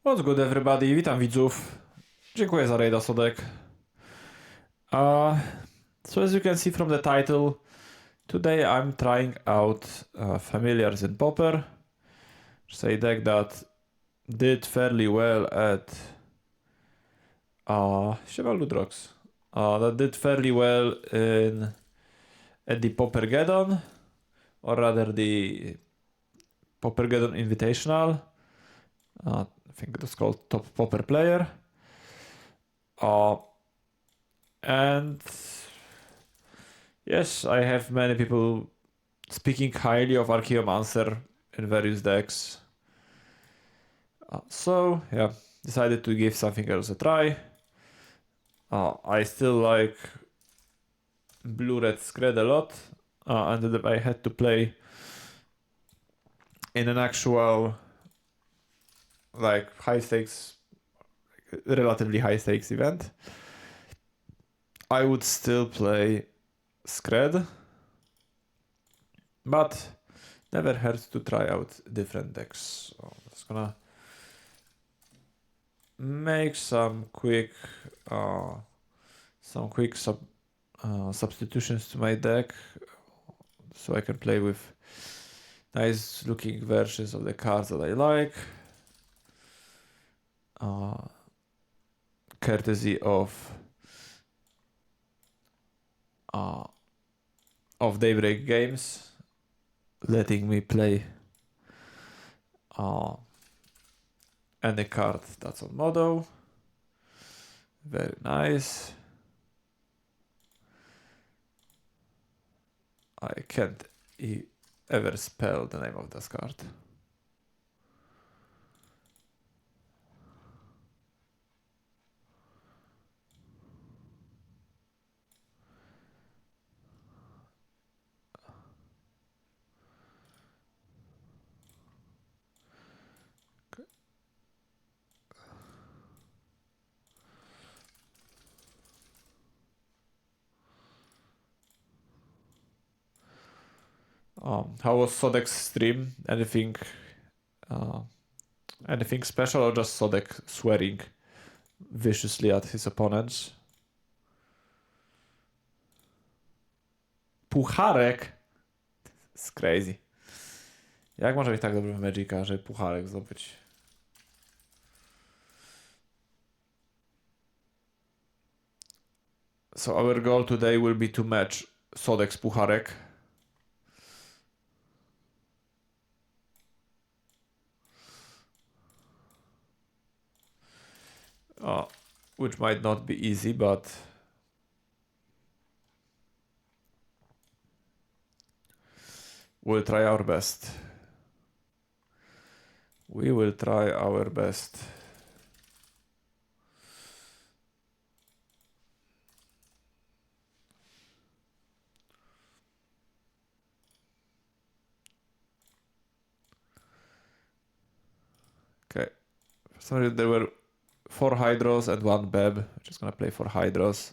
What's good everybody, witam widzów. Dziękuję za raida, Sodek. Uh, so as you can see from the title, today I'm trying out familiars in Pauper. It's a deck that did fairly well at Siema Ludrox. That did fairly well at the Paupergeddon, or rather the Paupergeddon Invitational. I think it was called Top Pauper Player. And yes, I have many people speaking highly of Archaeomancer in various decks. So yeah, decided to give something else a try. I still like Blue-Red Scred a lot, and I had to play in an actual like high stakes, relatively high stakes event. I would still play Scred, but never hurts to try out different decks. So I'm just gonna make some quick substitutions to my deck so I can play with nice looking versions of the cards that I like, courtesy of Daybreak Games letting me play any card that's on model. Very nice. I can't ever spell the name of this card. How was Sodek's stream? Anything special, or just Sodek swearing viciously at his opponents? Pucharek? It's crazy. Jak może być tak dobry w Magica, że pucharek zdobyć? So our goal today will be to match Sodek's pucharek. Which might not be easy, but we'll try our best. We will try our best. Okay. For some reason there were 4 Hydros and 1 Beb. I'm just gonna play 4 Hydros.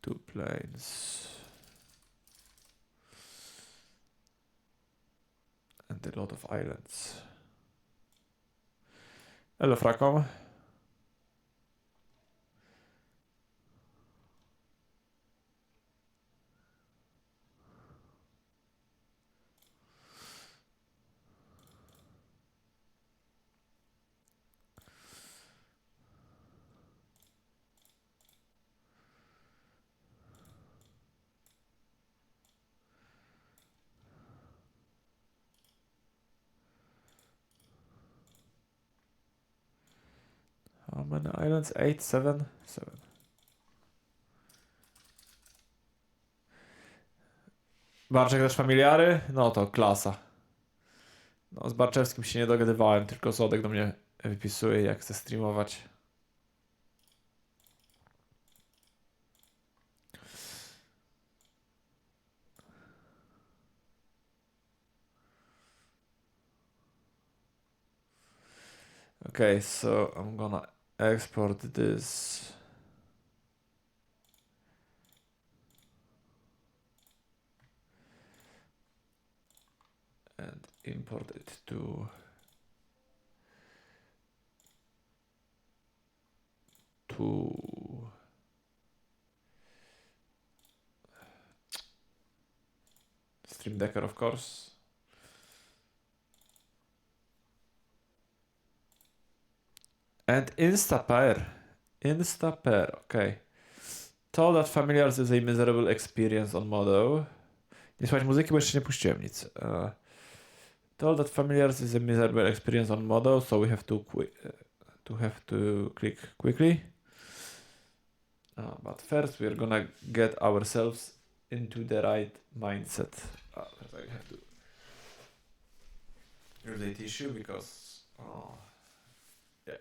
Two planes. And a lot of islands. Hello, Fracom. How many islands? 8, 7? 7. Barczek też familiary? No to klasa. No, z Barczewskim się nie dogadywałem, tylko Sodek do mnie wypisuje, jak chcę streamować. Okay, so I'm gonna export this. And import it to Stream Decker, of course. And Instapair, okay. To that Familiars is a miserable experience on Modo. Nie słuchać muzyki, bo jeszcze nie puściłem nic. To that Familiars is a miserable experience on Modo, so we have to click quickly. But first we're gonna get ourselves into the right mindset. I have to use a tissue because yeah.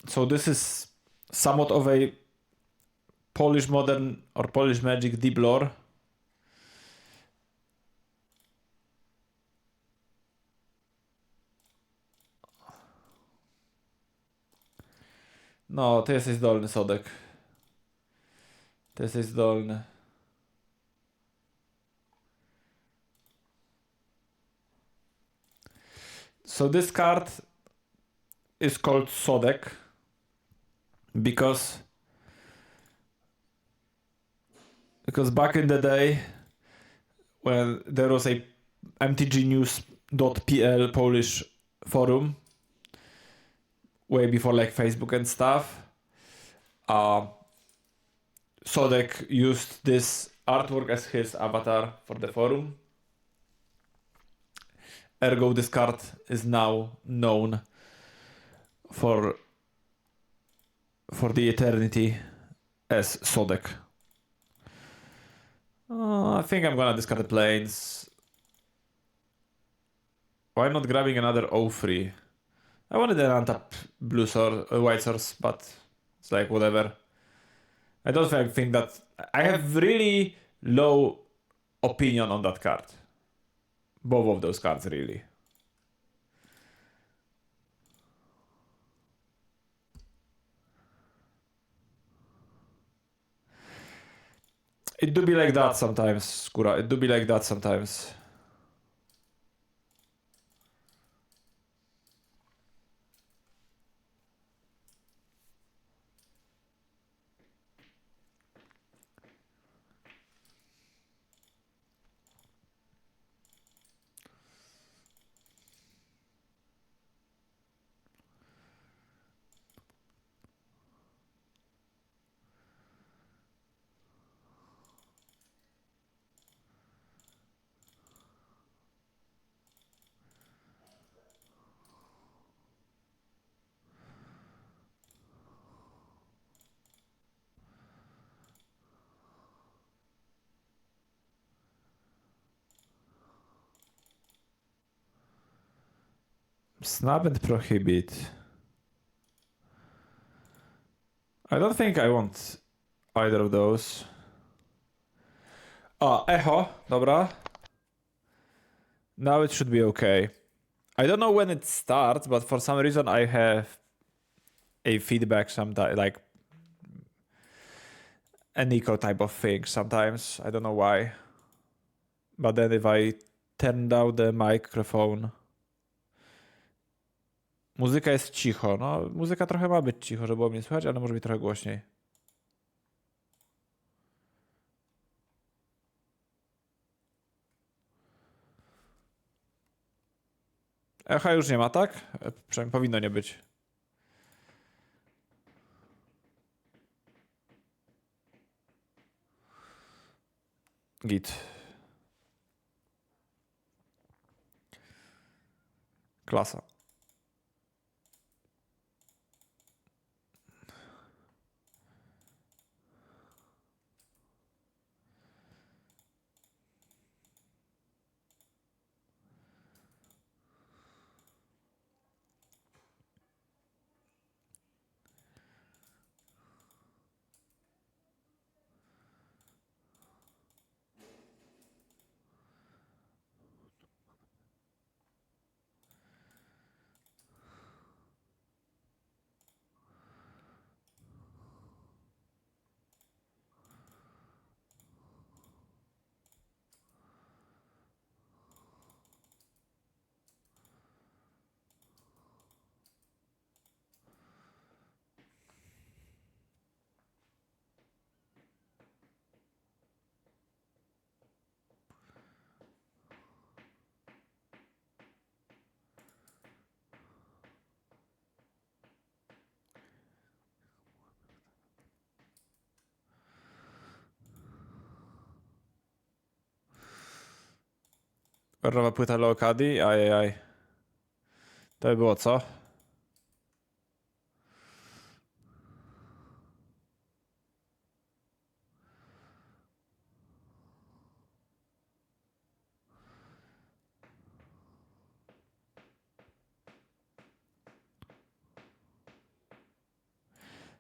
So this is somewhat of a Polish modern or Polish magic deep lore. No, ty jesteś zdolny, Sodek. Ty jesteś zdolny. So this card is called Sodek because back in the day when there was a mtgnews.pl Polish forum way before like Facebook and stuff, Sodek used this artwork as his avatar for the forum. Ergo, this card is now known for the eternity as Sodek. I think I'm gonna discard the planes. Why not grabbing another 0-3? I wanted an untap blue source, white source, but it's like whatever. I don't think that I have really low opinion on that card. Both of those cards, really. It do be like that sometimes, Skóra. It do be like that sometimes. Snap and prohibit. I don't think I want either of those. Echo, dobra. Now it should be okay. I don't know when it starts, but for some reason I have a feedback sometimes, like an echo type of thing sometimes. I don't know why. But then if I turn down the microphone... Muzyka jest cicho. No, muzyka trochę ma być cicho, żeby było mnie słychać, ale może być trochę głośniej. Echa już nie ma, tak? Przynajmniej powinno nie być. Git. Klasa. Nowa płyta Leokadii? Ajajaj. To by było co? I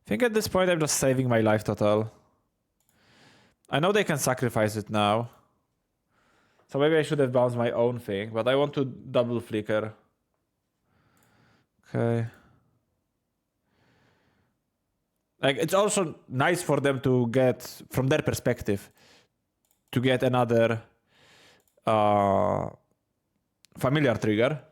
think at this point I'm just saving my life total. I know they can sacrifice it now. So maybe I should have bounced my own thing, but I want to double flicker. Okay. Like, it's also nice for them to get, from their perspective, to get another familiar trigger.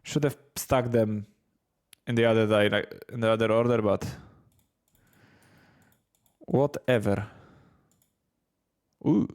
Should have stacked them in the other order, but whatever. Ooh.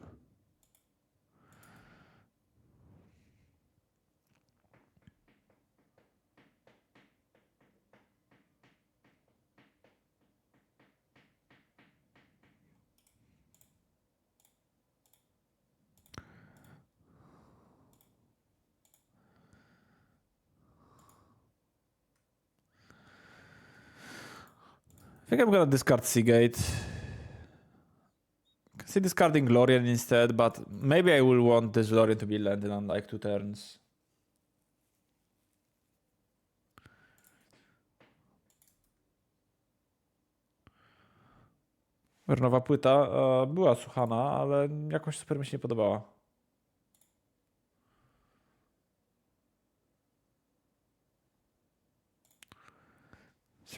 I think I'm gonna discard Seagate. See discarding Glorian instead, but maybe I will want this Glorian to be landed on like 2 turns. Nowa płyta była słuchana, ale jakoś super mi się nie podobała.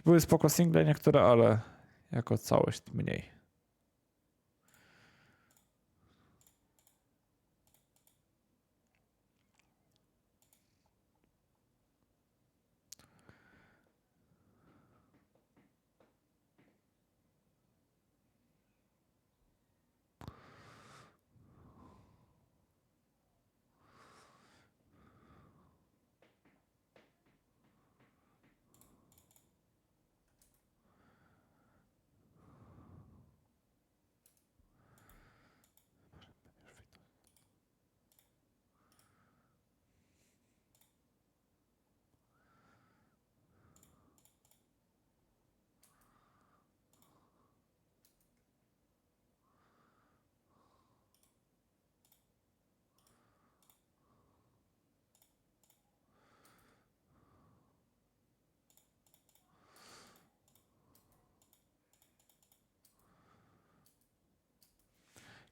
Były spoko single niektóre, ale jako całość mniej.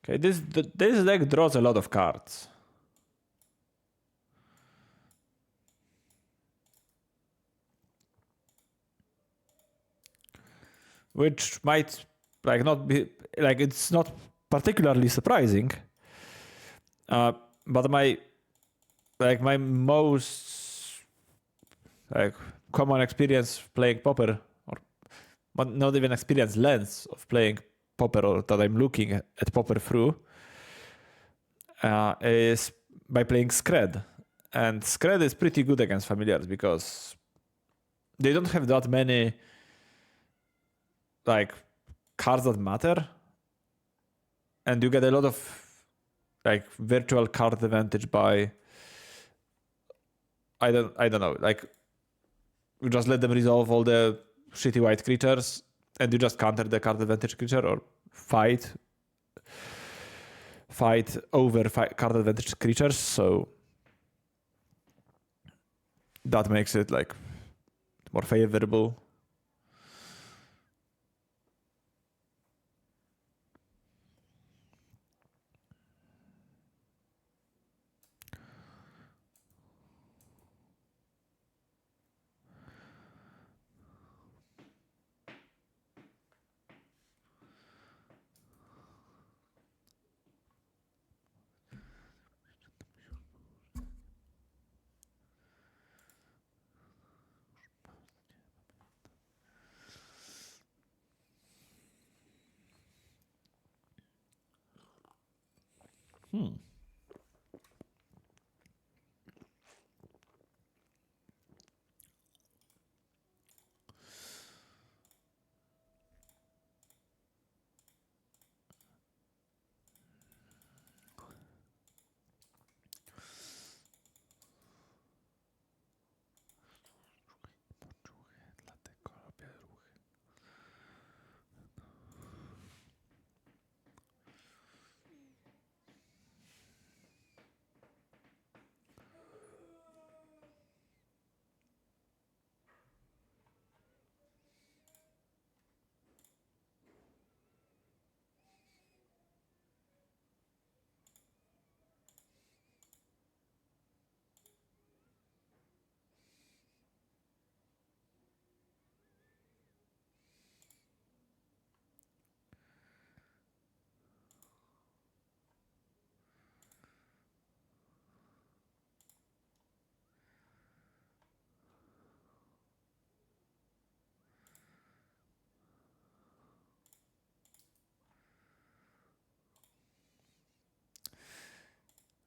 Okay, this deck draws a lot of cards. Which might not be it's not particularly surprising. But my most common experience playing Pauper, or not even experience, lens of playing Pauper, or that I'm looking at Pauper through, is by playing Scred. And Scred is pretty good against familiars because they don't have that many cards that matter, and you get a lot of virtual card advantage by I don't know, you just let them resolve all the shitty white creatures, and you just counter the card advantage creature or fight over card advantage creatures. So that makes it more favorable.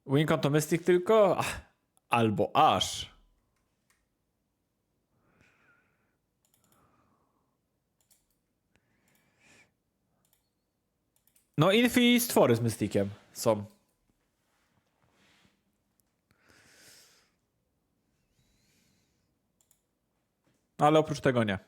Win to Mystic tylko? Albo aż. No, Infi stwory z Mystikiem są. Ale oprócz tego nie.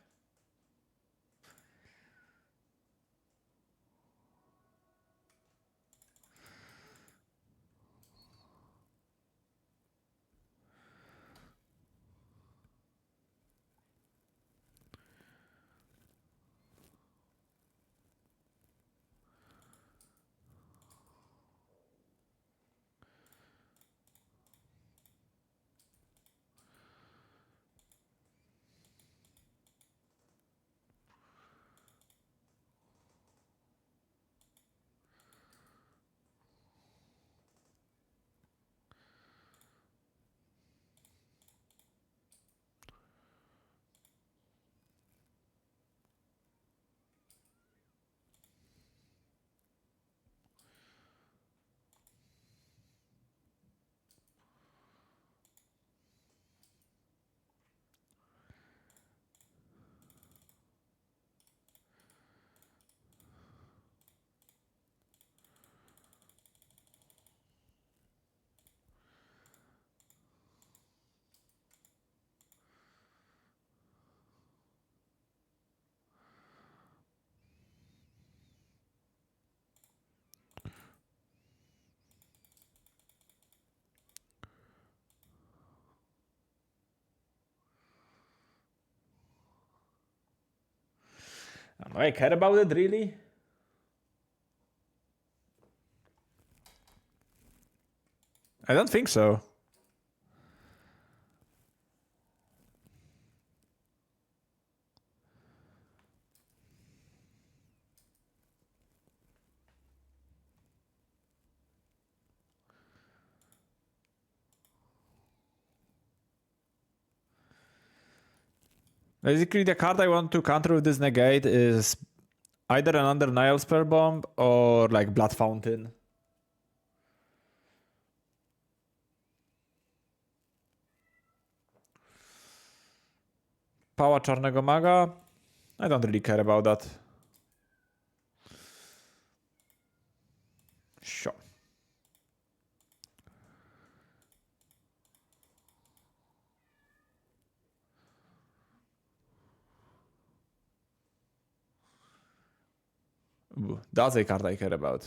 No, I care about it, really? I don't think so. Basically, the card I want to counter with this negate is either an Undenial Spell Bomb or like Blood Fountain. Pała Czarnego Maga? I don't really care about that. Sure. Ooh, that's a card I care about.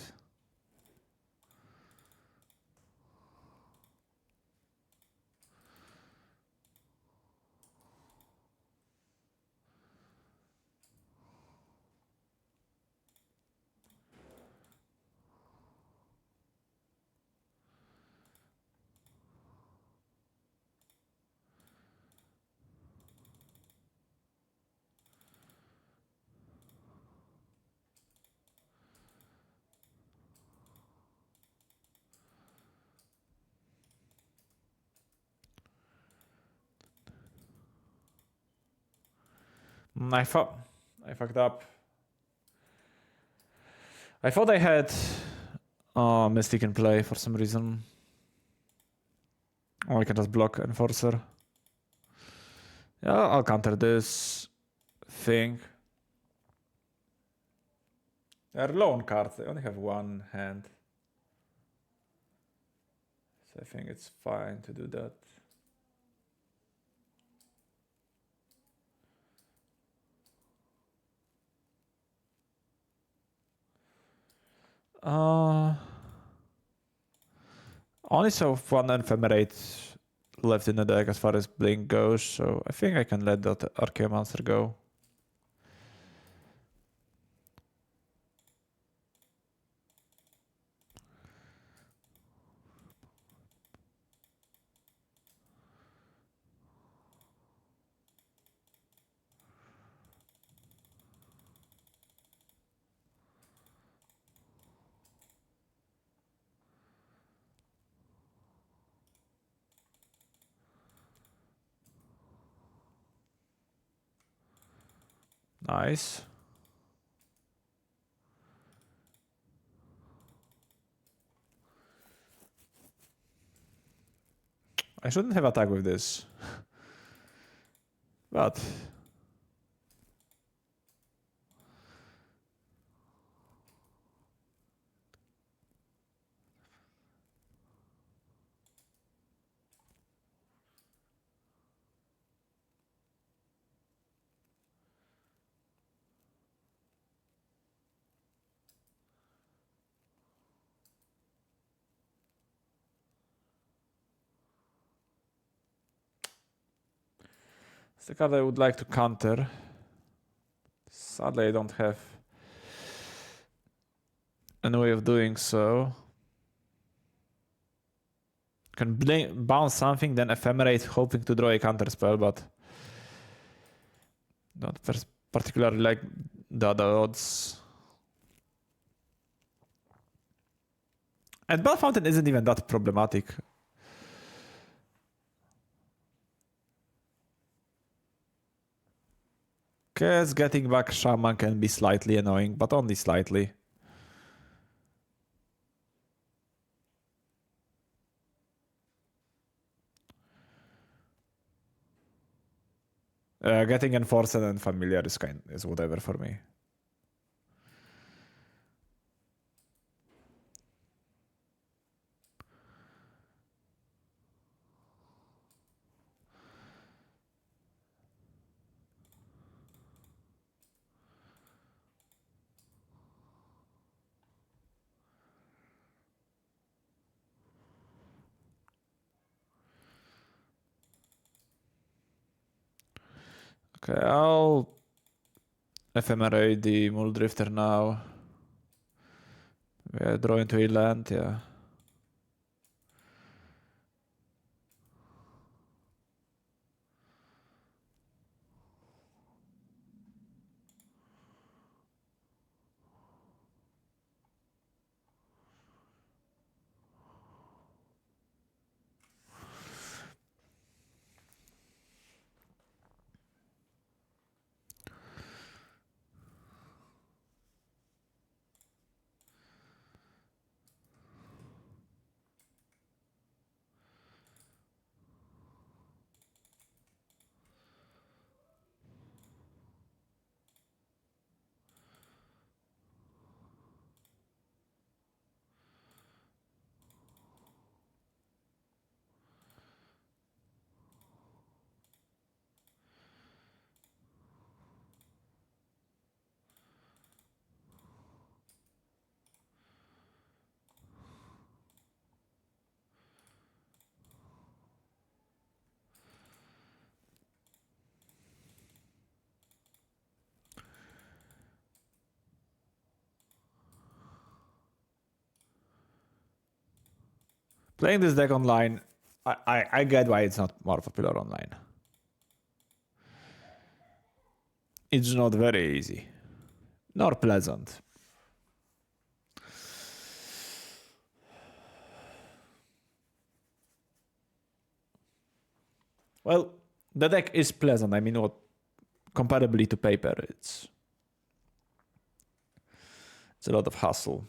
I fucked up. I thought I had Mystic in play for some reason. Oh, I can just block Enforcer. Yeah, I'll counter this thing. They're low on cards. They only have one hand. So I think it's fine to do that. Only so one Ephemerate left in the deck as far as Blink goes, so I think I can let that Archaeomancer go. Nice. I shouldn't have attacked with this. But it's the card I would like to counter. Sadly, I don't have any way of doing so. Can bounce something, then Ephemerate, hoping to draw a counter spell, but not particularly like the other odds. And Blood Fountain isn't even that problematic. Guess getting back Shaman can be slightly annoying, but only slightly. Getting Enforcer and Familiar is whatever for me. Okay, I'll Ephemerate the Muldrifter now. Yeah, draw into a land, yeah. Playing this deck online, I get why it's not more popular online. It's not very easy, nor pleasant. Well, the deck is pleasant. I mean, what comparably to Pauper, it's a lot of hassle.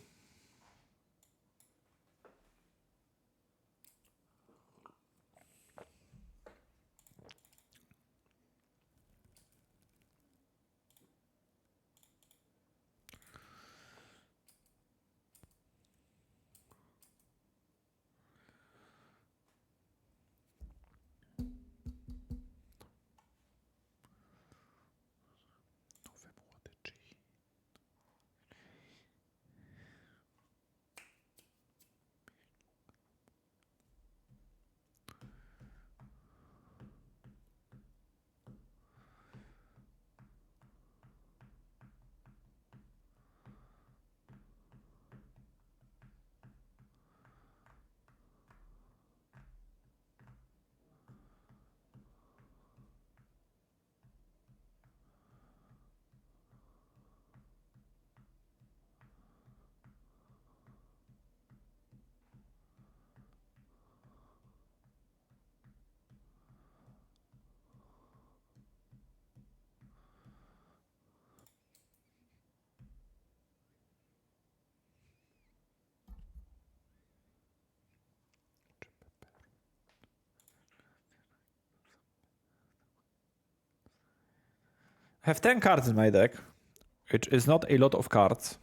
I have 10 cards in my deck, which is not a lot of cards.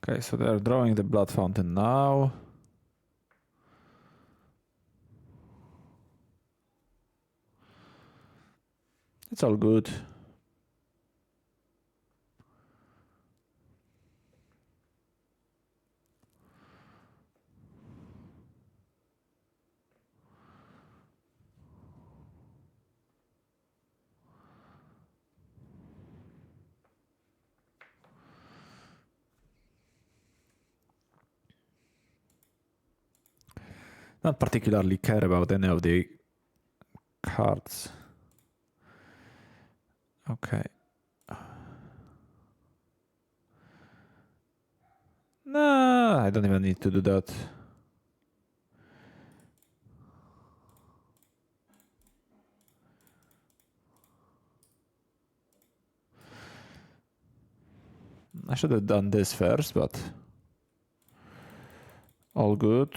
Okay, so they're drawing the Blood Fountain now. It's all good. Not particularly care about any of the cards. Okay. No, I don't even need to do that. I should have done this first, but all good.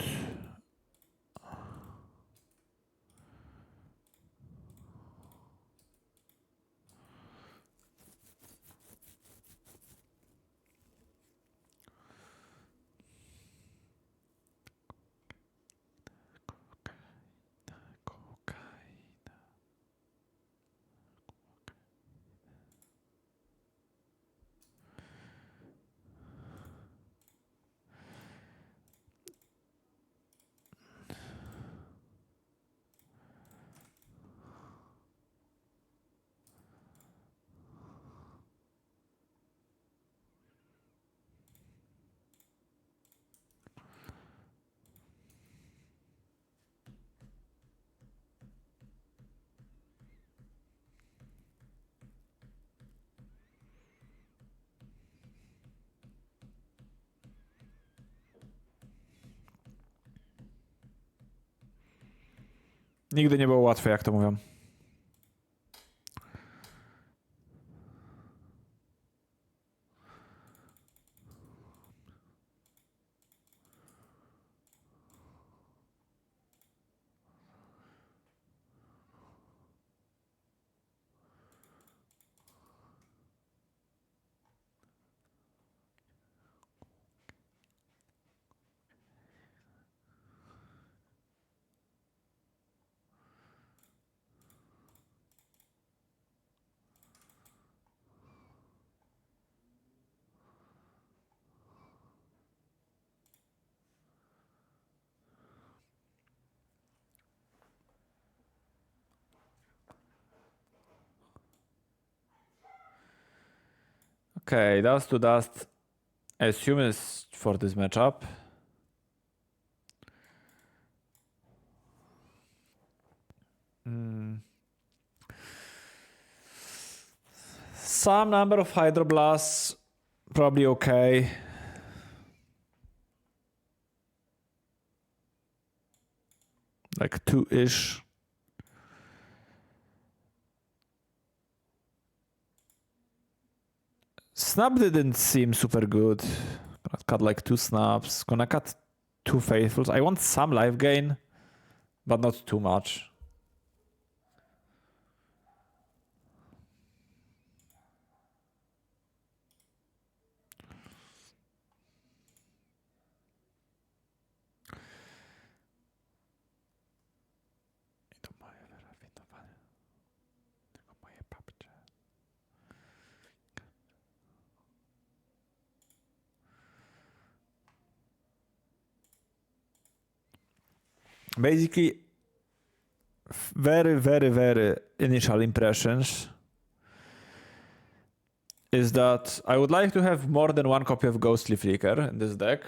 Nigdy nie było łatwe, jak to mówią. Okay, dust to dust. I assume is for this matchup. Some number of hydroblasts, probably okay. Like 2-ish. Snap didn't seem super good. Gonna cut like 2 snaps. Gonna cut 2 faithfuls. I want some life gain, but not too much. Basically, very initial impressions is that I would like to have more than one copy of Ghostly Flicker in this deck.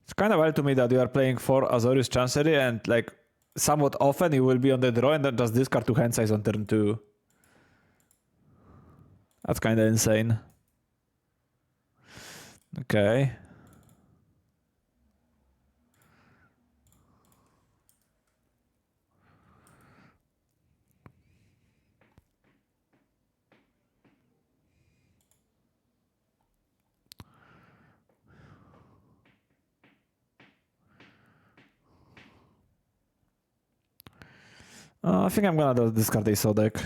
It's kind of wild to me that you are playing 4 Azorius Chancery and like somewhat often you will be on the draw and then just discard 2 hand size on turn 2. That's kind of insane. Okay. I think I'm gonna discard a Sodek.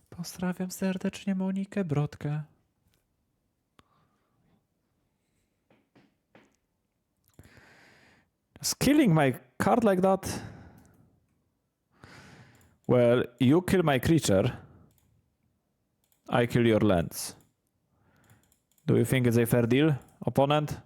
Pozdrawiam serdecznie Monikę Brodkę. Just killing my card like that? Well, you kill my creature. I kill your lands. Do you think it's a fair deal, opponent?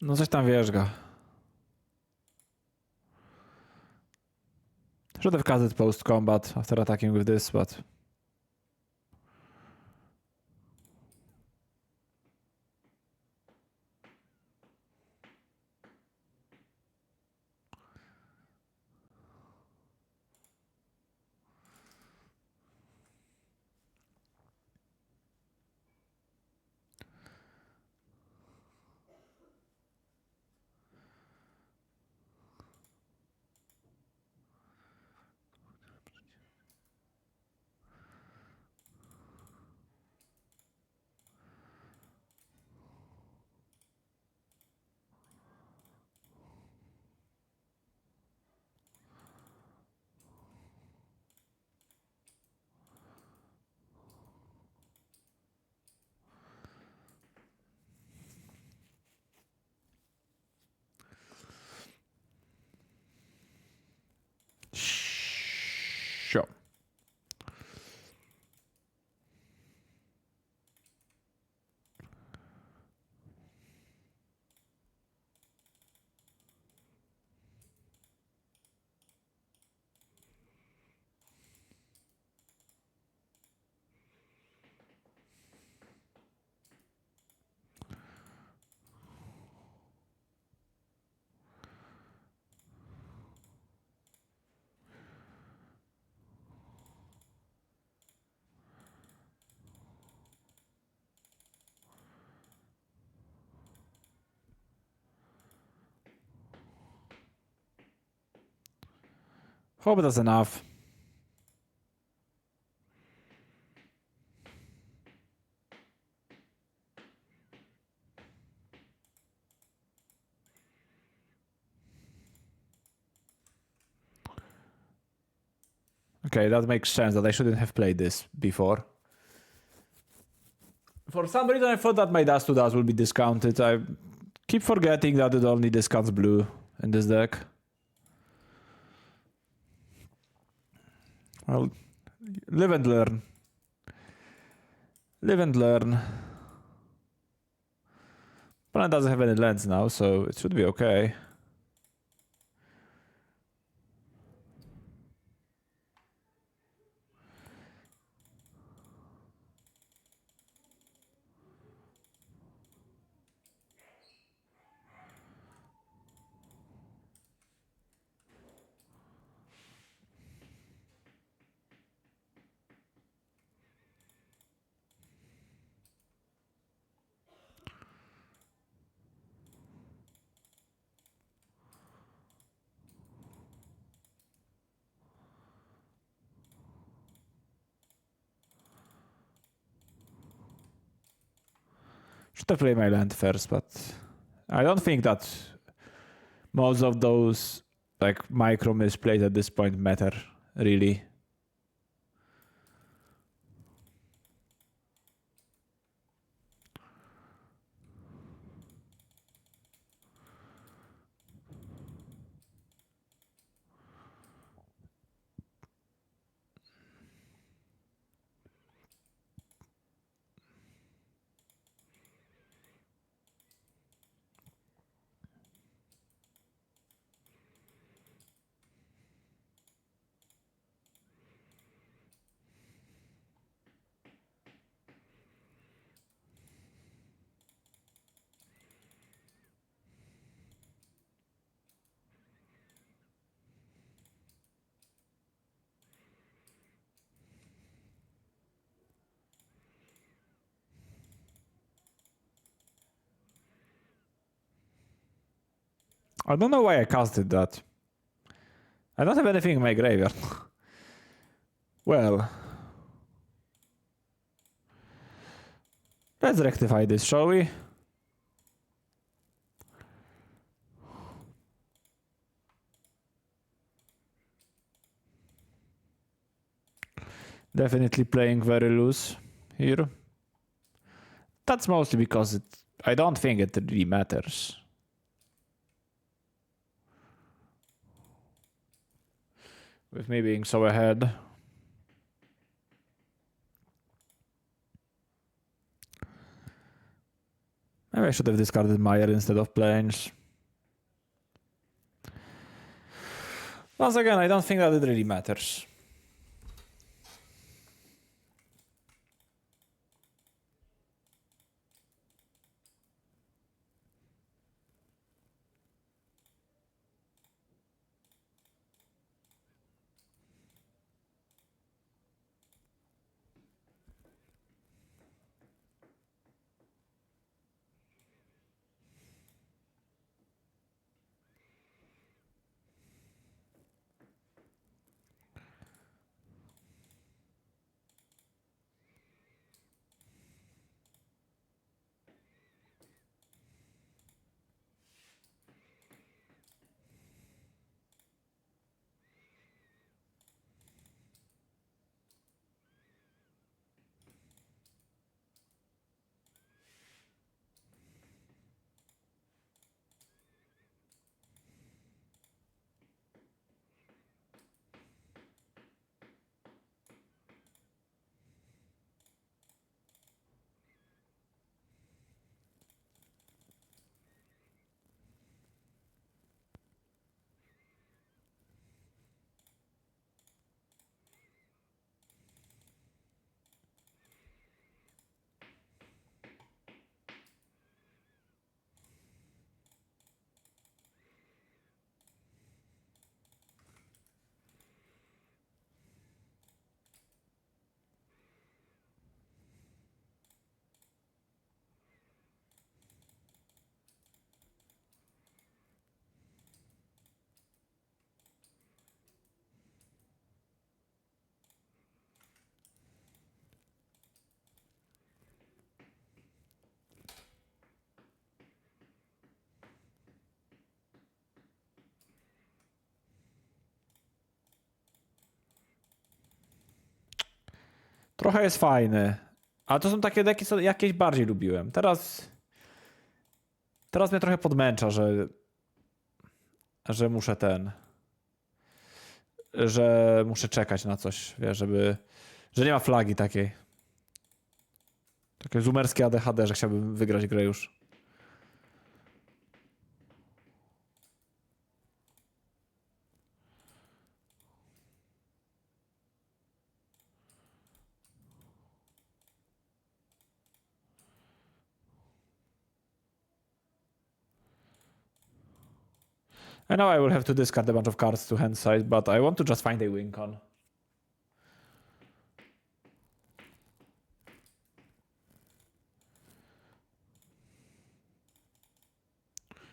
No coś tam wierzga. Should have cast it post combat after attacking with this, but Hope that's enough. Okay, that makes sense that I shouldn't have played this before. For some reason I thought that my Dust to Dust will be discounted. I keep forgetting that it only discounts blue in this deck. Well, live and learn. Live and learn. Opponent doesn't have any lands now, so it should be okay. Should have played my land first, but I don't think that most of those like micro misplays at this point matter, really. I don't know why I casted that. I don't have anything in my graveyard. Well, let's rectify this, shall we? Definitely playing very loose here. That's mostly because I don't think it really matters. With me being so ahead. Maybe I should have discarded Meyer instead of Plains. Once again, I don't think that it really matters. Trochę jest fajny. A to są takie deki, co jakieś bardziej lubiłem. Teraz mnie trochę podmęcza, że muszę że muszę czekać na coś, wiesz, że nie ma flagi takiej. Takie zoomerskie ADHD, że chciałbym wygrać grę już. I know I will have to discard a bunch of cards to hand side, but I want to just find a win con.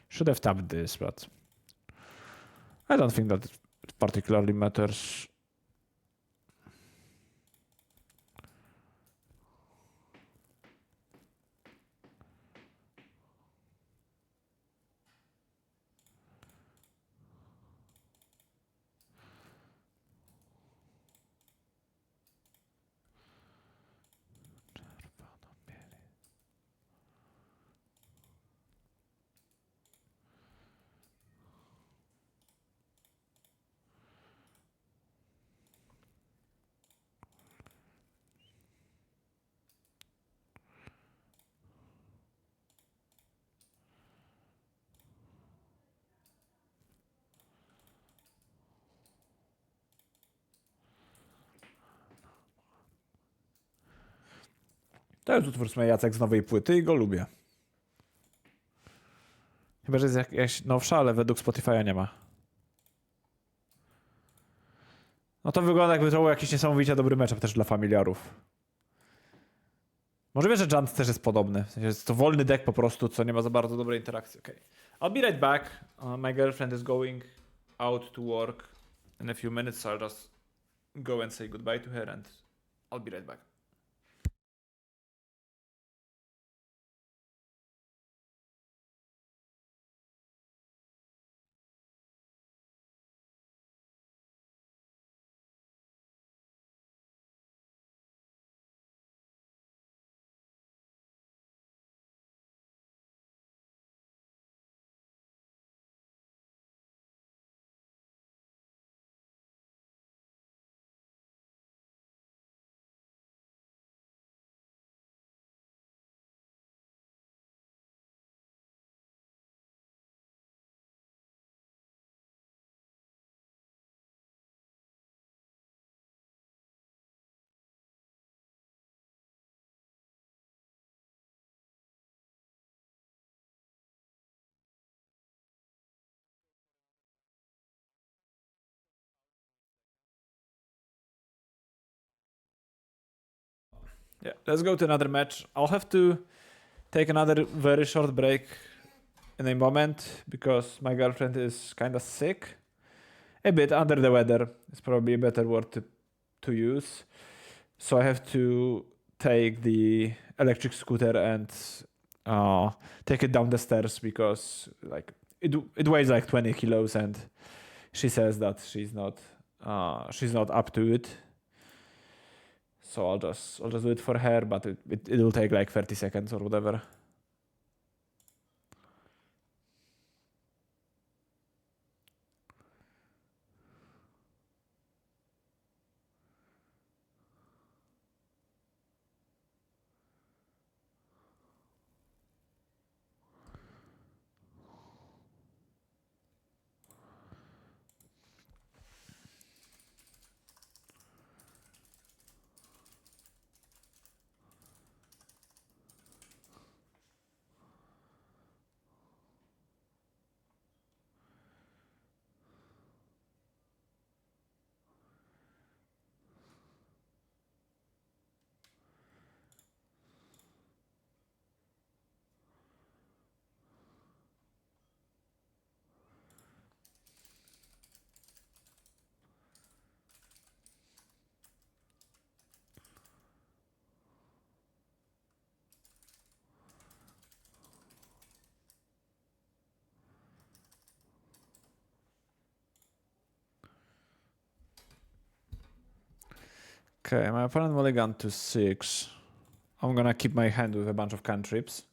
Should have tapped this, but I don't think that it particularly matters. To jest utwór z mojej Jacek z nowej płyty i go lubię. Chyba, że jest jakaś nowsza, ale według Spotify'a nie ma. No to wygląda, jakby to był jakiś niesamowicie dobry matchup też dla familiarów. Może wiesz, że Jant też jest podobny. W sensie jest to wolny deck po prostu, co nie ma za bardzo dobrej interakcji. Okay. I'll be right back. My girlfriend is going out to work in a few minutes, so I'll just go and say goodbye to her and I'll be right back. Yeah, let's go to another match. I'll have to take another very short break in a moment because my girlfriend is kind of sick. A bit under the weather is probably a better word to use. So I have to take the electric scooter and take it down the stairs because like it weighs like 20 kilos and she says that she's not up to it. So I'll just do it for her, but it'll take like 30 seconds or whatever. Okay, my opponent mulligan to 6. I'm gonna keep my hand with a bunch of cantrips.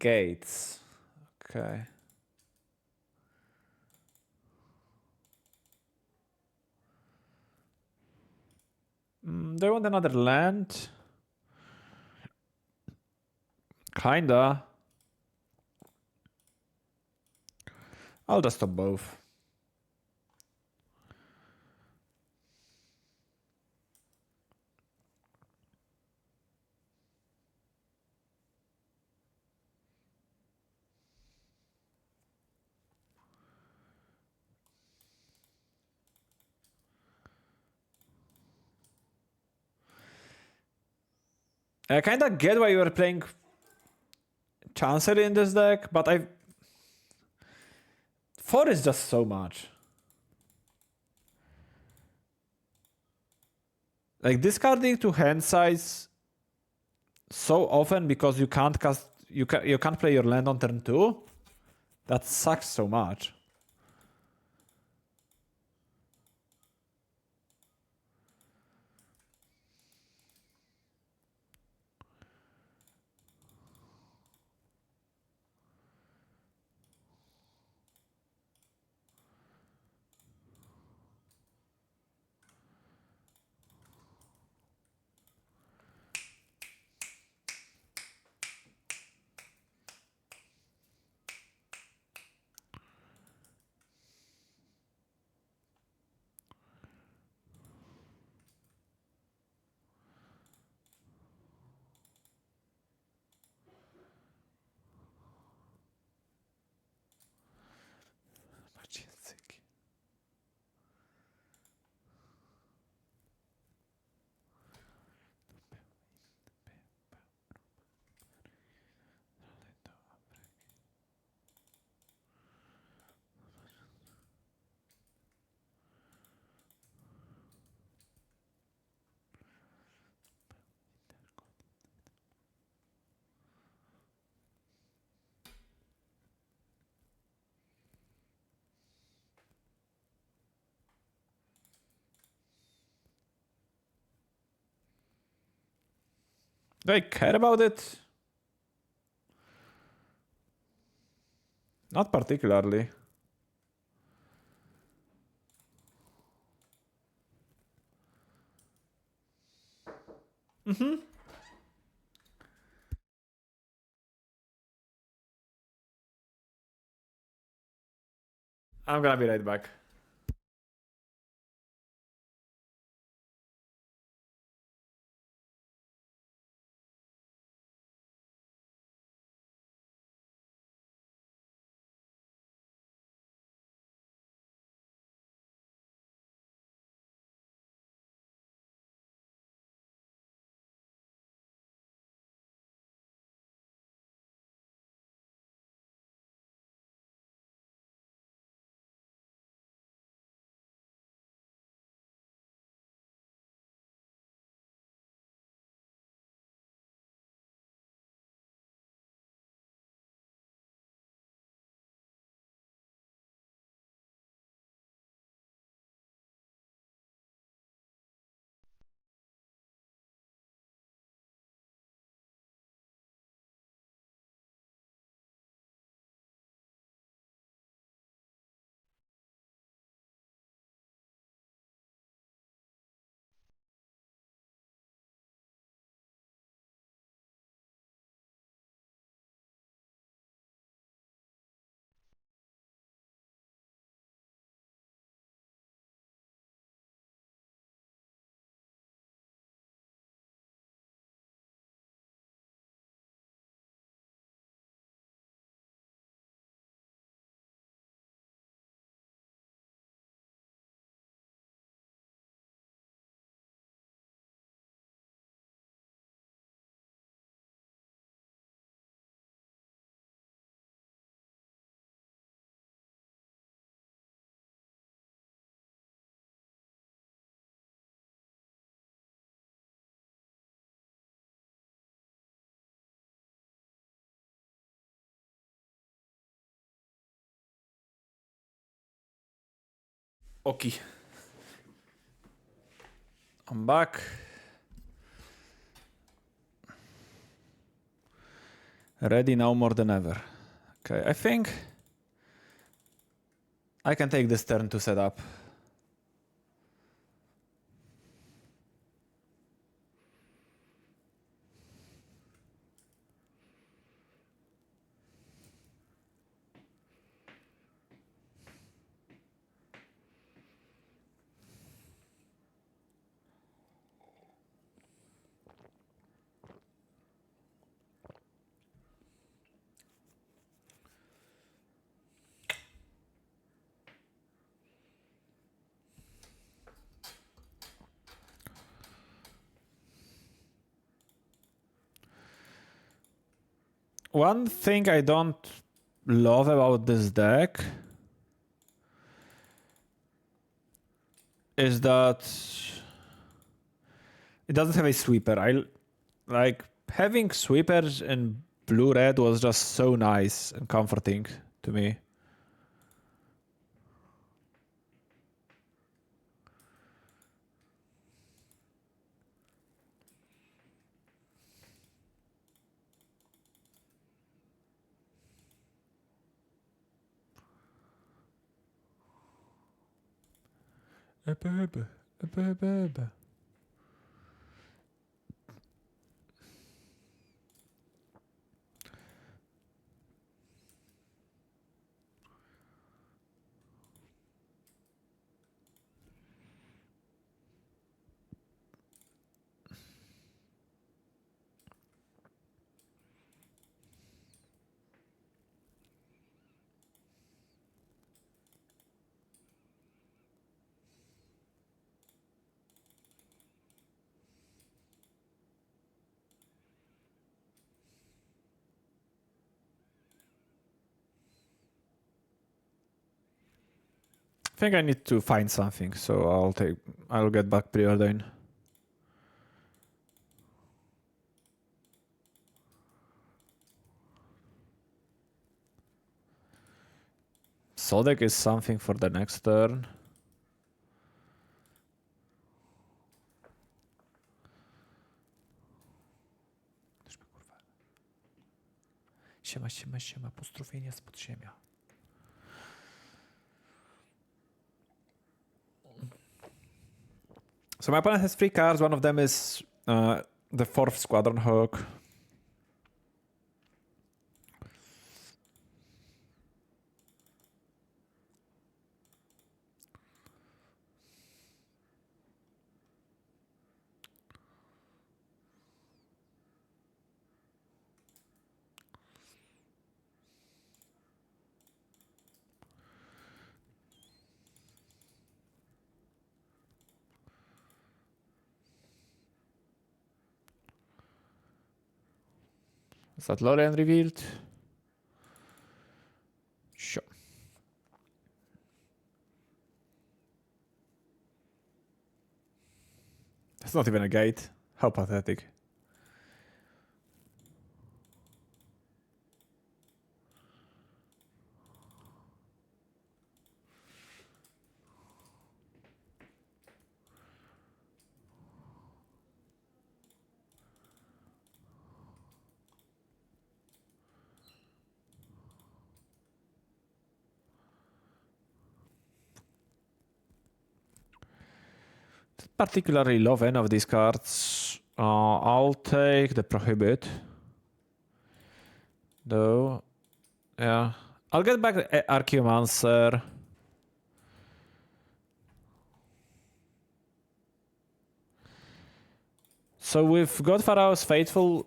Gates. Okay. Do I want another land? Kinda. I'll just stop both. I kinda get why you were playing Chancery in this deck, but 4 is just so much. Like discarding to hand size so often because you can't cast you can't play your land on turn 2. That sucks so much. Do I care about it? Not particularly. I'm gonna be right back. Okay. I'm back. Ready now more than ever. Okay, I think I can take this turn to set up. One thing I don't love about this deck is that it doesn't have a sweeper. I like having sweepers in blue-red was just so nice and comforting to me. I think I need to find something, so I'll get back preordain. Sodek is something for the next turn. Siema, pozdrowienia z podziemia. So my opponent has 3 cards. One of them is the 4th Squadron Hawk. Is that Lorien revealed? Sure. That's not even a gate. How pathetic. Particularly love any of these cards. I'll take the Prohibit. Though, yeah. I'll get back the Archaeomancer. So with God Pharaoh's Faithful,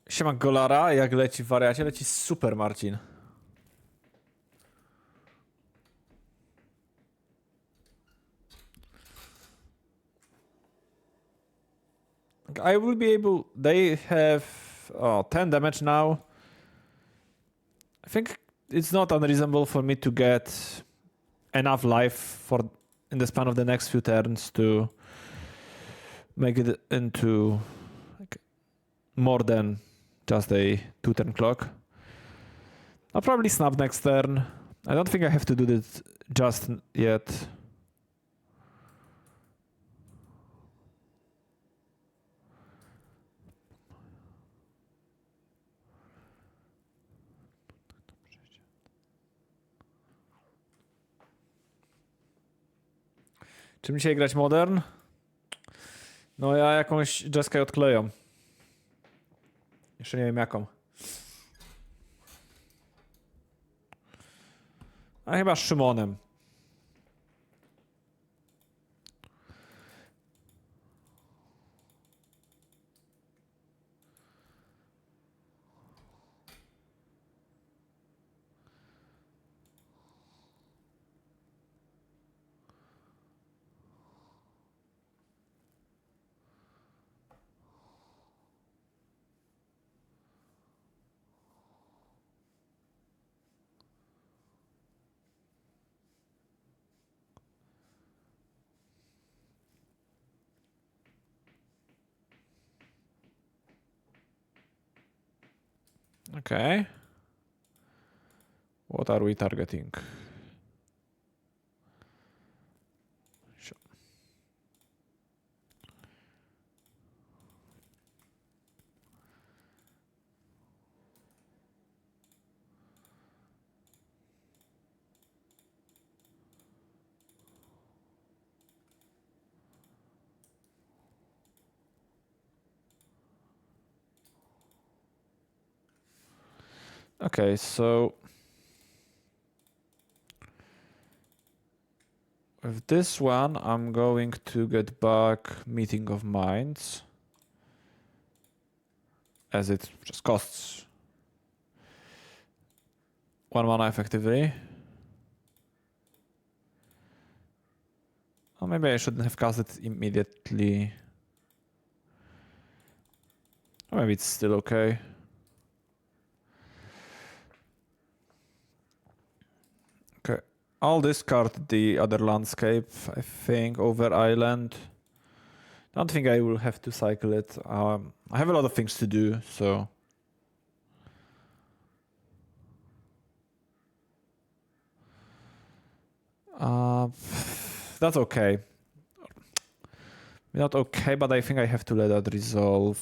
siema Golara, jak leci w wariacie? Leci super, Marcin. I will be able... They have 10 damage now. I think it's not unreasonable for me to get enough life for in the span of the next few turns to make it into like more than just a 2-turn clock. I'll probably snap next turn. I don't think I have to do this just yet. Czym dzisiaj grać Modern? No ja jakąś Jeskai odkleją. Jeszcze nie wiem jaką. A chyba z Szymonem. Okay. What are we targeting? Sure. Okay, so with this one, I'm going to get back Meeting of Minds, as it just costs 1 mana effectively. Or maybe I shouldn't have cast it immediately. Or maybe it's still okay. Okay, I'll discard the other landscape, I think, over Island. Don't think I will have to cycle it. I have a lot of things to do, so... That's okay. Not okay, but I think I have to let that resolve.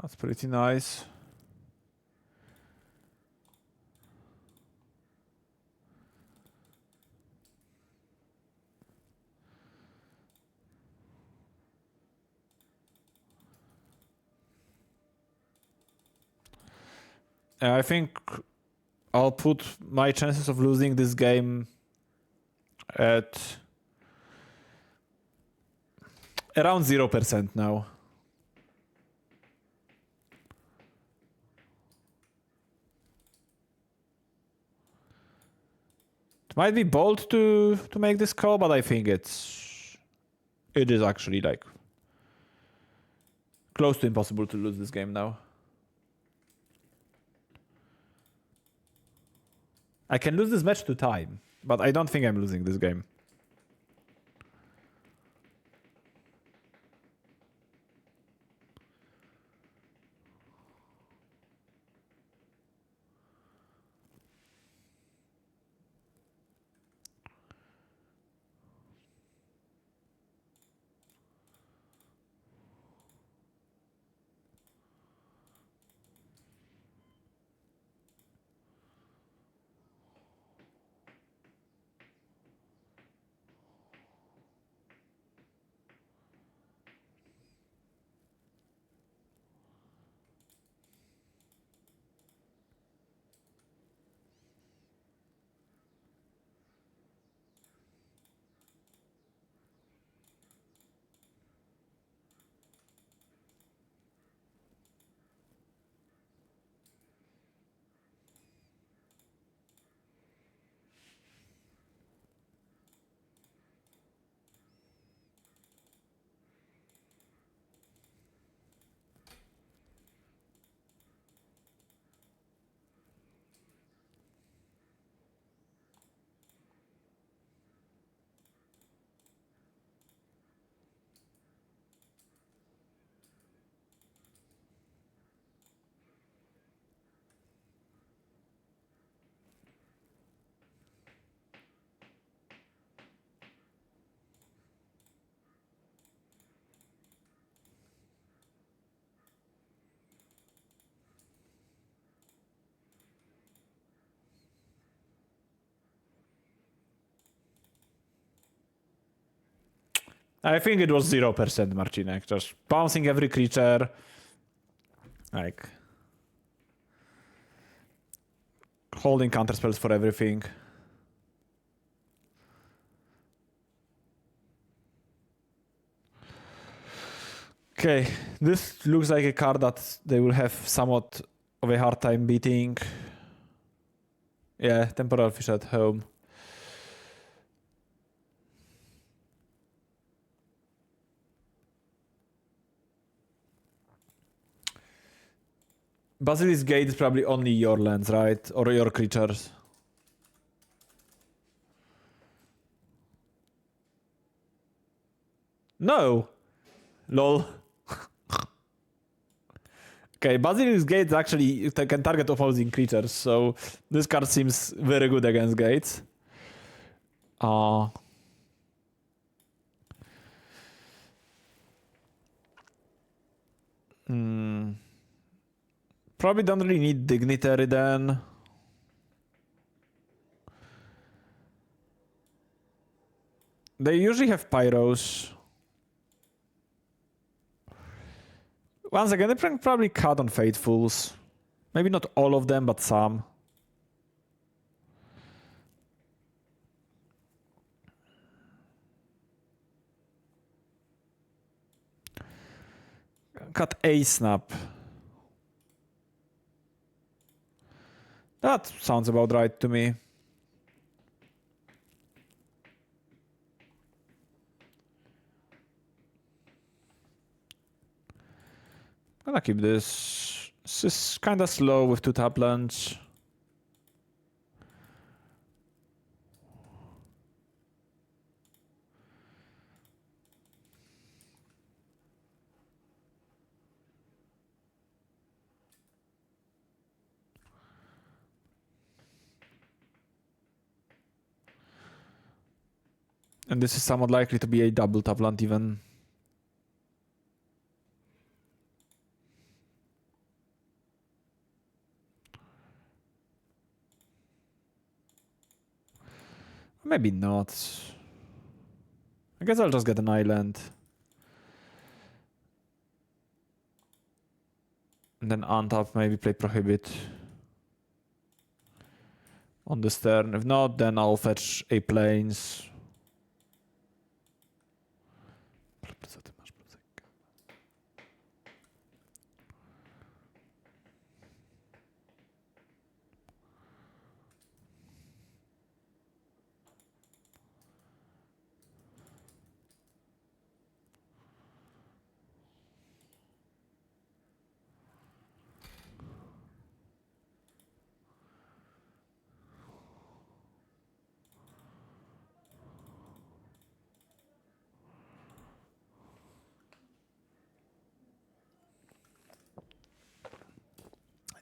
That's pretty nice. I think I'll put my chances of losing this game at around 0% now. It might be bold to make this call, but I think it is actually like close to impossible to lose this game now. I can lose this match to time, but I don't think I'm losing this game. I think it was 0% Marcinek, just bouncing every creature. Like holding counterspells for everything. Okay, this looks like a card that they will have somewhat of a hard time beating. Yeah, Temporal Fish at home. Basilisk Gate is probably only your lands, right? Or your creatures. No! Lol. Okay, Basilisk Gate actually can target opposing creatures, so this card seems very good against gates. Probably don't really need Dignitary then. They usually have Pyros. Once again, they can probably cut on Faithfuls. Maybe not all of them, but some. Cut a snap. That sounds about right to me. I'm gonna keep this. This is kinda slow with 2 tap lands. And this is somewhat likely to be a double tap land even. Maybe not. I guess I'll just get an island. And then untap, maybe play Prohibit on this turn. If not, then I'll fetch a plains.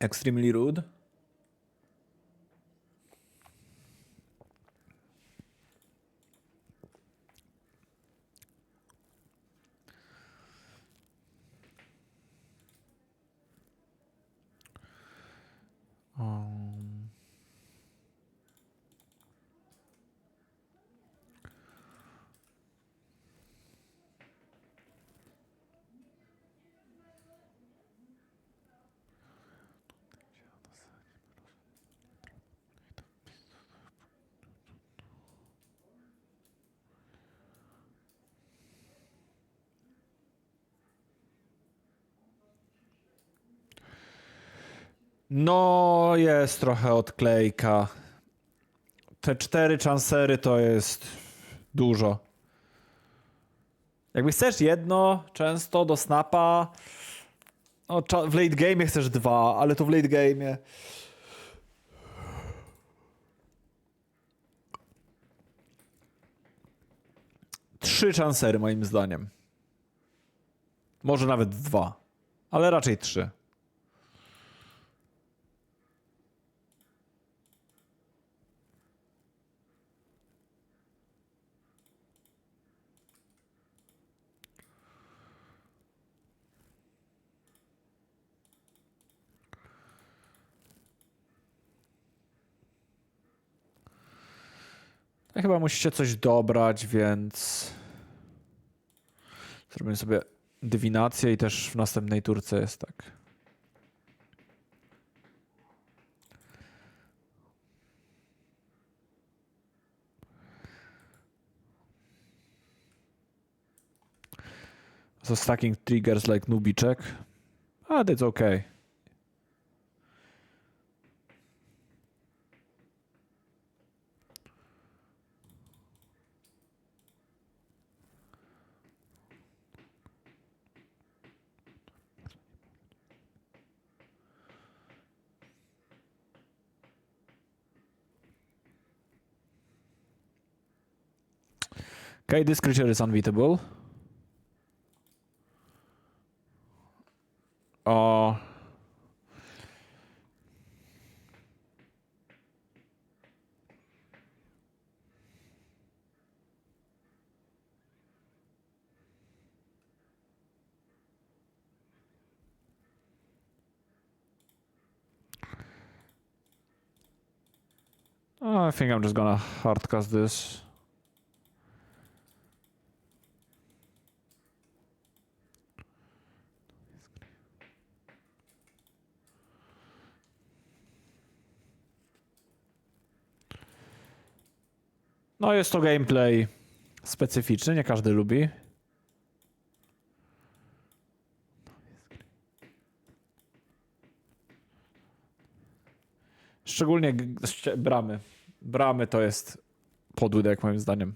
Extremely rude. No, jest trochę odklejka. Te 4 chancery to jest dużo. Jakby chcesz jedno często do snapa, no, w late game chcesz 2, ale to w late game 3 chancery moim zdaniem. Może nawet 2, ale raczej 3. Chyba musicie coś dobrać, więc zrobimy sobie dywinację i też w następnej turce jest tak. So stacking triggers like nubiczek. That's okay. Okay, this creature is unbeatable. I think I'm just gonna hardcast this. No jest to gameplay specyficzny, nie każdy lubi. Szczególnie bramy. Bramy to jest podłydek moim zdaniem.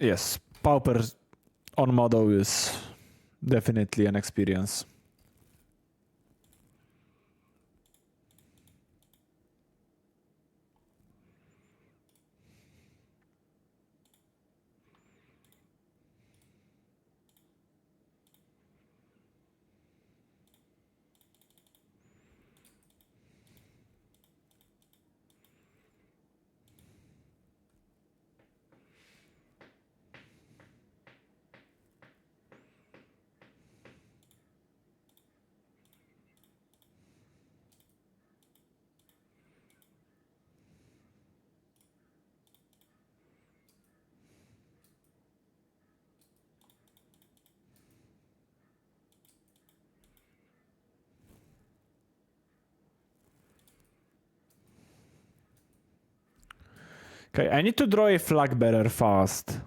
Yes, Pauper on model is definitely an experience. Okay, I need to draw a flag bearer fast.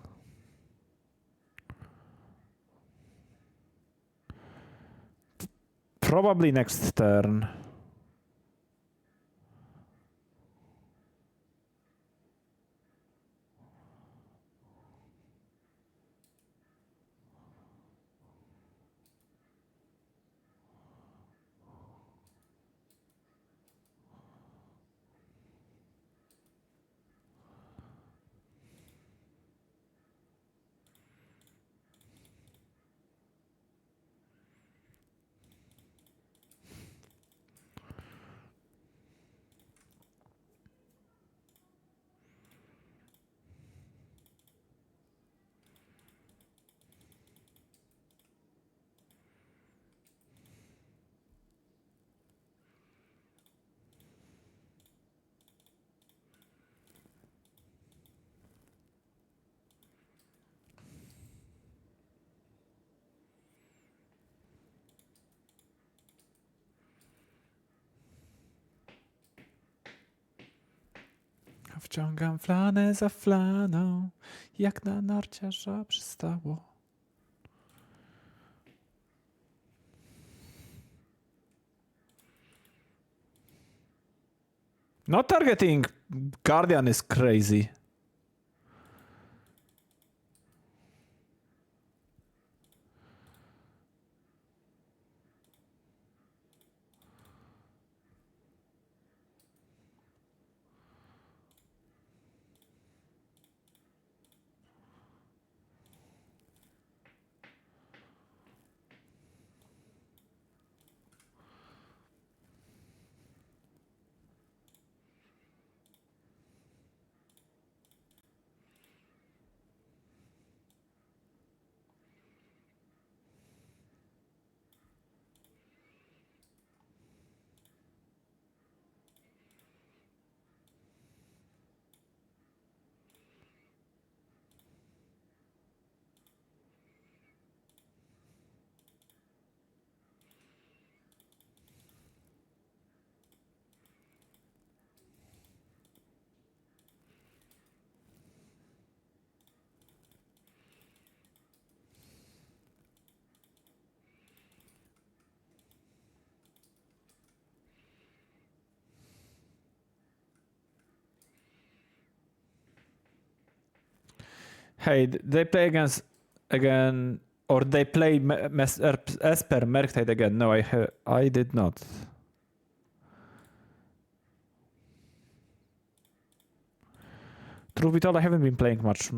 Probably next turn. Wciągam flanę za flaną, jak na narciarza przystało. No targeting Guardian is crazy. Hey, they play again, or they play Esper Merktide again. No, I did not. Truth be told, I haven't been playing much.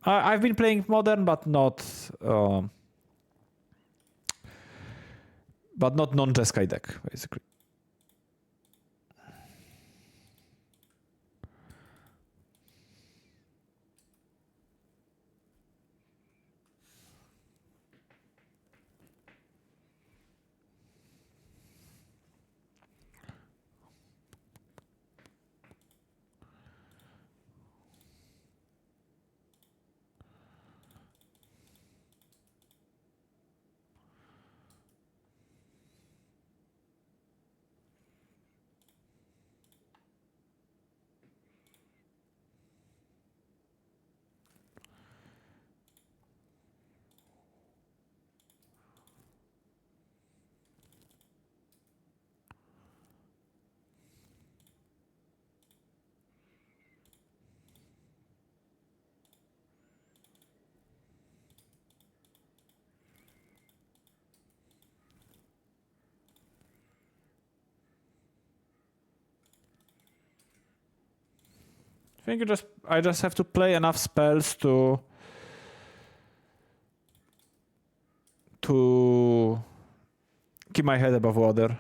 I've been playing Modern, but not non-Jeskai deck, basically. I think I just have to play enough spells to keep my head above water.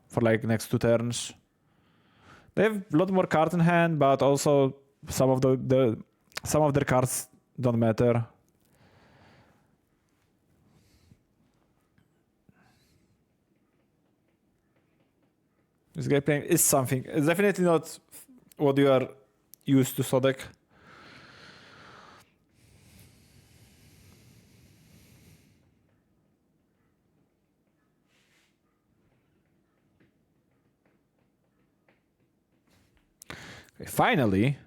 For like next 2 turns. They have a lot more cards in hand, but also some of their cards don't matter. This guy playing is something. It's definitely not what you are used to, Sodek. Okay, finally.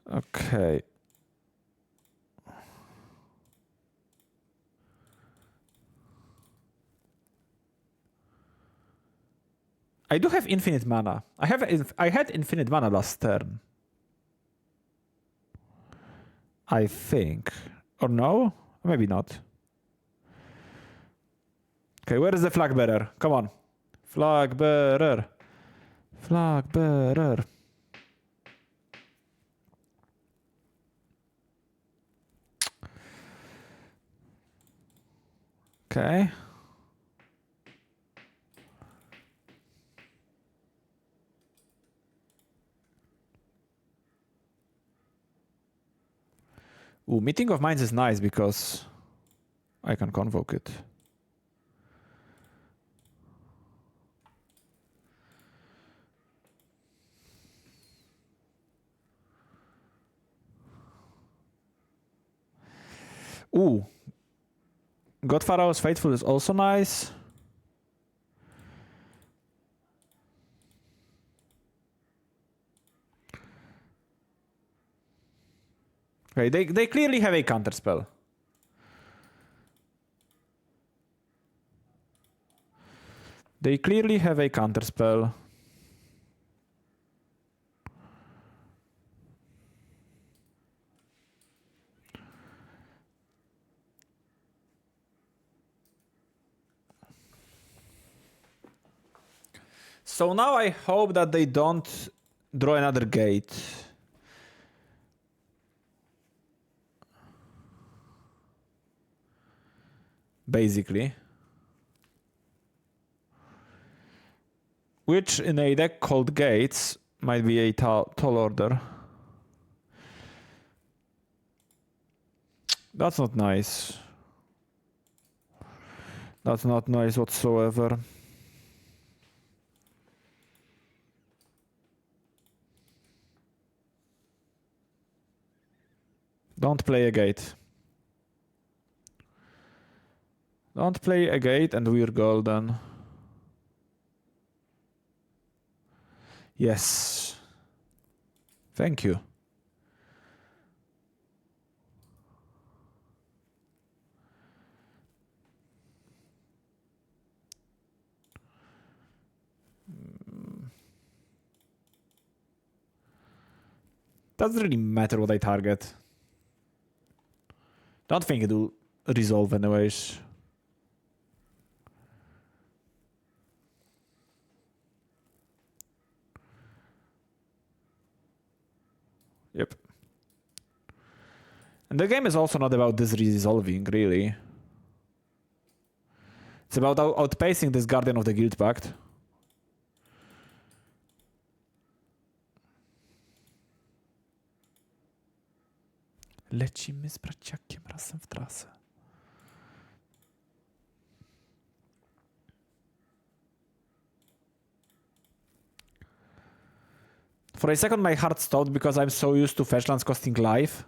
Okay. I do have infinite mana. I had infinite mana last turn. I think. Or no? Maybe not. Okay, where is the flag bearer? Come on. Flag bearer. Flag bearer. Okay. Ooh, Meeting of Minds is nice because I can convoke it. Ooh. God Pharaoh's Faithful is also nice. Okay, they clearly have a counterspell. They clearly have a counterspell. So now I hope that they don't draw another gate. Basically. Which in a deck called Gates might be a tall order. That's not nice. That's not nice whatsoever. Don't play a gate. Don't play a gate and we're golden. Yes. Thank you. Doesn't really matter what I target. Don't think it will resolve anyways. Yep. And the game is also not about this resolving, really. It's about outpacing this Guardian of the Guild Pact. Lecimy z braciakiem razem w trasę. For a second my heart stopped because I'm so used to fetchlands costing life.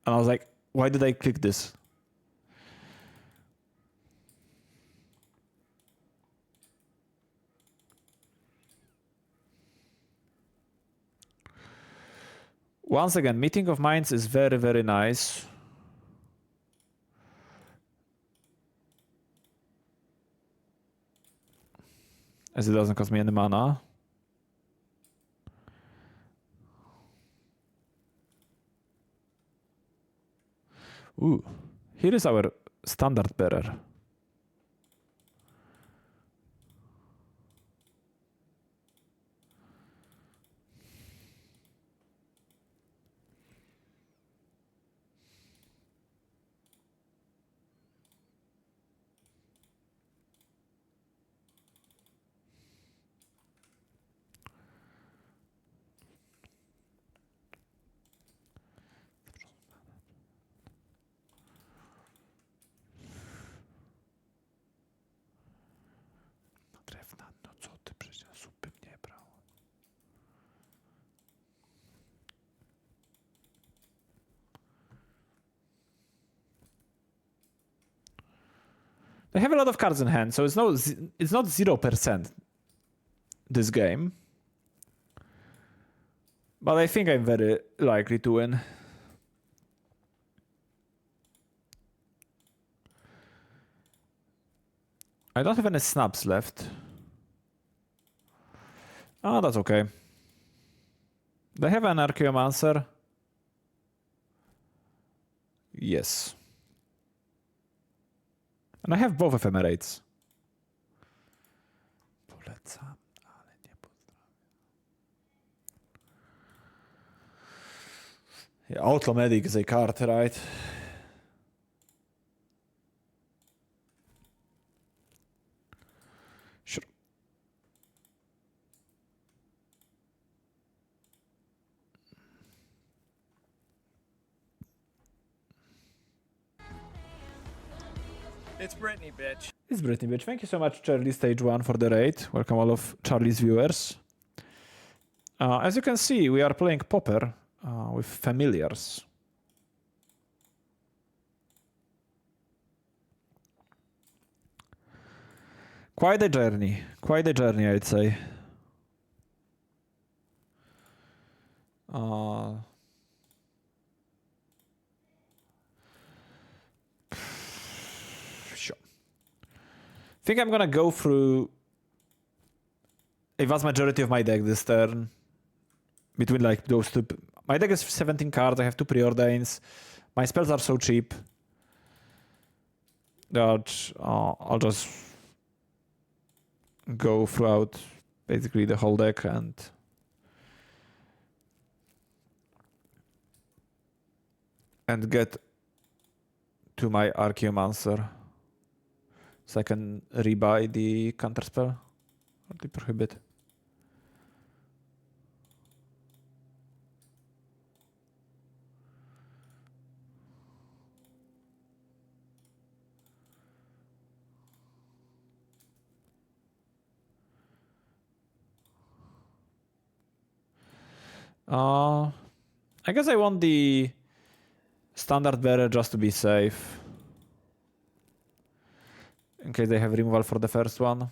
And I was like, why did I click this? Once again, Meeting of Minds is very, very nice. As it doesn't cost me any mana. Ooh, here is our standard bearer. No co ty, przecież zupy mnie brał. They have a lot of cards in hand, so it's not 0% this game. But I think I'm very likely to win. I don't have any snaps left. Oh, that's okay. They have an Archaeomancer. Yes. And I have both Ephemerates. Polecam, ale nie pozdrawiam. Yeah, Outlaw Medic is a card, right? Sure. It's Brittany, bitch. It's Brittany, bitch. Thank you so much, Charlie Stage 1, for the raid. Welcome all of Charlie's viewers. As you can see, we are playing Pauper with familiars. Quite a journey, I'd say. Sure. I think I'm gonna go through a vast majority of my deck this turn. Between like those two. My deck is 17 cards, I have 2 preordains. My spells are so cheap that I'll just go throughout basically the whole deck and get to my Archaeomancer. So I can rebuy the counterspell or the prohibit. I guess I want the standard bearer just to be safe. In case they have removal for the first one.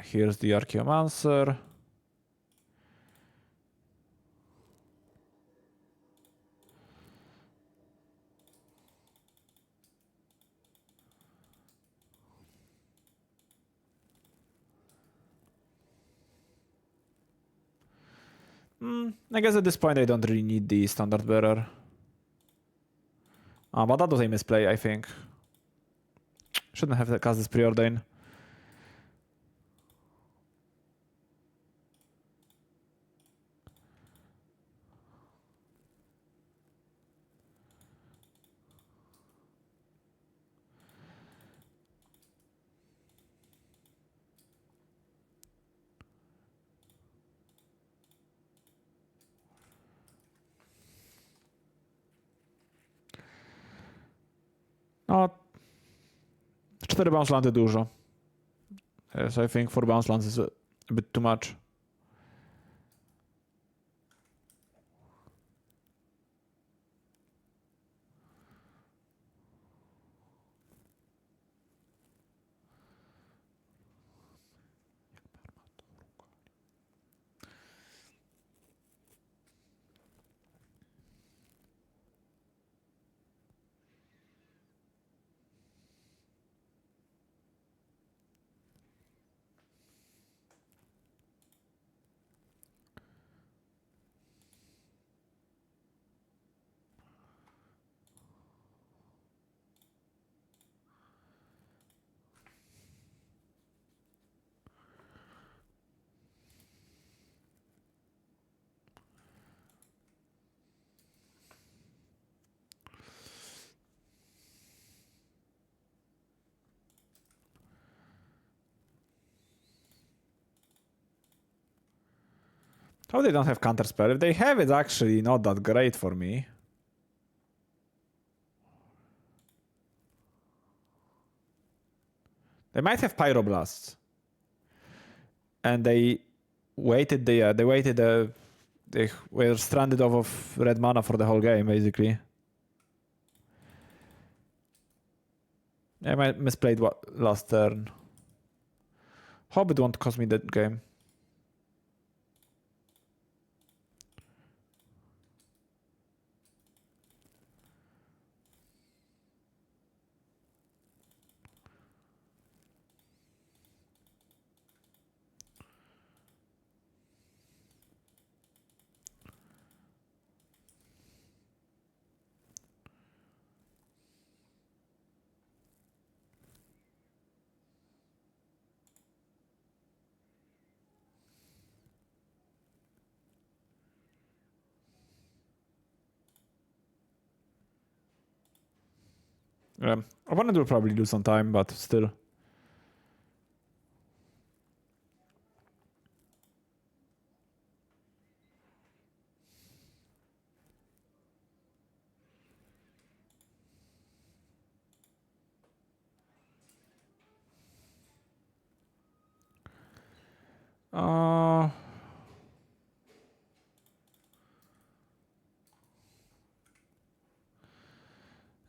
Here's the Archaeomancer. I guess at this point I don't really need the standard bearer. But that was a misplay, I think. Shouldn't have cast this preordain. No, 4 bounce landy dużo. Yes, I think 4 bounce lands is a bit too much. How they don't have counterspell? If they have, it's actually not that great for me. They might have Pyroblasts. And they waited they were stranded off of red mana for the whole game, basically. I might misplayed last turn. Hope it won't cost me that game. Opponent will probably lose some time, but still. I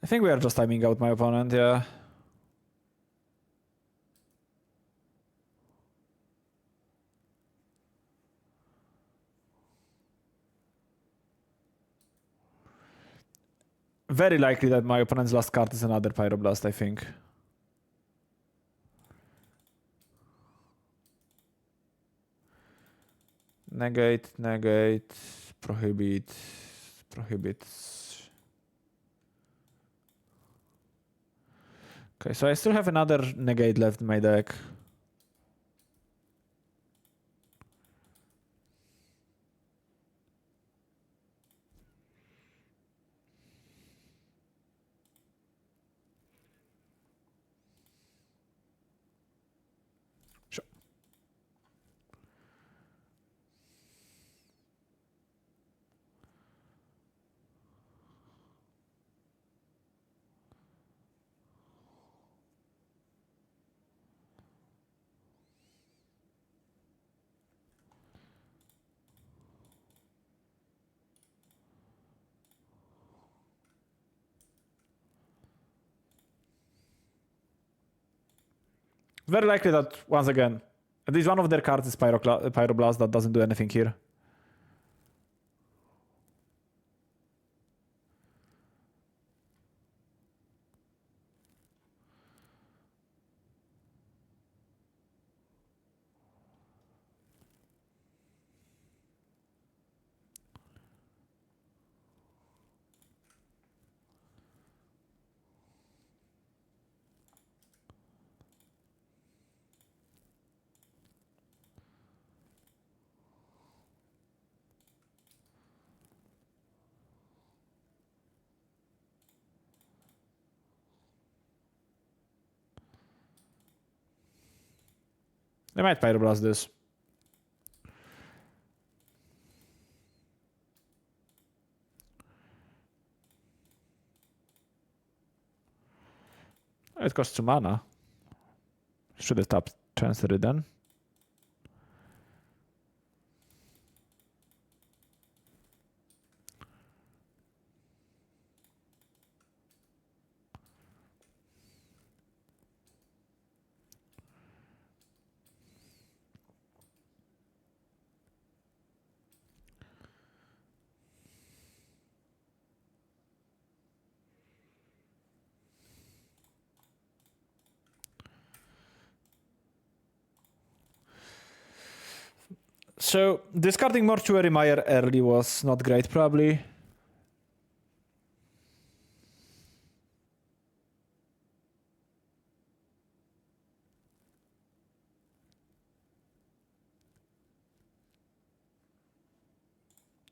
think we are just timing out my opponent, yeah. Very likely that my opponent's last card is another Pyroblast, I think. Negate, prohibit. Okay, so I still have another negate left in my deck. Sure. Very likely that, once again, at least one of their cards is Pyroblast that doesn't do anything here. They might Pyroblast this. It costs 2 mana. Should have tapped Chancery then. So discarding Mortuary Mire early was not great, probably.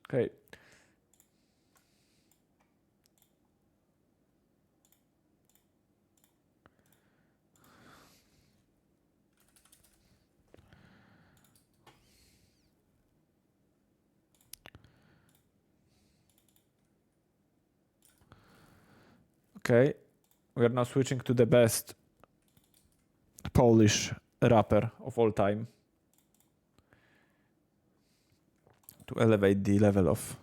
Okay. Okay. We are now switching to the best Polish rapper of all time to elevate the level of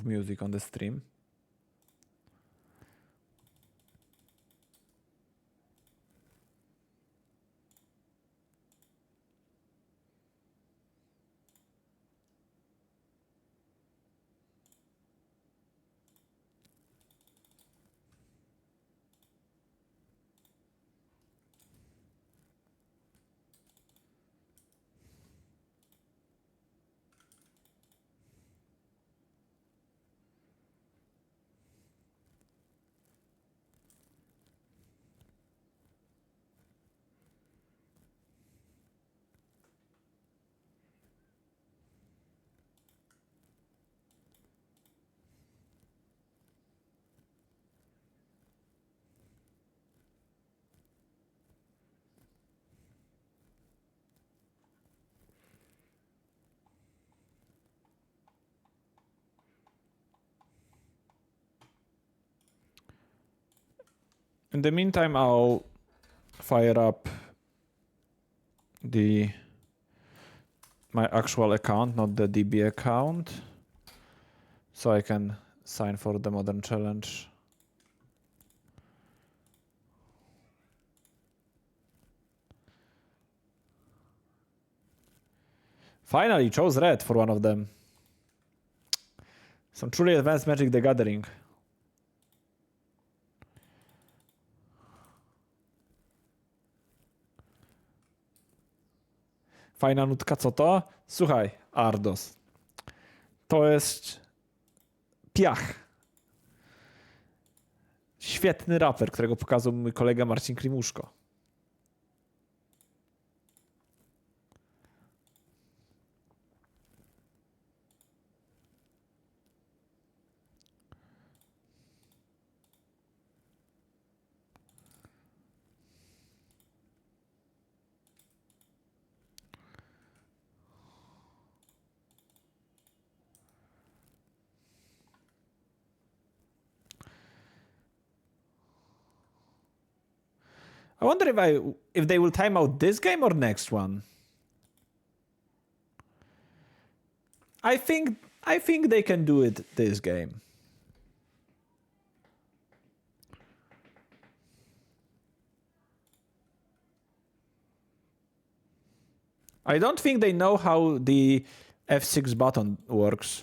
music on the stream. In the meantime, I'll fire up the my actual account, not the DB account. So I can sign for the modern challenge. Finally, chose red for one of them. Some truly advanced Magic the Gathering. Fajna nutka, co to? Słuchaj, Ardos. To jest piach. Świetny raper, którego pokazał mój kolega Marcin Klimuszko. I wonder if they will time out this game or next one. I think they can do it this game. I don't think they know how the F6 button works.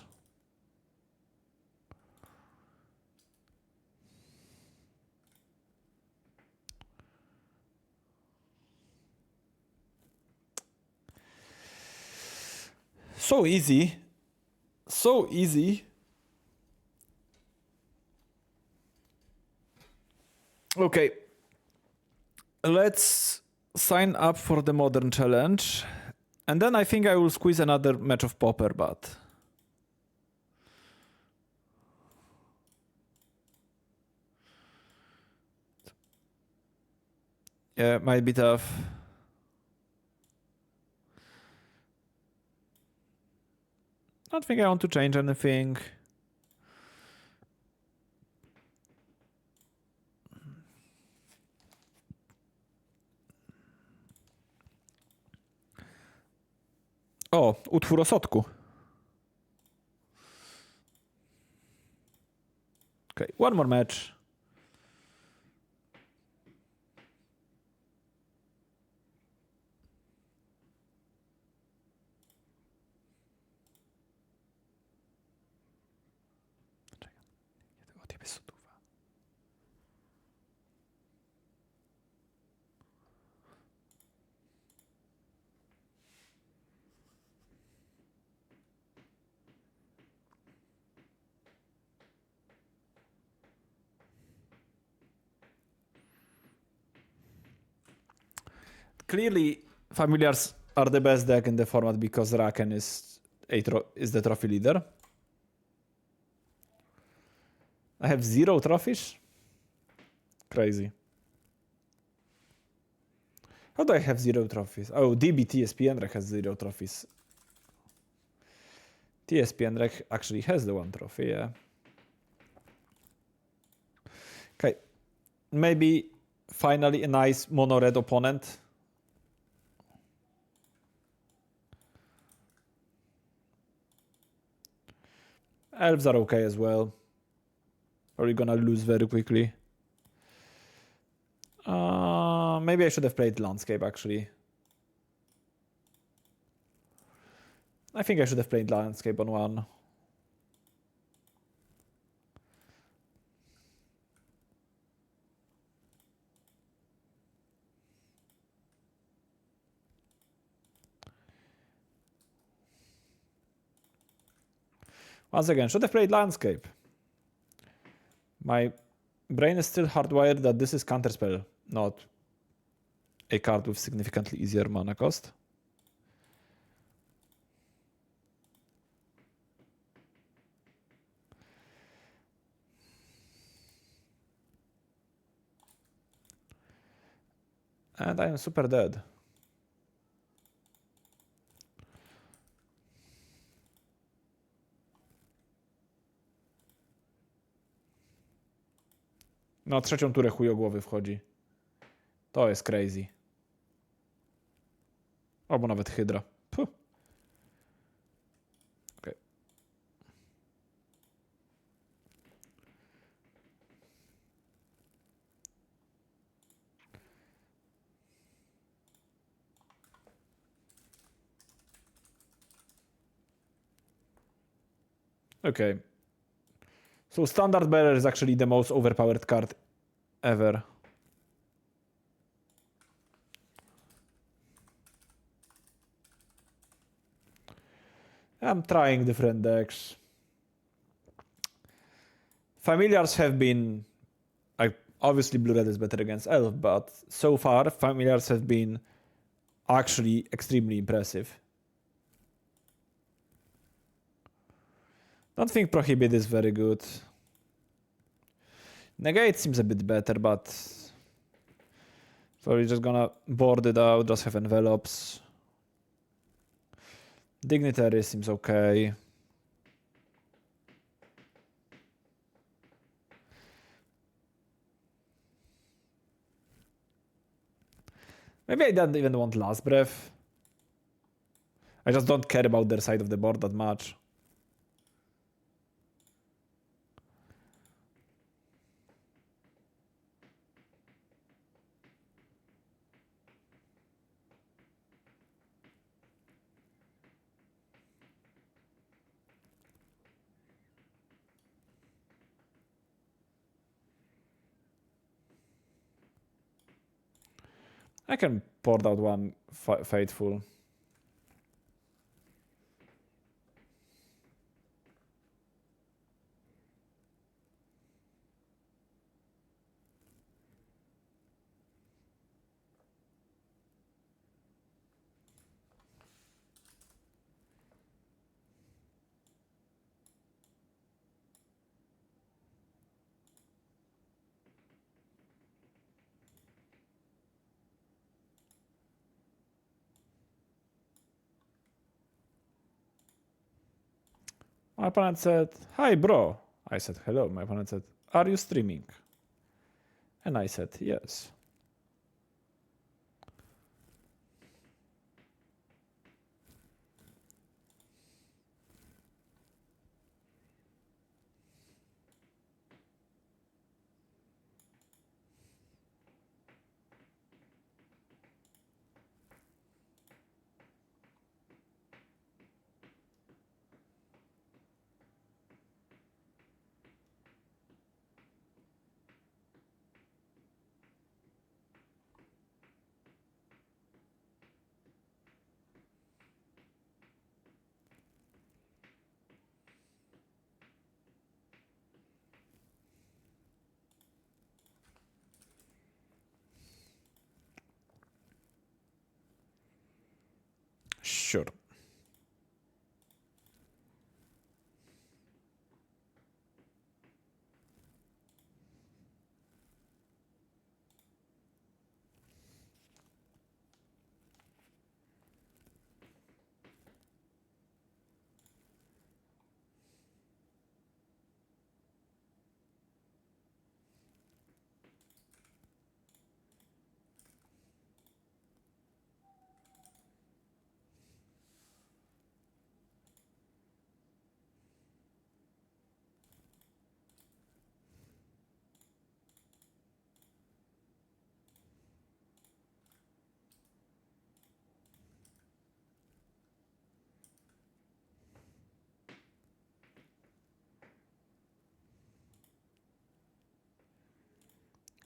So easy. So easy. Okay. Let's sign up for the modern challenge. And then I think I will squeeze another match of Pauper, but... yeah, it might be tough. I don't think I want to change anything. O, utwór o Sotku. Okay, one more match. Clearly, Familiars are the best deck in the format because Raken is the trophy leader. I have 0 trophies? Crazy. How do I have 0 trophies? Oh, DB TSPJendrek has 0 trophies. TSPJendrek actually has the 1 trophy, yeah. Okay. Maybe finally a nice mono-red opponent. Elves are okay as well. Probably gonna lose very quickly. Maybe I should have played Landscape, actually. I think I should have played Landscape on 1. Once again, should have played Landscape. My brain is still hardwired that this is Counterspell, not a card with significantly easier mana cost. And I am super dead. Na trzecią turę chujogłowy wchodzi. To jest crazy. Albo nawet Hydra. Puh. Okay. So Standard Bearer is actually the most overpowered card ever. I'm trying different decks. Familiars have been... obviously Blue-Red is better against Elf, but so far Familiars have been actually extremely impressive. Don't think Prohibit is very good. Negate seems a bit better, but... So we're just gonna board it out, just have envelopes. Dignitary seems okay. Maybe I don't even want Last Breath. I just don't care about their side of the board that much. I can port out one Faithful. My opponent said, "Hi, bro." I said, "Hello." My opponent said, "Are you streaming?" And I said, "Yes." Sure.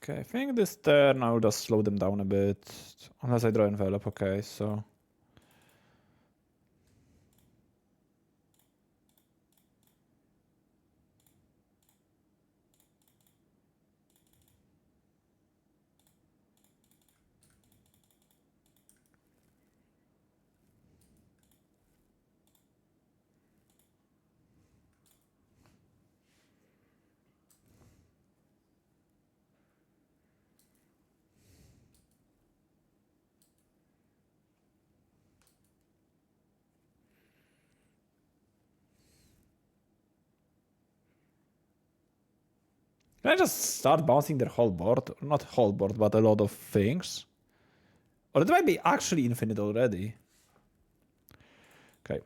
Okay, I think this turn I will just slow them down a bit. Unless I draw envelope, okay, so... Can I just start bouncing their whole board? Not whole board, but a lot of things. Or it might be actually infinite already. Okay.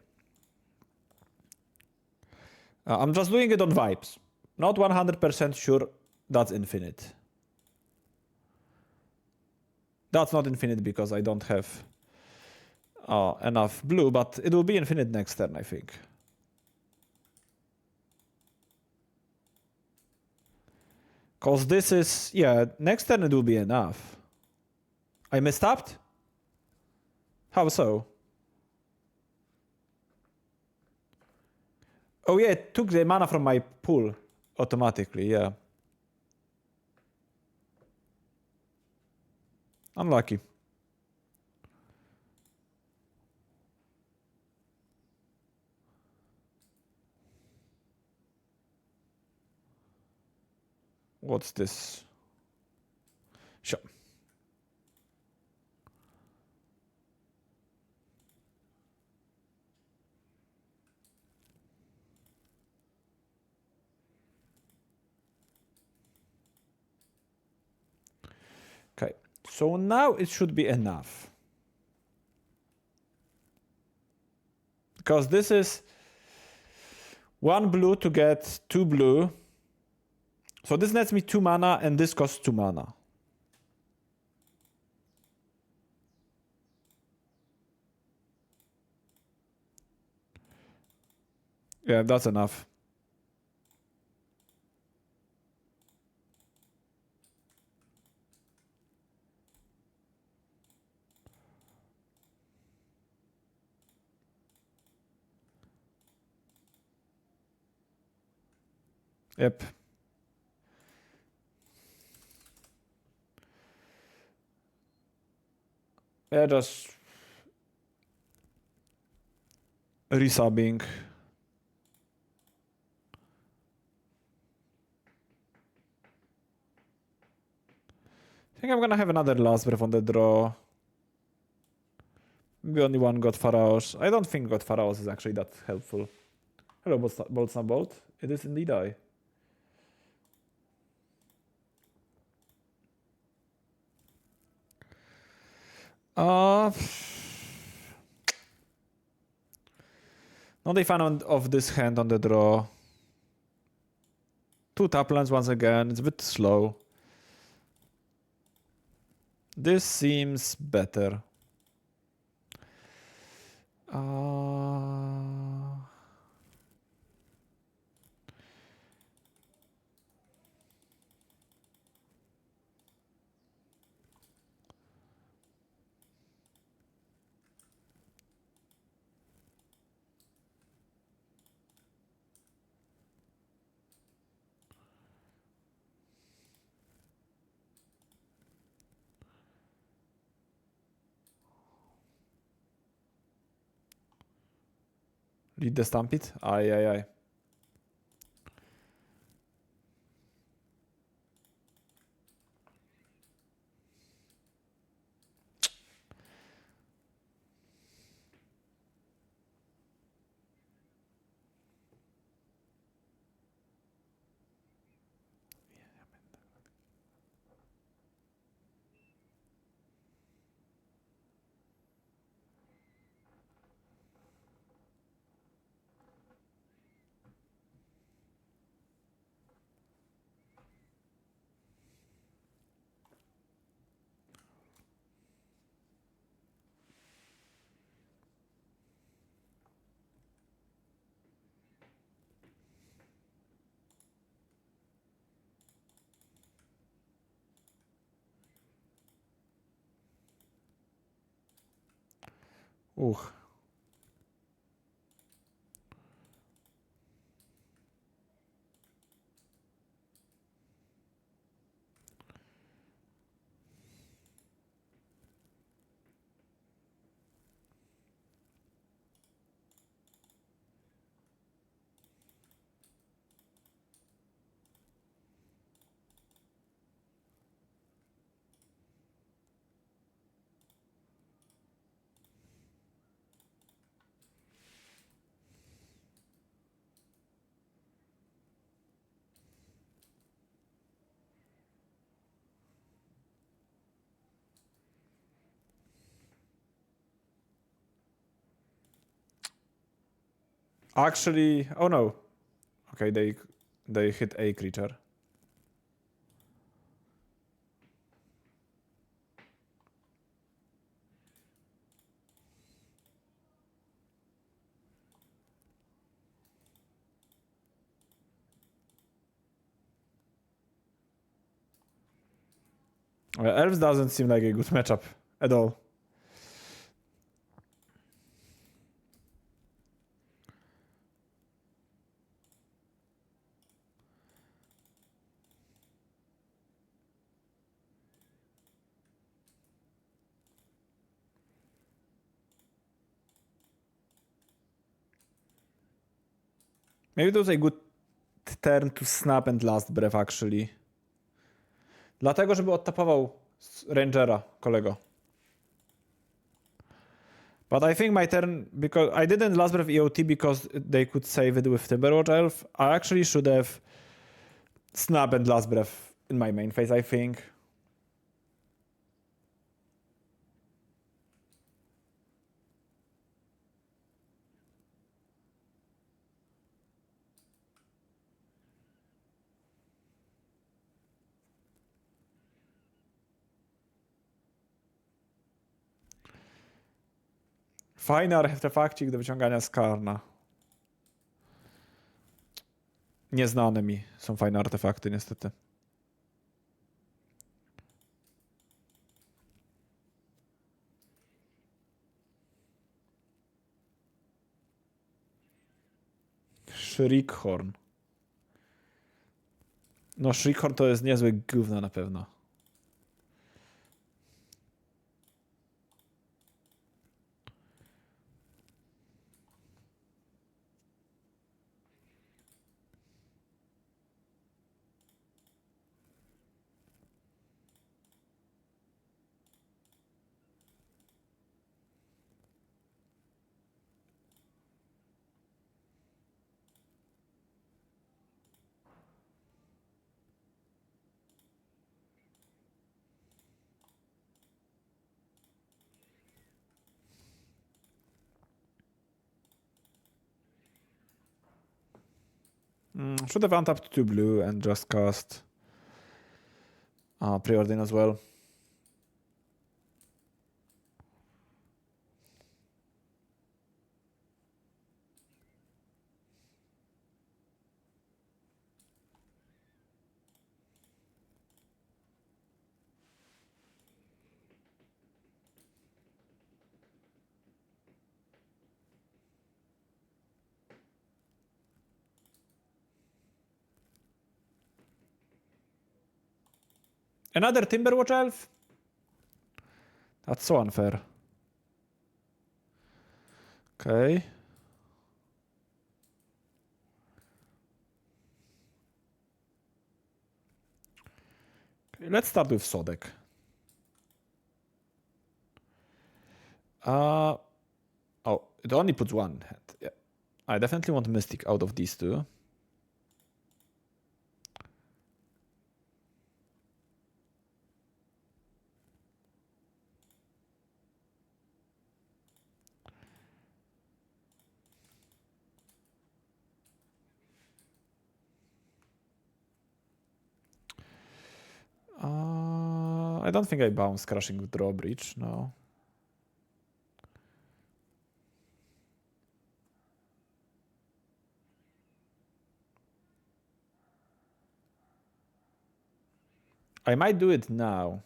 I'm just doing it on vibes. Not 100% sure that's infinite. That's not infinite because I don't have enough blue, but it will be infinite next turn, I think. Cause this is, yeah, next turn it will be enough. I mistapped? How so? Oh yeah, it took the mana from my pool automatically, yeah. Unlucky. What's this? Sure. Okay, so now it should be enough. Because this is 1 blue to get 2 blue. So this nets me 2 mana and this costs 2 mana. Yeah, that's enough. Yep. Yeah, just resubbing. I think I'm gonna have another last breath on the draw. Maybe only one God Pharaohs. I don't think God Pharaohs is actually that helpful. Hello, Boltzna Bolt. It is indeed I. Not a fan of this hand on the draw. 2 taplands once again. It's a bit slow. This seems better. Lead the Stampede? Aye, aye, aye. Ooh. Actually, oh no. Okay, they hit a creature. Well, Elves doesn't seem like a good matchup at all. Maybe it was a good turn to snap and last breath actually. Dlatego, żeby odtapował Rangera, kolego. But I think my turn, because I didn't last breath EOT because they could save it with Timberwatch Elf. I actually should have snap and last breath in my main phase, I think. Fajny artefakcik do wyciągania z Karna. Nieznane mi są fajne artefakty, niestety. Shriekhorn. No, Shriekhorn to jest niezłe gówno na pewno. Should have untapped 2 blue and just cast Preordain as well. Another Timberwatch Elf? That's so unfair. Okay. Let's start with Sodek. Oh, it only puts one hand. Yeah. I definitely want Mystic out of these two. I don't think I bounce Crushing Drawbridge, no. I might do it now.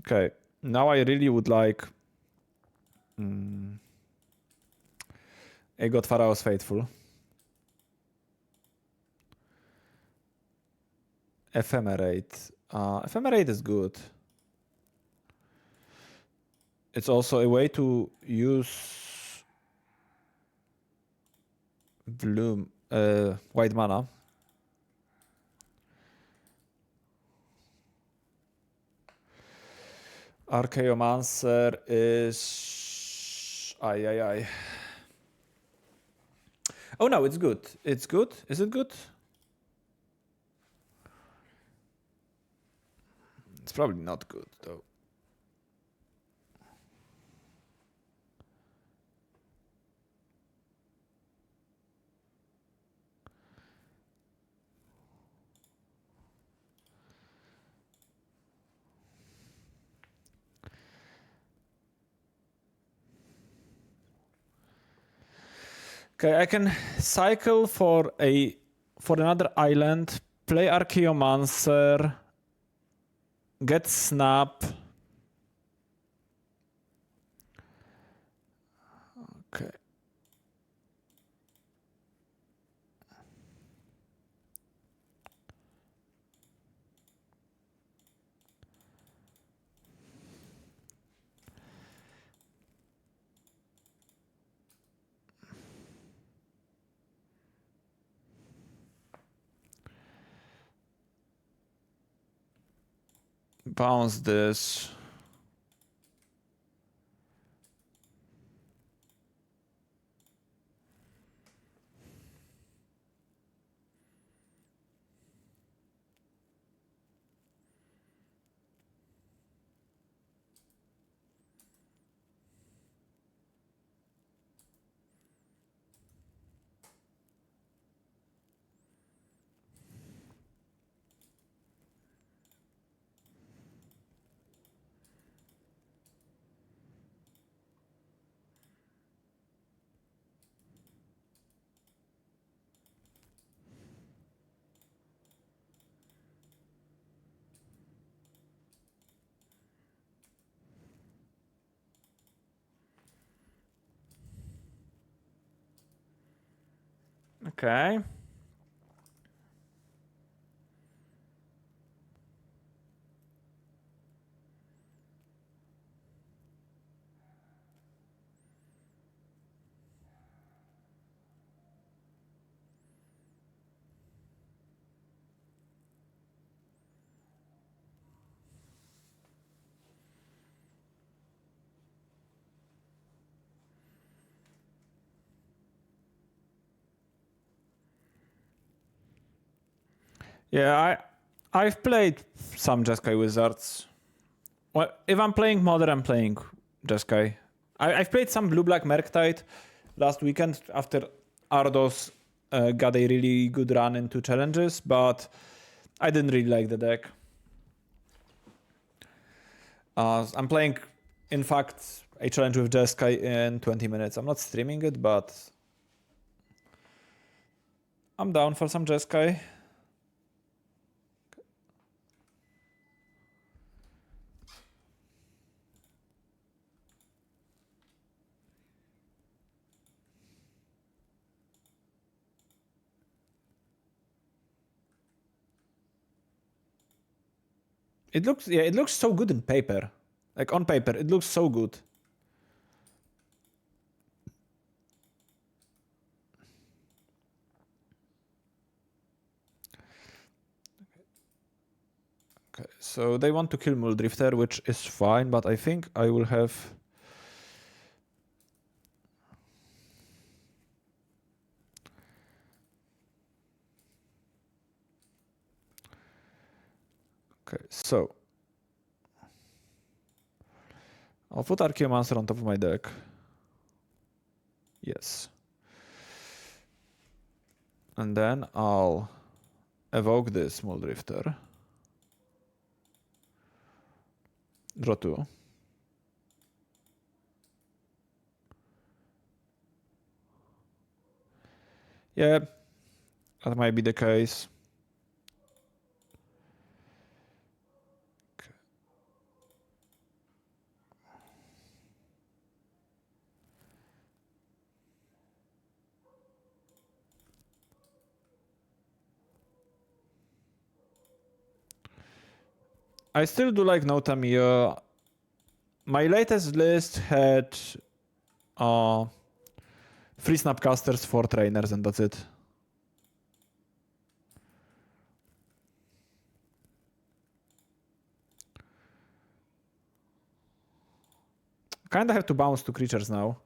Okay, now I really would like a God Pharaoh's Faithful. Ephemerate. Ephemerate is good. It's also a way to use Bloom, white mana. Archaeomancer is... Ay. Oh no, it's good. It's good. Is it good? It's probably not good though. Okay, I can cycle for another island, play Archaeomancer, get Snap. Okay. Bounce this. Okay. Yeah, I've played some Jeskai Wizards. Well, if I'm playing Modern, I'm playing Jeskai. I've played some Blue-Black Merktide last weekend after Ardos got a really good run into challenges, but I didn't really like the deck. I'm playing, in fact, a challenge with Jeskai in 20 minutes. I'm not streaming it, but I'm down for some Jeskai. It looks so good in paper. Like on paper, it looks so good. Okay, so they want to kill Muldrifter, which is fine, but I think I will have... Okay, so... I'll put Archaeomancer on top of my deck. Yes. And then I'll evoke this Muldrifter. Draw 2. Yeah, that might be the case. Okay. I still do like No Tamiya. My latest list had 3 Snapcasters, 4 trainers, and that's it. Kinda have to bounce 2 creatures now.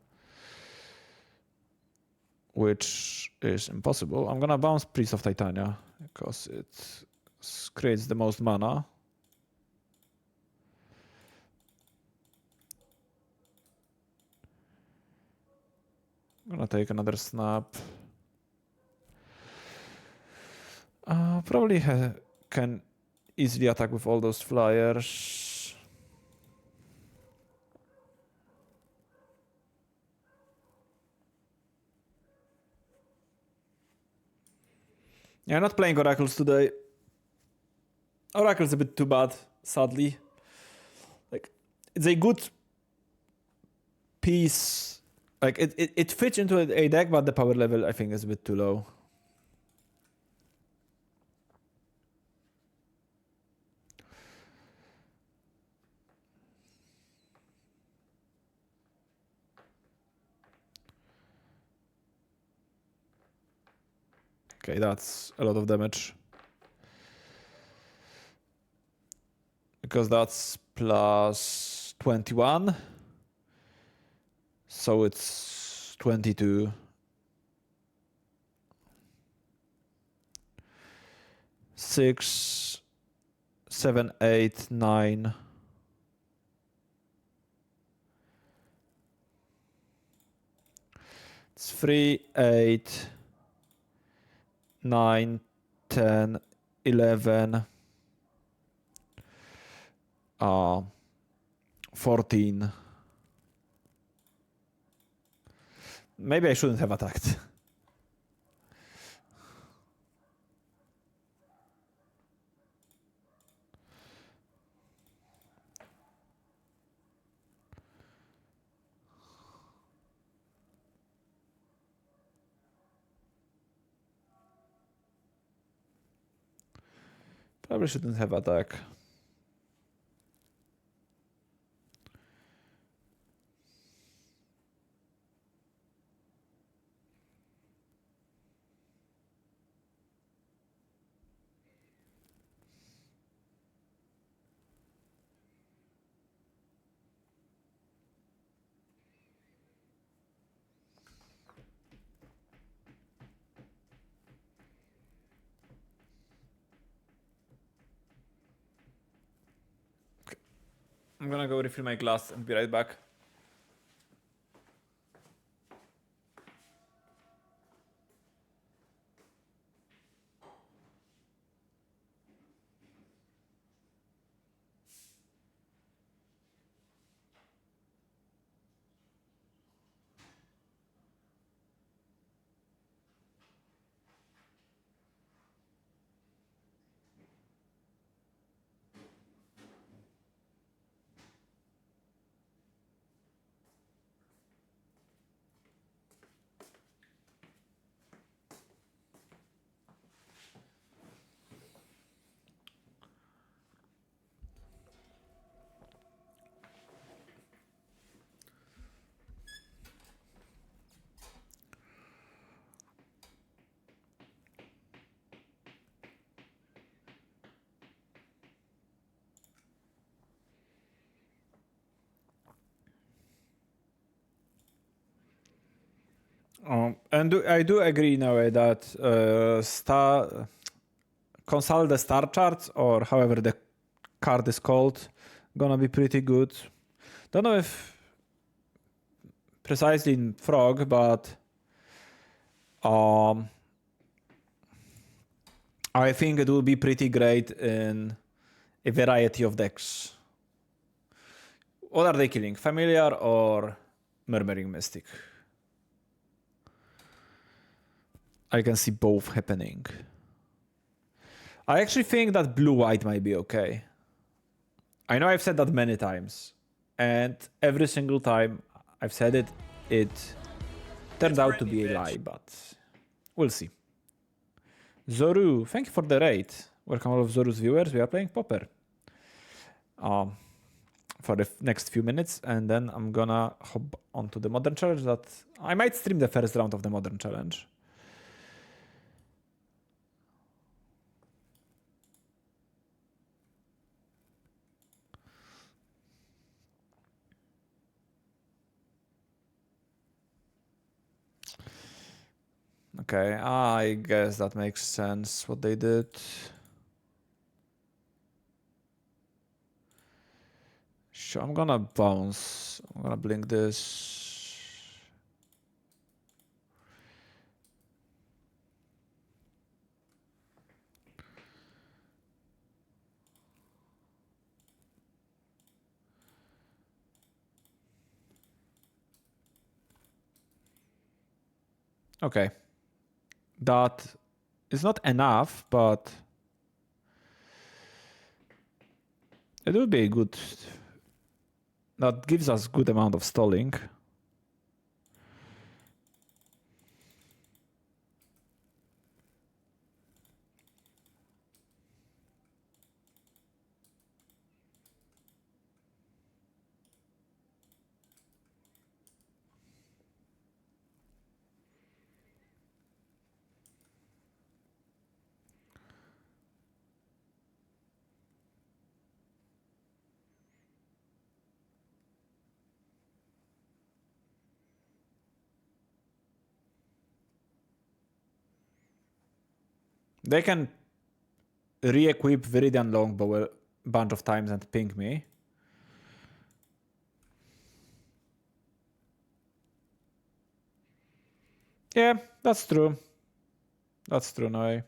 which is impossible. I'm gonna bounce Priest of Titania because it creates the most mana. I'm gonna take another snap. Probably can easily attack with all those flyers. Yeah, not playing Oracles today. Oracle's a bit too bad, sadly. Like, it's a good piece. Like, it fits into a deck, but the power level, I think, is a bit too low. Okay, that's a lot of damage. Because that's plus 21. So it's 22. 6, 7, 8, 9. It's 3, 8, 9, 10, 11. 14. Maybe I shouldn't have attacked. Probably shouldn't have attacked. I'm gonna go refill my glass and be right back. And I do agree in a way that consult the star charts, or however the card is called, gonna be pretty good. Don't know if precisely in Frog, but I think it will be pretty great in a variety of decks. What are they killing? Familiar or Murmuring Mystic? I can see both happening. I actually think that blue-white might be okay. I know I've said that many times, and every single time I've said it, it turned out to be a lie, but we'll see. Zoru, thank you for the raid. Welcome all of Zoru's viewers. We are playing Pauper for the next few minutes, and then I'm gonna hop onto the Modern Challenge. That I might stream the first round of the Modern Challenge. Okay, I guess that makes sense what they did. Sure, I'm gonna bounce. I'm gonna blink this. Okay. That is not enough, but it will be a good. That gives us good amount of stalling. They can re-equip Viridian Longbow a bunch of times and ping me. Yeah, that's true. That's true, no.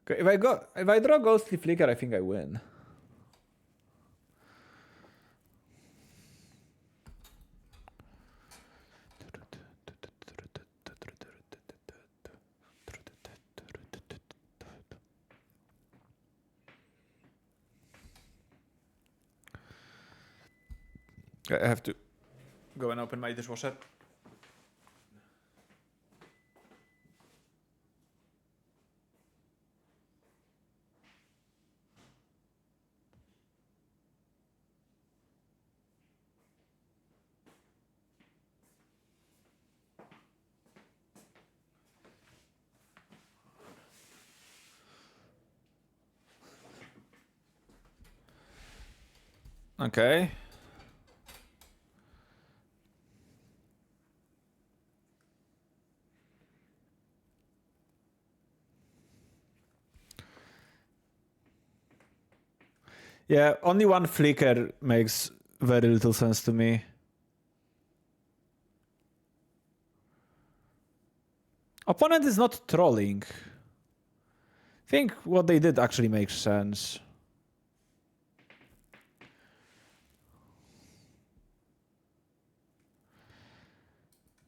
Okay, if I draw Ghostly Flicker, I think I win. I have to go and open my dishwasher. Okay. Yeah, only one flicker makes very little sense to me. Opponent is not trolling. I think what they did actually makes sense.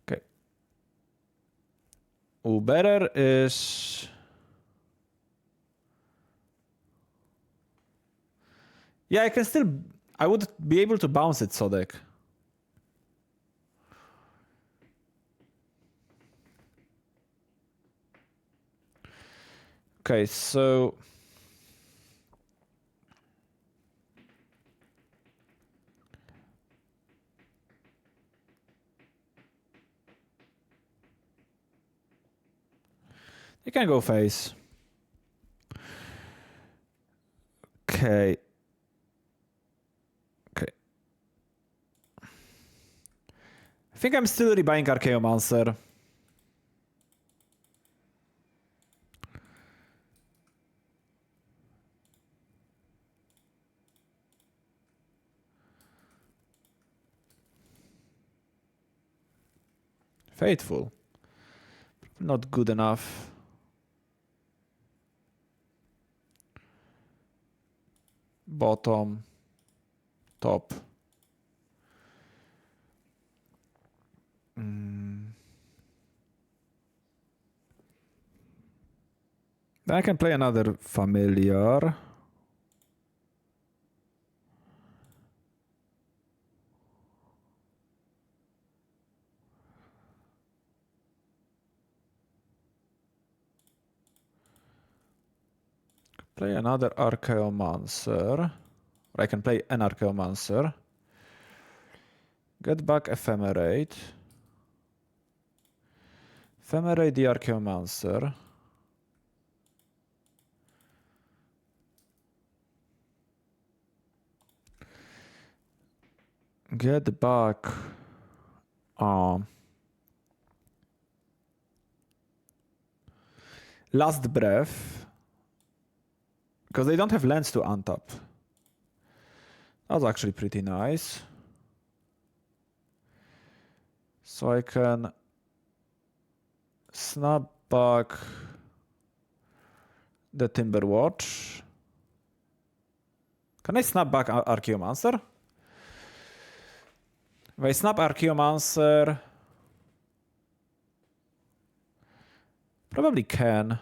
Okay. Better is... Yeah, I can still... I would be able to bounce it, Sodek. Okay, so... You can go face. Okay. Okay. I think I'm still rebuying Archaeomancer. Faithful. Not good enough. Bottom. Top. Then I can play another familiar. Play another Archaeomancer. Or I can play an Archaeomancer. Get back Ephemerate. Ephemerate the Archaeomancer. Get back Last Breath. Because they don't have lands to untap. That's actually pretty nice. So I can snap back the Timberwatch. Can I snap back Archaeomancer? If I snap Archaeomancer, probably can.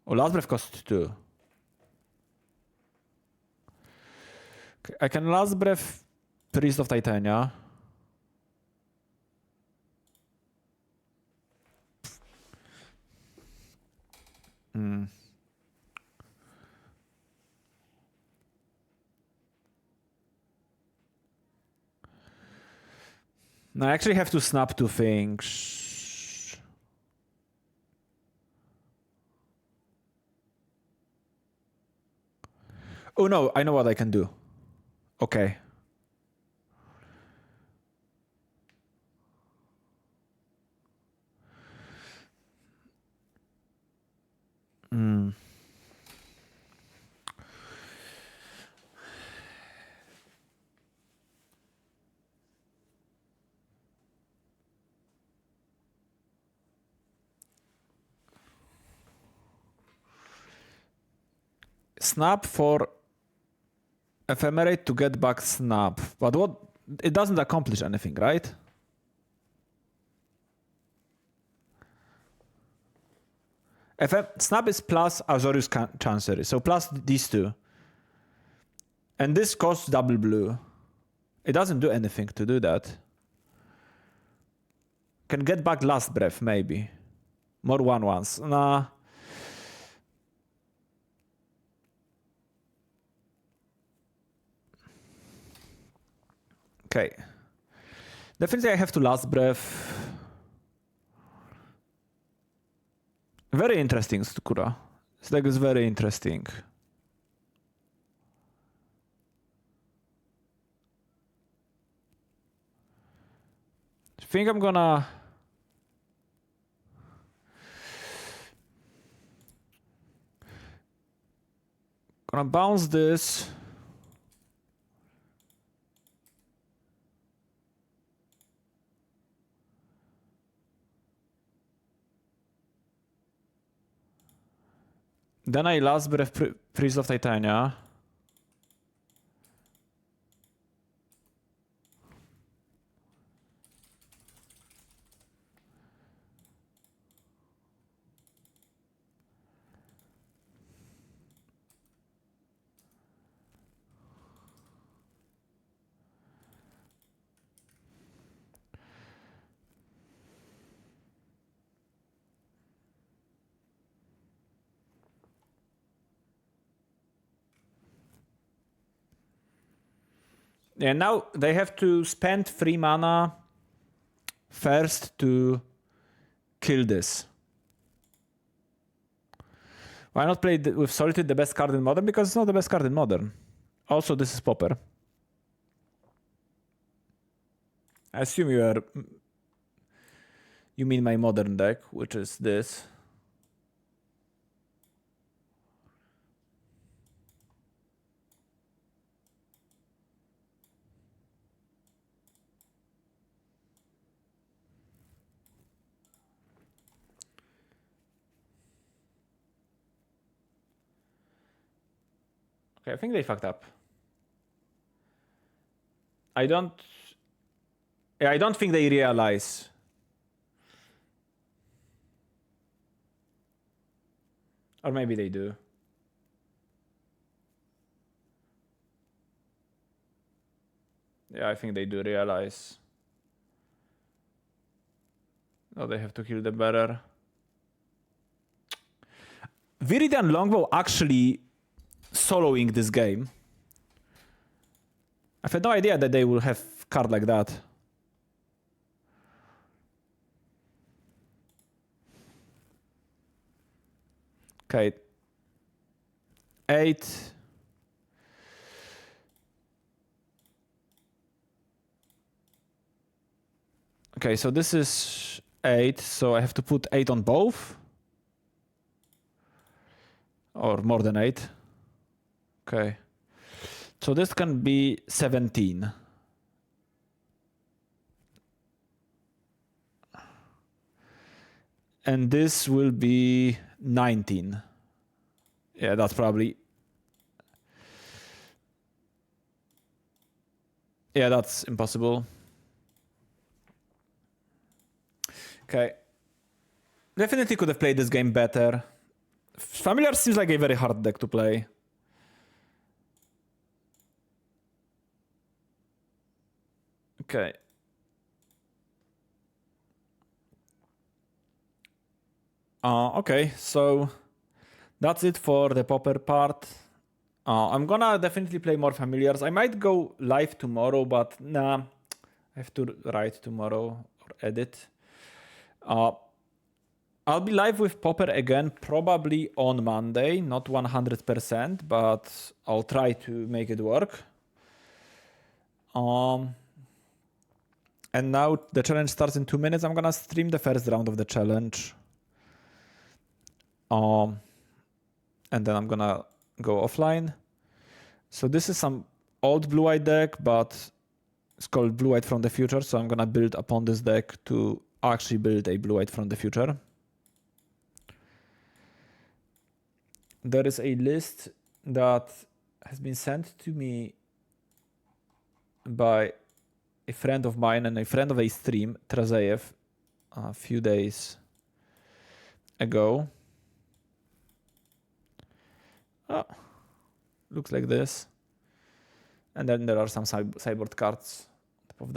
Oh, Last Breath costs 2. Okay, I can Last Breath Priest of Titania. No, I actually have to snap 2 things. Oh no, I know what I can do. Okay. Snap for Ephemerate to get back snap. But what? It doesn't accomplish anything, right? Snap is plus Azorius Chancery, so plus these 2. And this costs double blue. It doesn't do anything to do that. Can get back Last Breath, maybe. More 1/1s. Nah. Okay. Definitely I have to Last Breath. Very interesting, Stukura. This deck is very interesting. I think I'm gonna bounce this. Then I Last Breath Priest of Titania. Yeah, now they have to spend 3 mana first to kill this. Why not play with Solitude, the best card in Modern? Because it's not the best card in Modern. Also, this is Pauper. I assume you mean my Modern deck, which is this. Okay, I think they fucked up. I don't think they realize Or maybe they do. Yeah, I think they do realize. Oh, they have to kill the bearer. Viridian Longbow actually soloing this game. I've had no idea that they will have card like that. Okay. 8. Okay, so this is 8, so I have to put 8 on both. Or more than 8. Okay. So this can be 17. And this will be 19. Yeah, that's probably... Yeah, that's impossible. Okay. Definitely could have played this game better. Familiar seems like a very hard deck to play. Okay. Okay, so that's it for the Pauper part. I'm gonna definitely play more Familiars. I might go live tomorrow, but nah, I have to write tomorrow or edit. I'll be live with Pauper again, probably on Monday, not 100%, but I'll try to make it work. And now the challenge starts in 2 minutes. I'm gonna stream the first round of the challenge. And then I'm gonna go offline. So this is some old blue-white deck, but it's called blue-white from the future. So I'm gonna build upon this deck to actually build a blue-white from the future. There is a list that has been sent to me by a friend of mine and a friend of a stream, Trazeyev, a few days ago. Looks like this. And then there are some sideboard cards on top of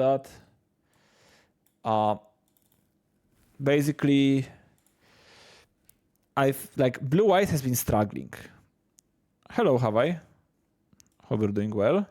that. Basically, blue-white has been struggling. Hello, Hawaii. Hope you're doing well.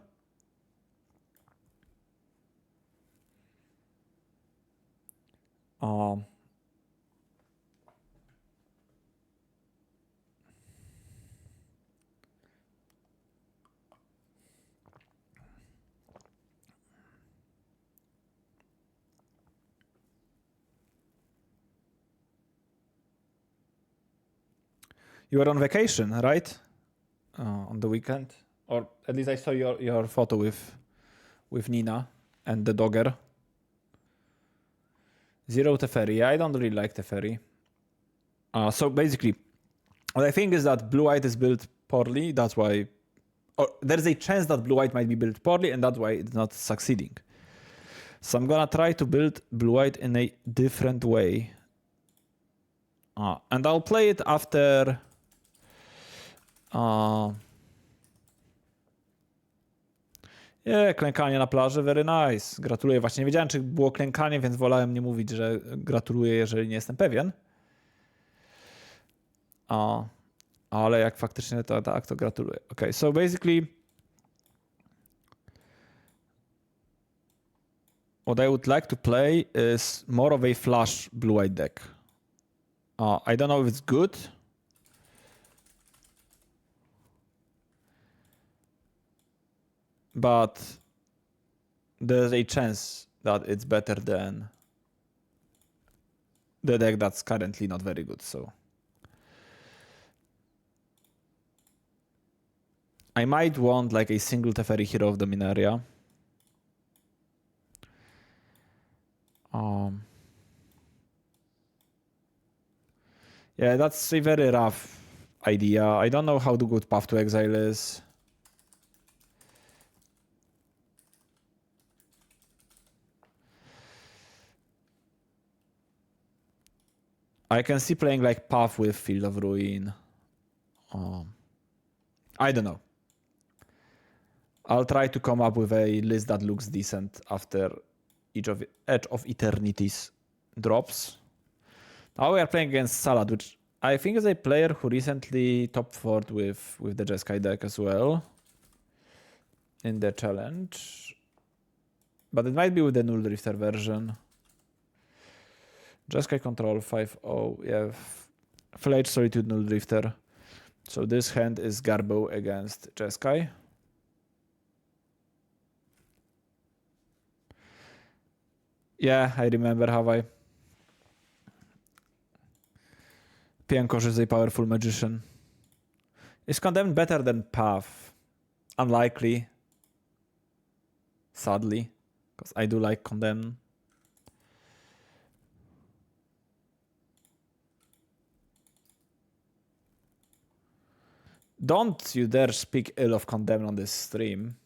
You were on vacation, right? On the weekend, or at least I saw your photo with Nina and the dogger. 0 Teferi. I don't really like Teferi. So basically, what I think is that blue-white is built poorly. That's why, or there's a chance that blue-white might be built poorly, and that's why it's not succeeding. So I'm gonna try to build blue-white in a different way. And I'll play it after... klękanie na plaży, very nice. Gratuluję. Właśnie nie wiedziałem, czy było klękanie, więc wolałem nie mówić, że gratuluję, jeżeli nie jestem pewien. Ale jak faktycznie to tak, to gratuluję. Okay, so basically what I would like to play is more of a flash blue-white deck. I don't know if it's good. But there's a chance that it's better than the deck that's currently not very good, so... I might want like a single Teferi Hero of the Minaria. Yeah, that's a very rough idea. I don't know how good Path to Exile is. I can see playing like Path with Field of Ruin. I don't know. I'll try to come up with a list that looks decent after each of Edge of Eternities drops. Now we are playing against Salad, which I think is a player who recently top 4'd with the Jeskai deck as well in the challenge. But it might be with the Null Drifter version. Jeskai control 5-0, yeah. Flage Solitude Null Drifter. So this hand is Garbo against Jeskai. Yeah, I remember how I... Piankosh is a powerful magician. Is Condemned better than Path? Unlikely. Sadly. Because I do like Condemn. Don't you dare speak ill of Condemn on this stream.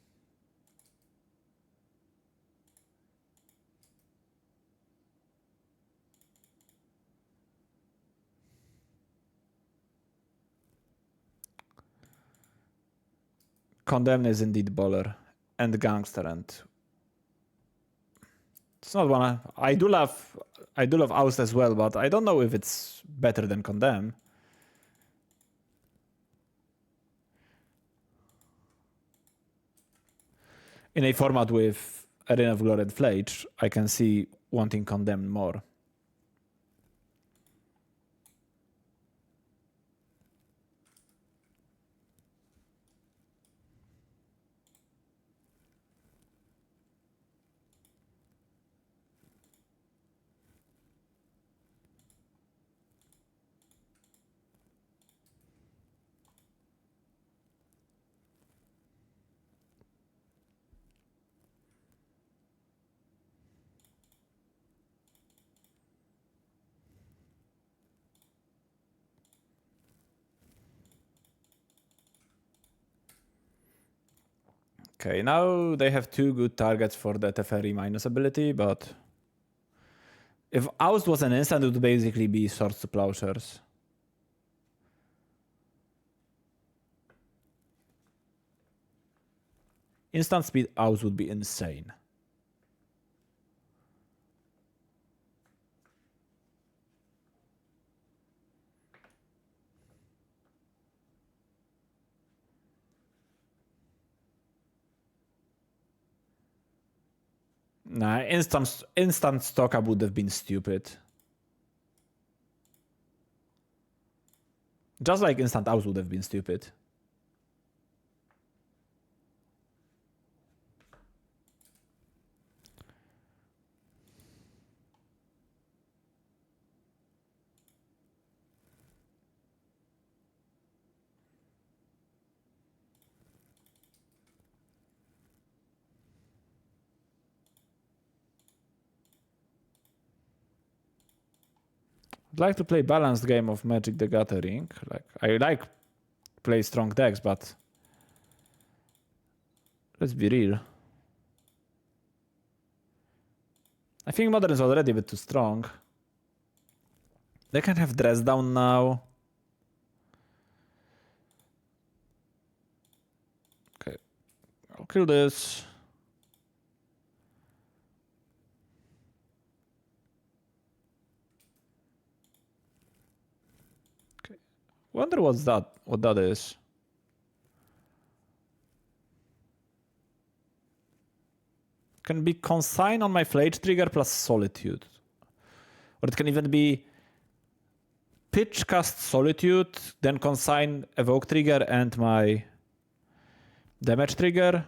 Condemn is indeed baller and gangster, and it's not one I do love Oust as well, but I don't know if it's better than Condemn. In a format with Arena of Glory and Flage, I can see wanting Condemn more. Okay, now they have two good targets for the Teferi minus ability, but if Oust was an instant, it would basically be Swords to Plowshares. Instant speed Oust would be insane. Nah, instant stock up would have been stupid. Just like instant Oust would have been stupid. I'd like to play balanced game of Magic the Gathering. I like play strong decks, but let's be real. I think Modern is already a bit too strong. They can have Dress Down now. Okay, I'll kill this. Wonder what that is. Can be Consign on my Flage trigger plus Solitude. Or it can even be Pitch cast Solitude, then Consign Evoke trigger and my damage trigger.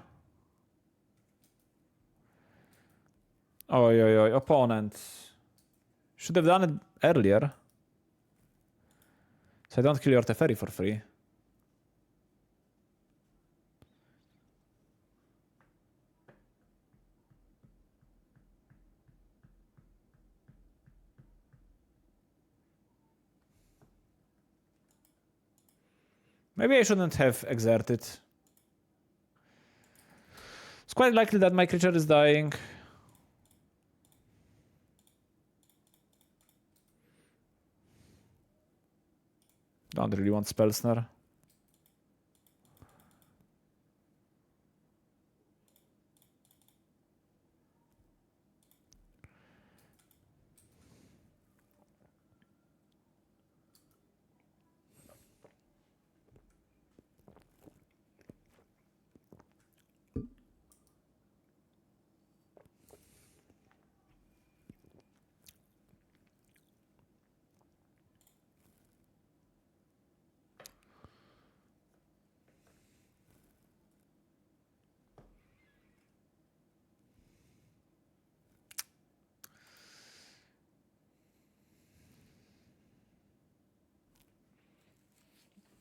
Oi, opponent. Should have done it earlier. So I don't kill your Teferi for free. Maybe I shouldn't have exerted. It's quite likely that my creature is dying. Don't really want Spell Snare.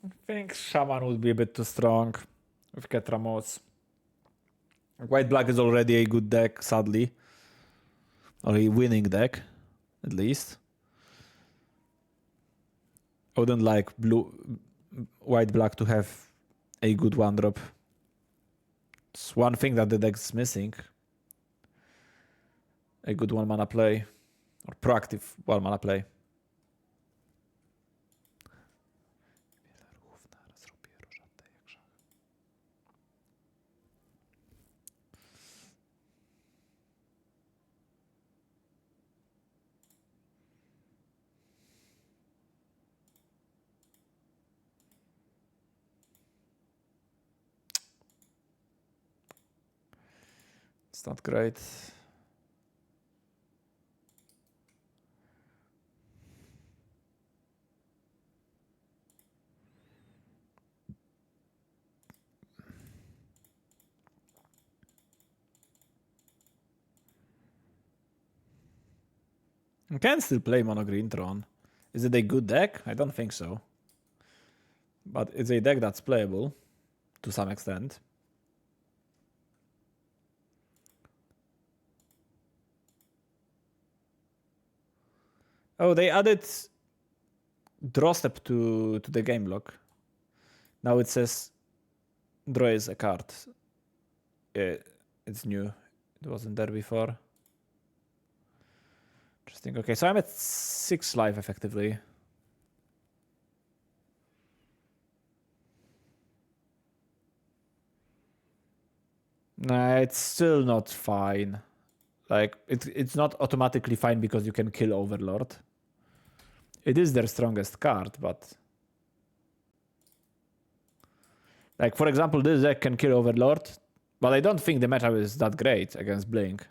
I think Shaman would be a bit too strong with Ketramos. White-black is already a good deck, sadly. Or a winning deck, at least. I wouldn't like white-black to have a good one-drop. It's one thing that the deck's missing. A good one-mana play. Or proactive one-mana play. It's not great. You can still play Mono Green Tron. Is it a good deck? I don't think so. But it's a deck that's playable to some extent. Oh, they added draw step to the game log. Now it says draw is a card. It's new. It wasn't there before. Interesting. Okay, so I'm at 6 life effectively. Nah, it's still not fine. Like, it's not automatically fine because you can kill Overlord. It is their strongest card, but... Like, for example, this deck can kill Overlord, but I don't think the matchup is that great against Blink.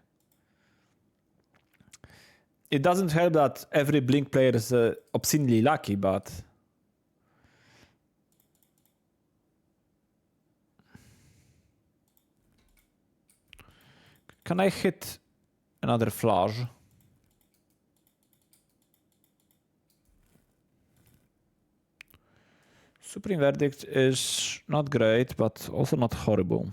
It doesn't help that every Blink player is obscenely lucky, but... Can I hit another flash? Supreme Verdict is not great, but also not horrible.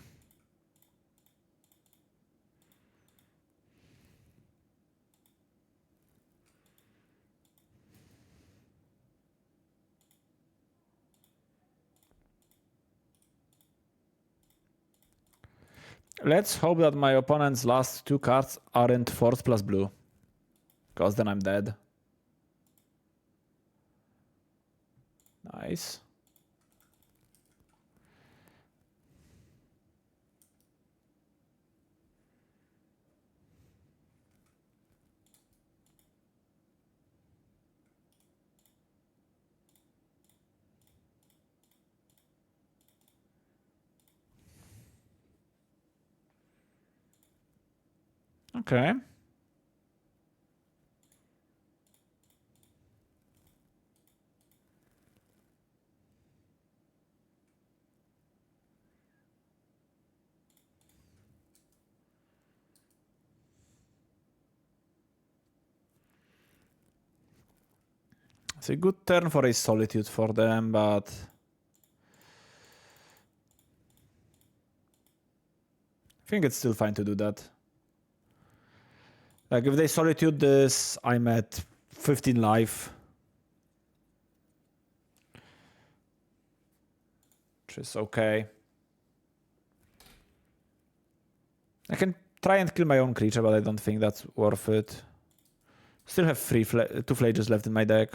Let's hope that my opponent's last 2 cards aren't Force plus blue. Because then I'm dead. Nice. Okay. It's a good turn for a Solitude for them, but... I think it's still fine to do that. Like, if they Solitude this, I'm at 15 life. Which is okay. I can try and kill my own creature, but I don't think that's worth it. Still have 2 Flages left in my deck.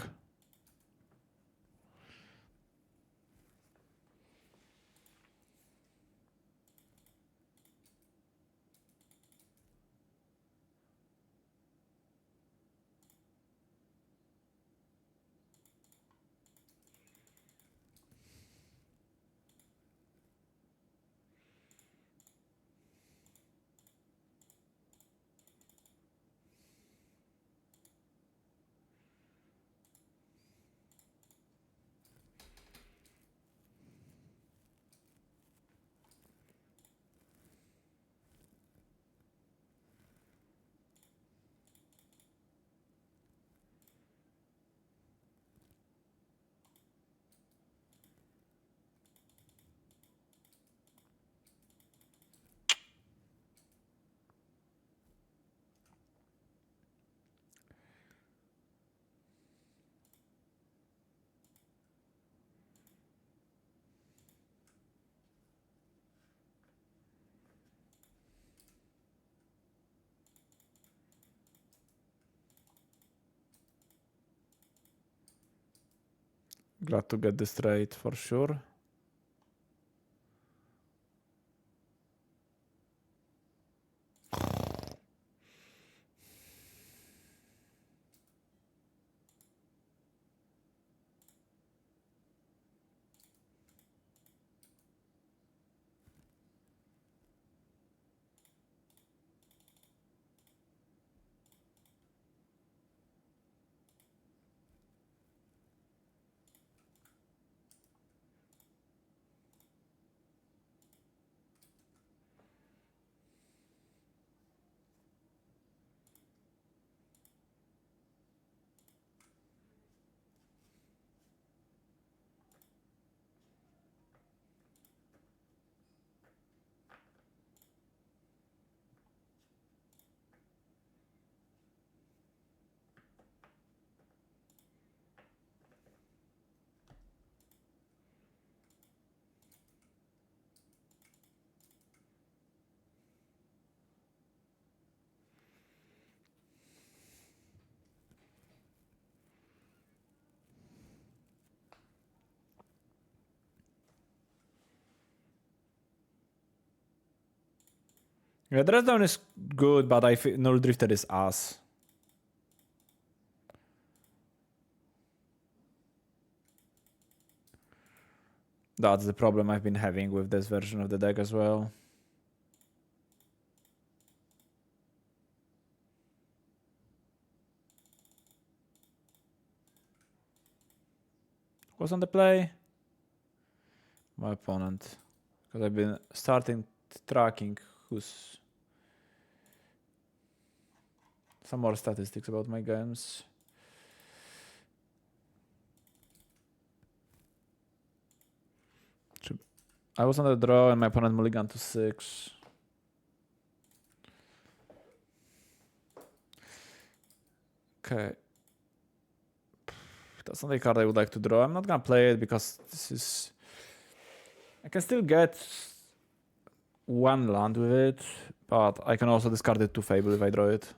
Glad to get this trade for sure. Yeah, dress down is good, but I feel Null Drifter is ass. That's the problem I've been having with this version of the deck as well. What's on the play? My opponent. Because I've been starting tracking who's... Some more statistics about my games. I was on the draw and my opponent mulligan to 6. Okay. That's not a card I would like to draw. I'm not gonna play it because this is... I can still get one land with it, but I can also discard it to Fable if I draw it.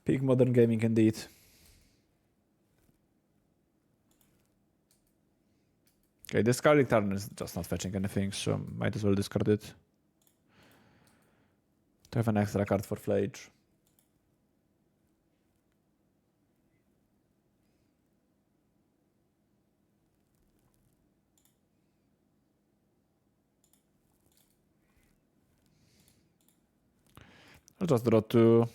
Peak modern gaming indeed. Okay, discarding turn is just not fetching anything, so might as well discard it. To have an extra card for Flage. I'll just draw 2.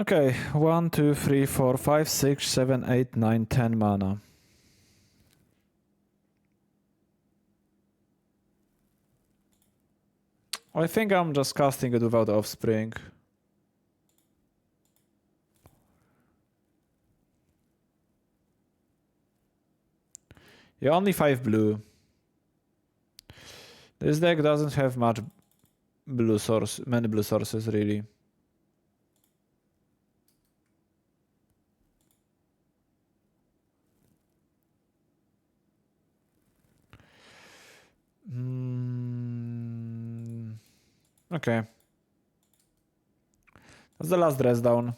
Okay, 1, 2, 3, 4, 5, 6, 7, 8, 9, 10 mana. I think I'm just casting it without Offspring. Yeah, only 5 blue. This deck doesn't have much many blue sources really. Okay. That's the last dress down.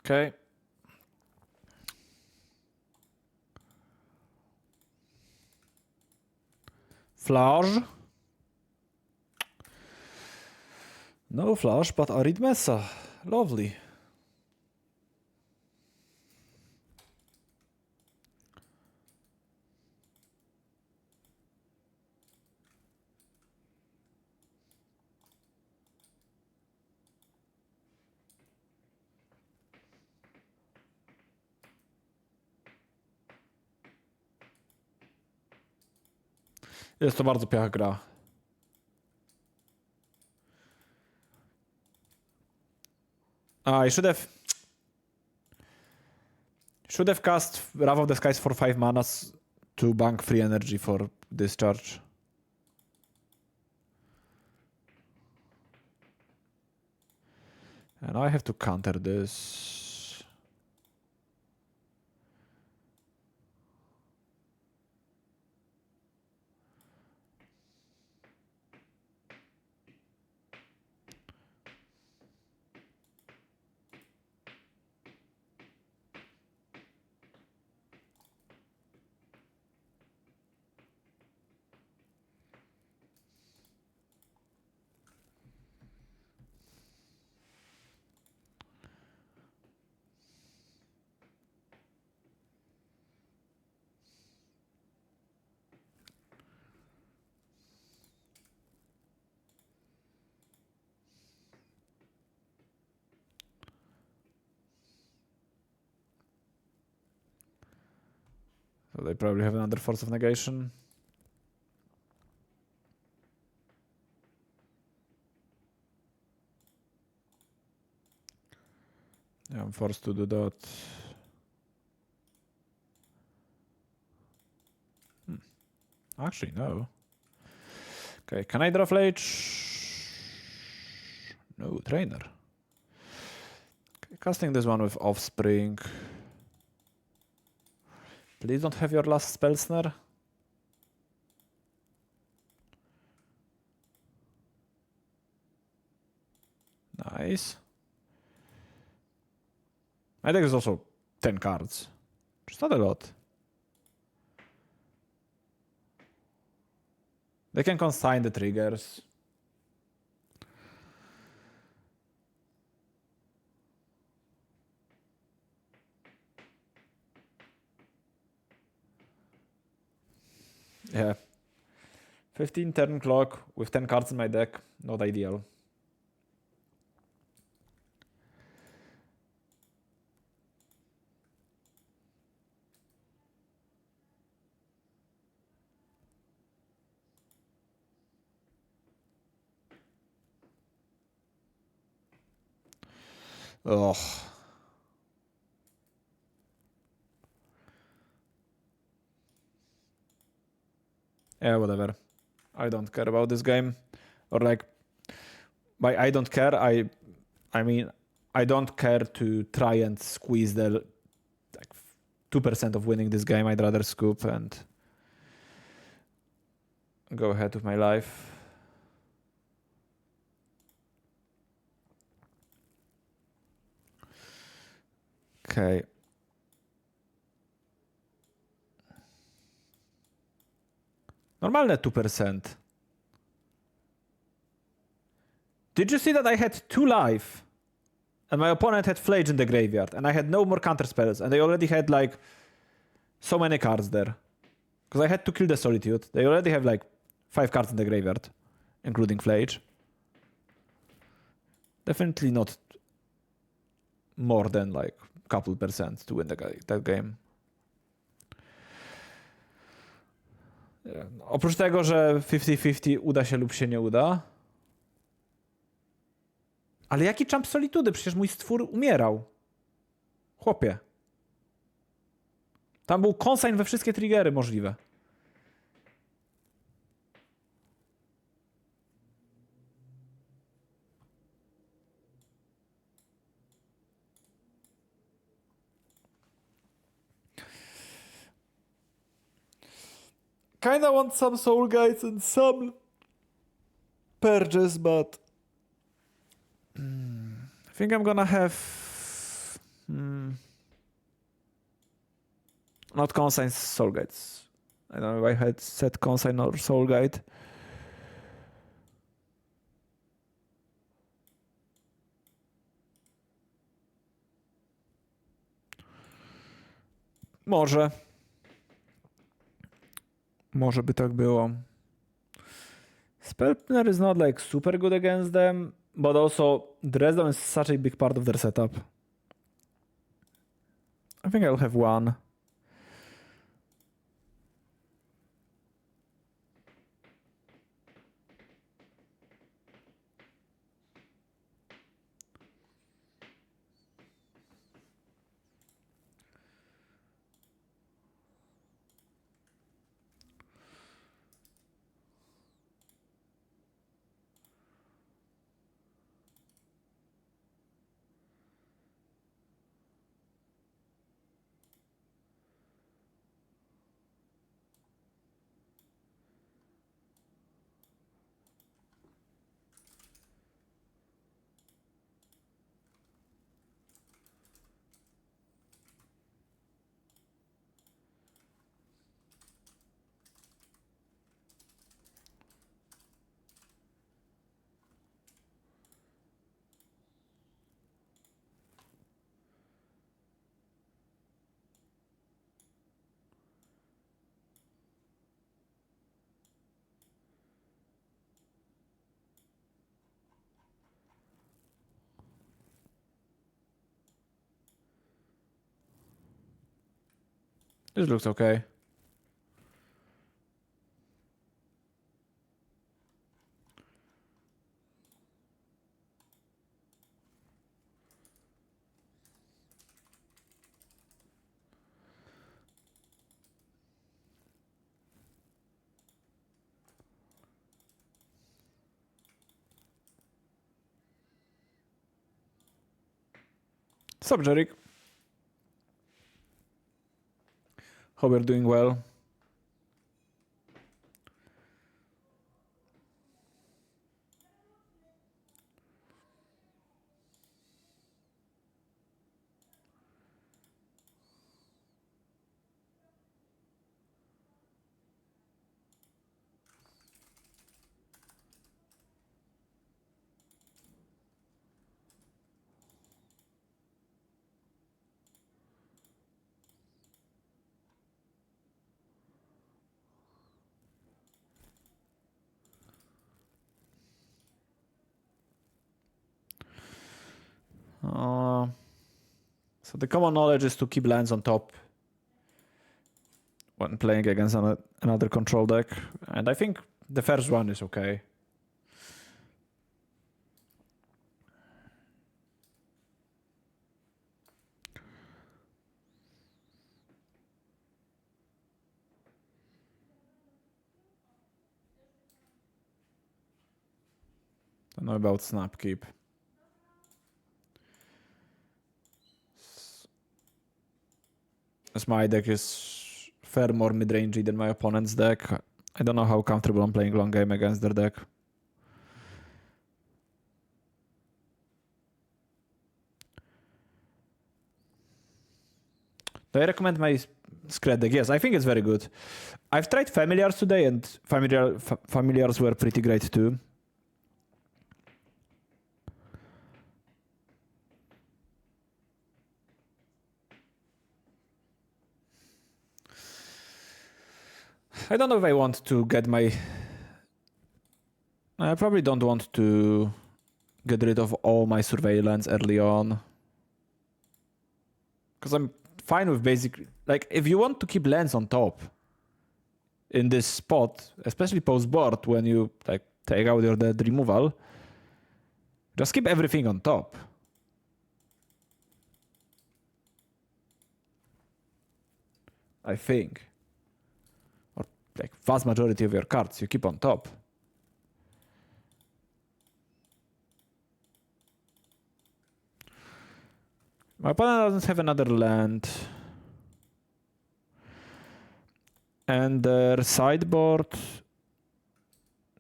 Okay. Flash. No flash, but Arid Mesa. Lovely. Jest to bardzo piękna gra. I should have cast Wrath of the Skies for 5 manas to bank free energy for discharge. And I have to counter this. So they probably have another Force of Negation. Yeah, I'm forced to do that. Actually, no. Okay, can I draw Flage? No, Trainer. Okay, casting this one with Offspring. Please don't have your last spell snare. Nice. My deck is also 10 cards. Which is not a lot. They can consign the triggers. Yeah. 15 turn clock with 10 cards in my deck. Not ideal. Ugh. Yeah, whatever. I don't care about this game. Or like, by I don't care, I mean, I don't care to try and squeeze the like 2% of winning this game. I'd rather scoop and go ahead with my life. Okay. Normalne 2%. Did you see that I had 2 life? And my opponent had Flage in the graveyard. And I had no more counter spells. And they already had like so many cards there. Because I had to kill the Solitude. They already have like 5 cards in the graveyard. Including Flage. Definitely not more than like a couple percent to win that game. Oprócz tego, że 50-50 uda się lub się nie uda. Ale jaki champ Solitudy? Przecież mój stwór umierał. Chłopie. Tam był consign we wszystkie triggery możliwe. Kinda want some soul guides and some purges, but I think I'm gonna have not consign soul guides. I don't know if I had set consign or soul guide. Może. Może by tak było. Spellplanner is not like super good against them, but also Dresden is such a big part of their setup. I think I'll have one. This looks okay. Sup, Jerick? Hope you're doing well. So the common knowledge is to keep lands on top when playing against another control deck. And I think the first one is okay. Don't know about Snapkeep. As my deck is far more mid-rangey than my opponent's deck, I don't know how comfortable I'm playing long game against their deck. Do I recommend my Scred deck? Yes, I think it's very good. I've tried Familiars today, and Familiars were pretty great too. I don't know if I want to get my... I probably don't want to get rid of all my surveillance early on. Because I'm fine with basic... Like, if you want to keep lands on top in this spot, especially post-board, when you like take out your dead removal, just keep everything on top. I think. Or like vast majority of your cards you keep on top. My opponent doesn't have another land. And their sideboard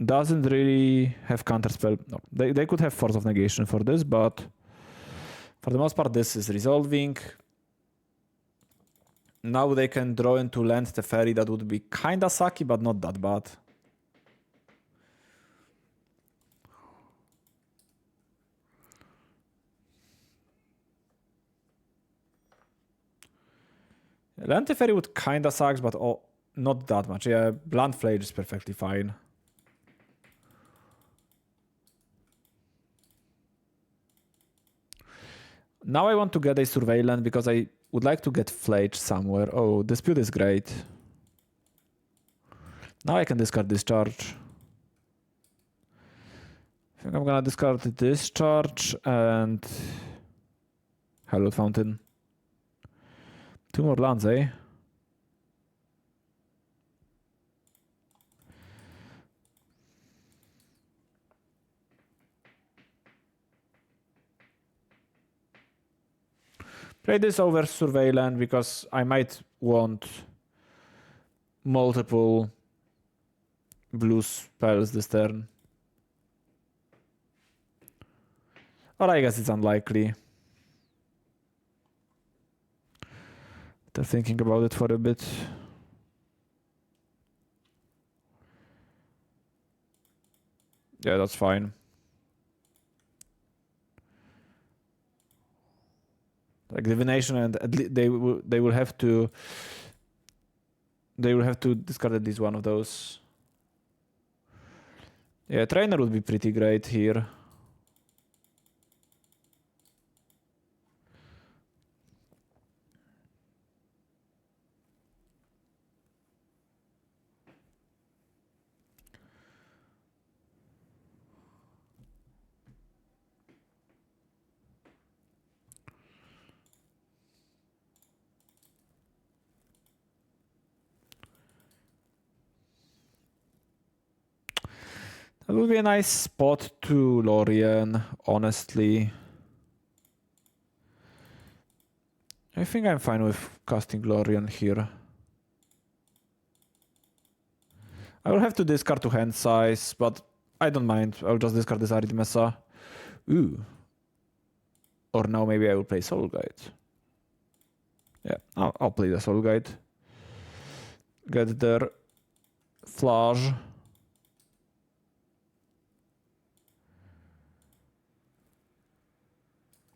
doesn't really have counterspell. No, they could have Force of Negation for this, but for the most part this is resolving. Now they can draw into land the fairy. That would be kinda sucky, but not that bad. Land the fairy would kinda suck, but not that much. Yeah, Blunt Flage is perfectly fine. Now I want to get a Surveillance because I would like to get Flage somewhere. Oh, Dispute is great. Now I can discard Discharge. I think I'm gonna discard the Discharge and Hallowed Fountain. 2 more lands, eh? Play this over Surveillance because I might want multiple blue spells this turn. Or I guess it's unlikely. After thinking about it for a bit. Yeah, that's fine. Like Divination, and they will have to discard at least one of those. Yeah, Trainer would be pretty great here. That would be a nice spot to Lorien, honestly. I think I'm fine with casting Lorien here. I will have to discard to hand size, but I don't mind. I'll just discard this Arithmesa. Ooh. Or now maybe I will play Soul Guide. Yeah, I'll play the Soul Guide. Get their Flash.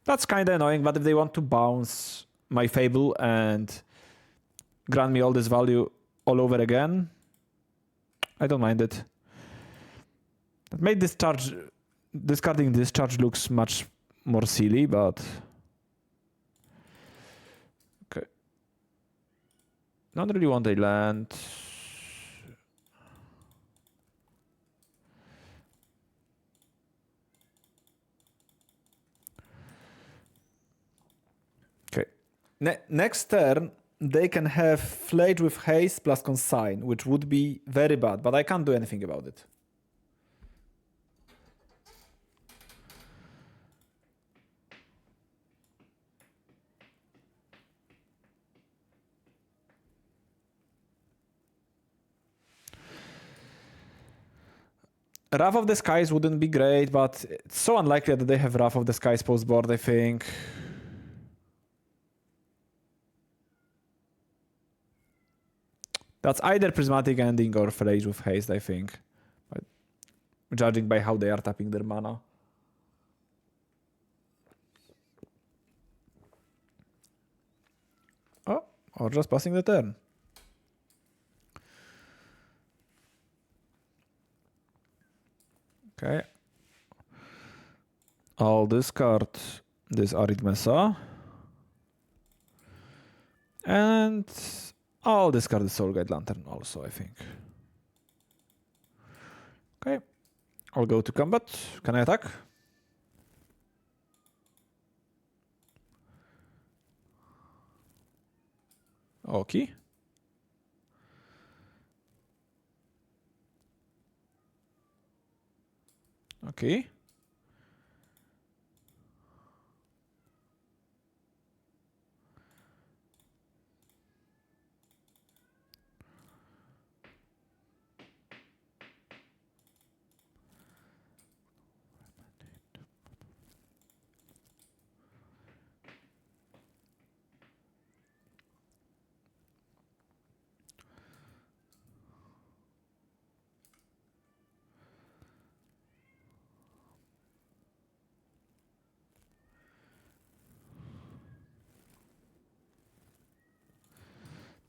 That's kind of annoying, but if they want to bounce my Fable and grant me all this value all over again, I don't mind it. It made discarding Discharge looks much more silly, but Don't really want a land. Okay. Next turn, they can have Flage with haste plus consign, which would be very bad, but I can't do anything about it. Wrath of the Skies wouldn't be great, but it's so unlikely that they have Wrath of the Skies post-board, I think. That's either Prismatic Ending or Flage with haste, I think. But judging by how they are tapping their mana. Oh, or just passing the turn. Okay. I'll discard this Arid Mesa. And I'll discard the Soul Guide Lantern also, I think. Okay. I'll go to combat. Can I attack? Okay. Okay.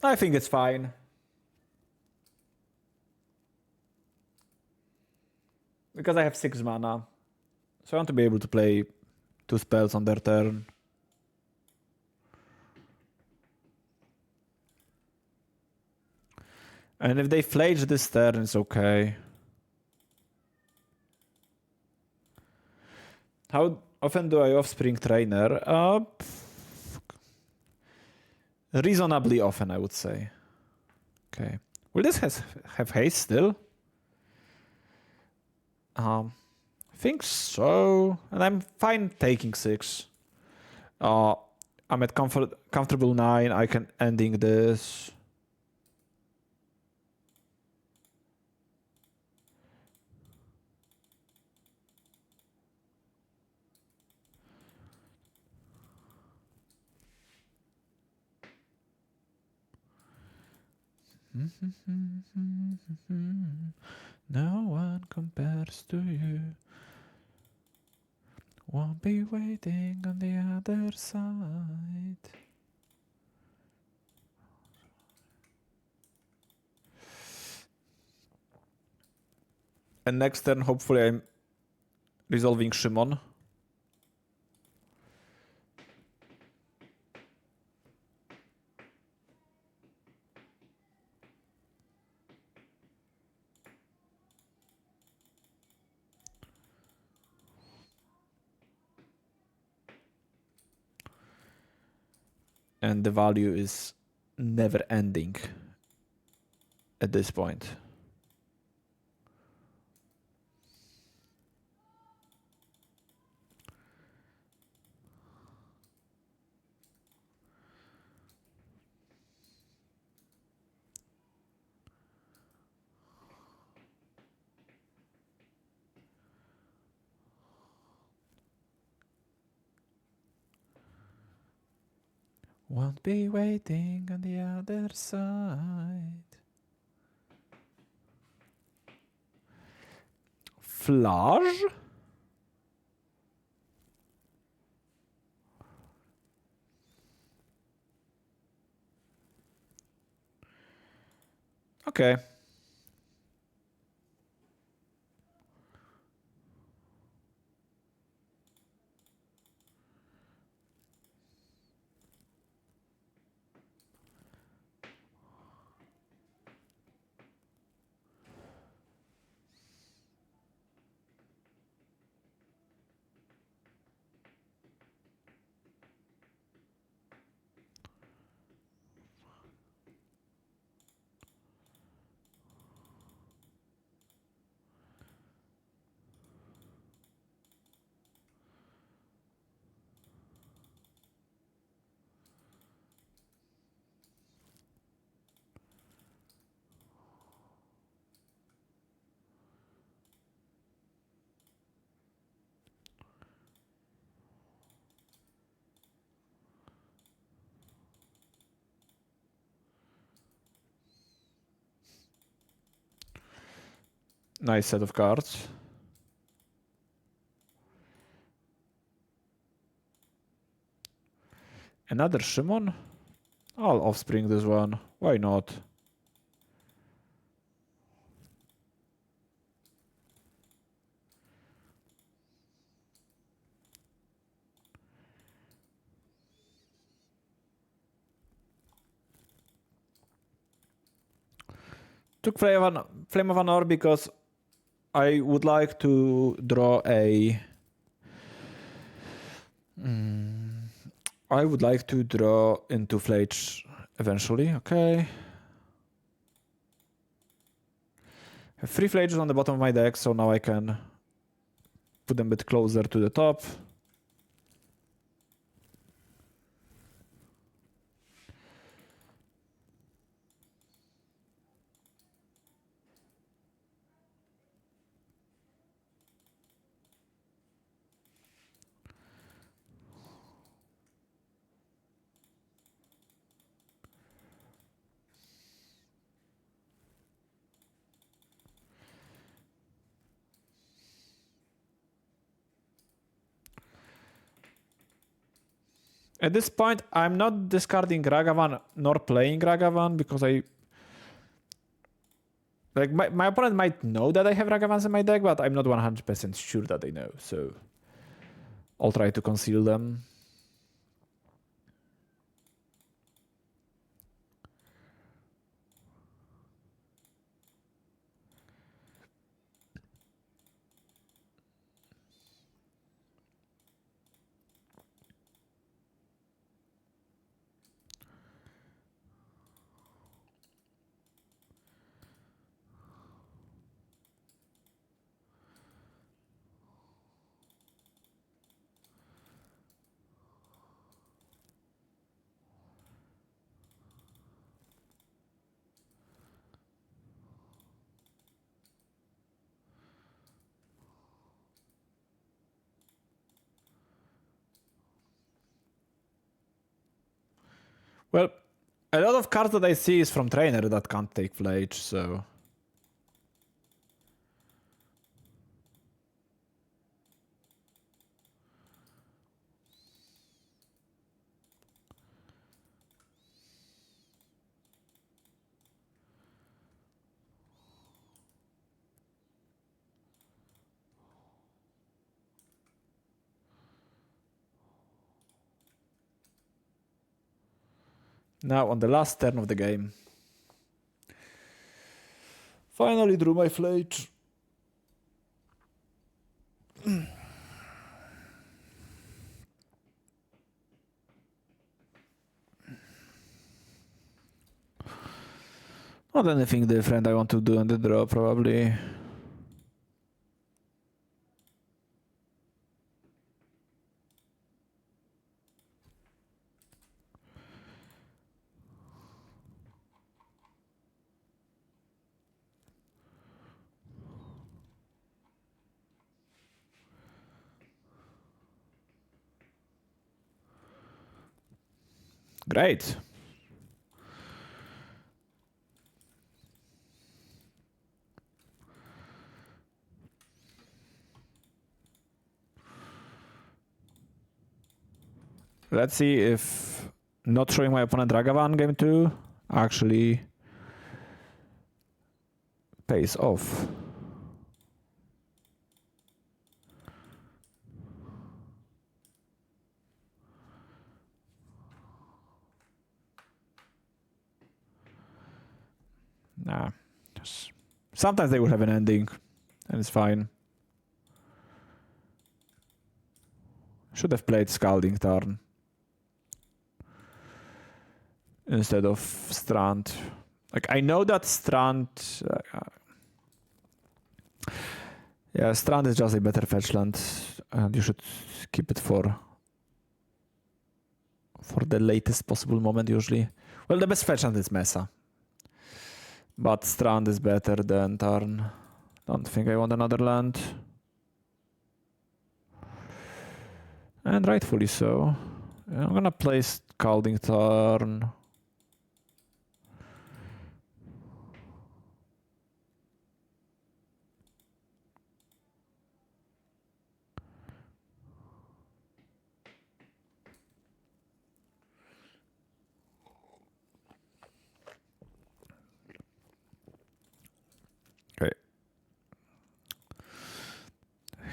I think it's fine. Because I have 6 mana. So I want to be able to play 2 spells on their turn. And if they flage this turn, it's okay. How often do I Offspring Trainer? Reasonably often, I would say. Okay. Will this have haste still? Think so. And I'm fine taking 6. I'm at comfortable 9. I can ending this. No one compares to you. Won't be waiting on the other side. And next turn, hopefully, I'm resolving Shimon. And the value is never ending at this point. Won't be waiting on the other side. Flash? Okay. Nice set of cards. Another Shimon? I'll offspring this one. Why not? Took Flame of Honor because I would like to draw a... I would like to draw into Flage eventually, okay. I have 3 Flages on the bottom of my deck, so now I can put them a bit closer to the top. At this point, I'm not discarding Ragavan nor playing Ragavan because I... Like, my opponent might know that I have Ragavans in my deck, but I'm not 100% sure that they know, so... I'll try to conceal them. Well, a lot of cards that I see is from Trainer that can't take Flage, so... Now on the last turn of the game. Finally drew my Flage. Not anything different I want to do on the draw, probably. Great. Let's see if not showing my opponent Ragavan game 2 actually pays off. Nah. Sometimes they will have an ending, and it's fine. Should have played Scalding Tarn instead of Strand. Like, I know that Strand... yeah, Strand is just a better fetch land, and you should keep it for the latest possible moment, usually. Well, the best fetch land is Mesa. But Strand is better than Tarn. Don't think I want another land. And rightfully so. I'm gonna play Scalding Tarn.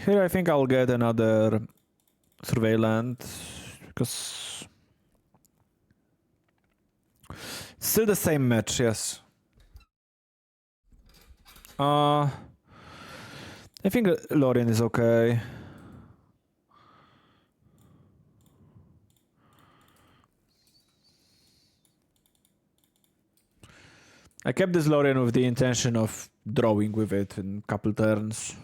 Here I think I'll get another surveillance because still the same match, yes. I think Lorien is okay. I kept this Lorien with the intention of drawing with it in a couple turns.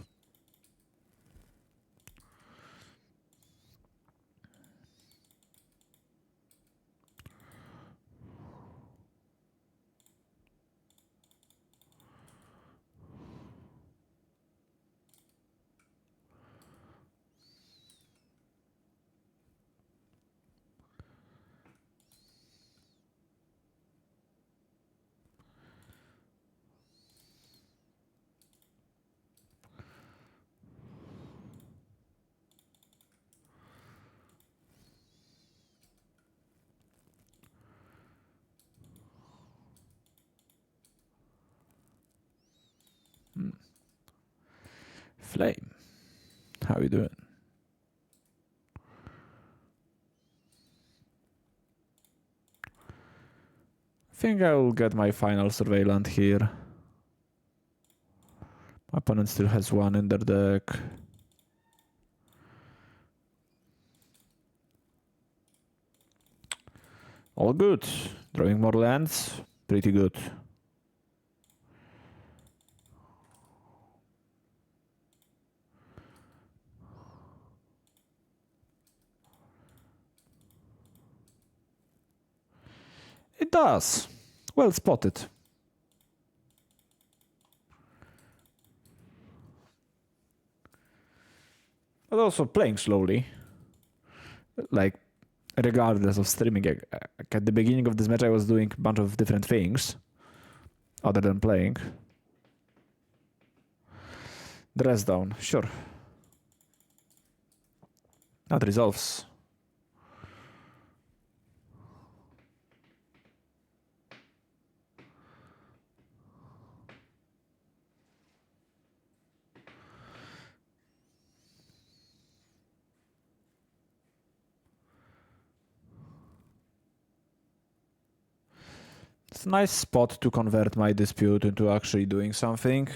Flame, how you doing? I think I will get my final surveillant here. My opponent still has one in their deck. All good. Drawing more lands, pretty good. It does. Well spotted. But also playing slowly. Like, regardless of streaming. At the beginning of this match I was doing a bunch of different things. Other than playing. Dress down, sure. That resolves. It's a nice spot to convert my dispute into actually doing something.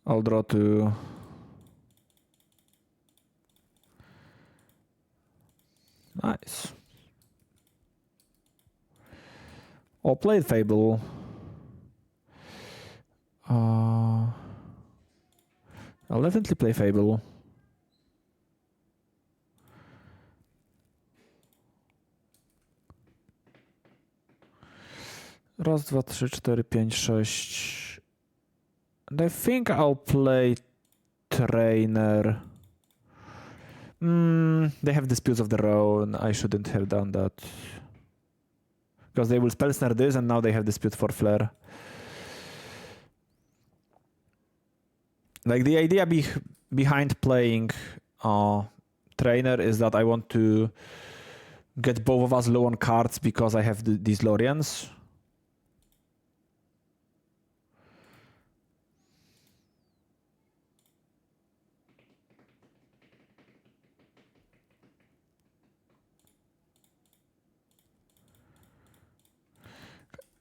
I'll draw two. Nice. I'll play Fable. I'll definitely play Fable. Raz, dwa, trzy, cztery, pięć, sześć. And I think I'll play Trainer. They have disputes of their own. I shouldn't have done that. Because they will spell snare this and now they have dispute for flare. Like the idea behind playing Trainer is that I want to get both of us low on cards because I have these Loriens.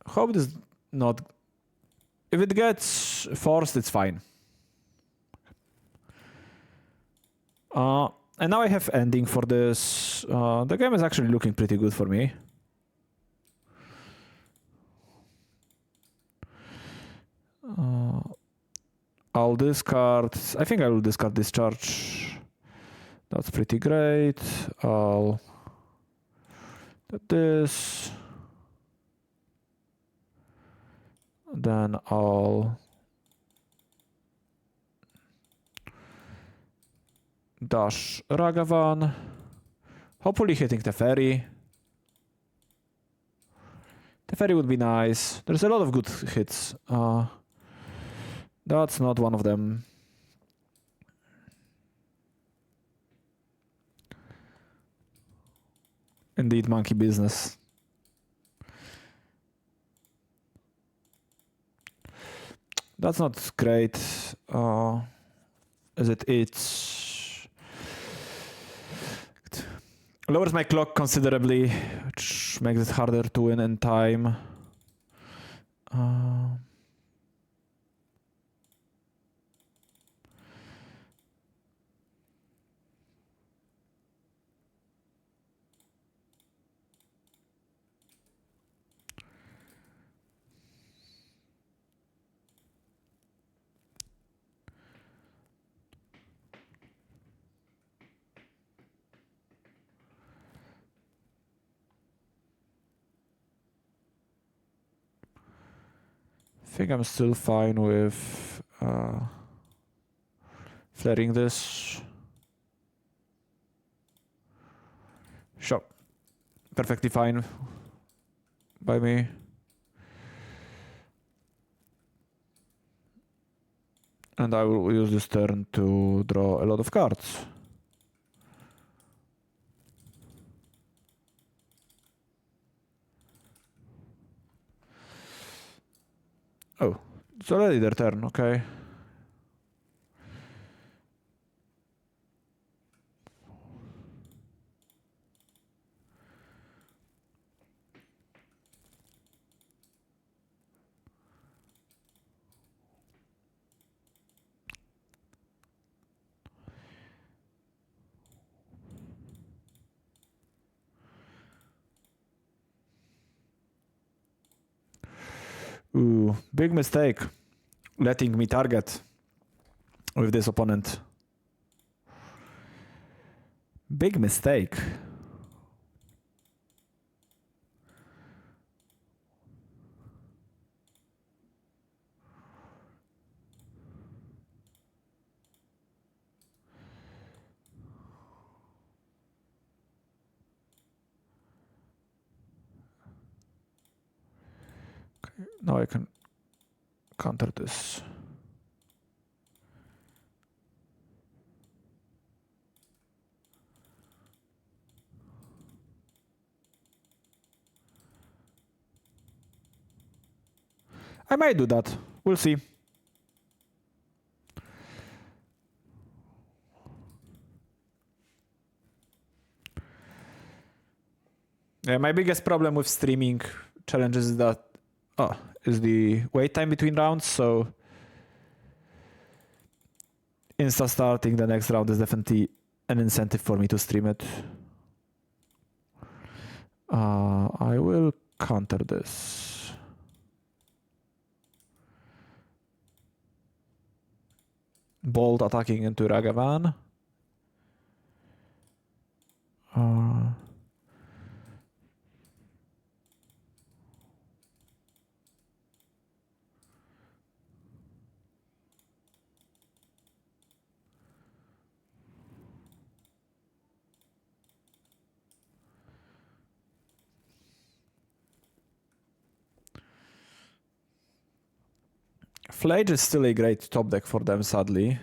Hope this not... If it gets forced, it's fine. And now I have ending for this. The game is actually looking pretty good for me. I'll discard... I think I will discard Discharge. That's pretty great. I'll... do this. Then I'll... dash Ragavan. Hopefully hitting Teferi. Teferi would be nice. There's a lot of good hits. That's not one of them. Indeed, monkey business. That's not great. Is it? It's lowers my clock considerably, which makes it harder to win in time. I think I'm still fine with flaring this. Sure. Perfectly fine by me. And I will use this turn to draw a lot of cards. Oh, it's already their turn, okay. Ooh, big mistake. Letting me target with this opponent. Big mistake. Okay, now I can counter this. I might do that. We'll see. Yeah, my biggest problem with streaming challenges is that is the wait time between rounds. So insta starting the next round is definitely an incentive for me to stream it. I will counter this. Bolt attacking into Ragavan. Flage is still a great top deck for them, sadly.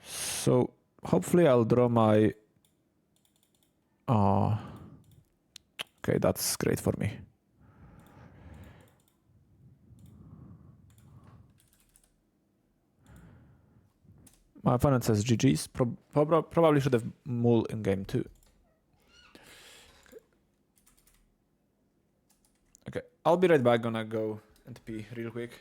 So hopefully I'll draw my... okay, that's great for me. My opponent says GG's. Probably should have Mul in game 2. Okay, I'll be right back. Gonna go and pee real quick.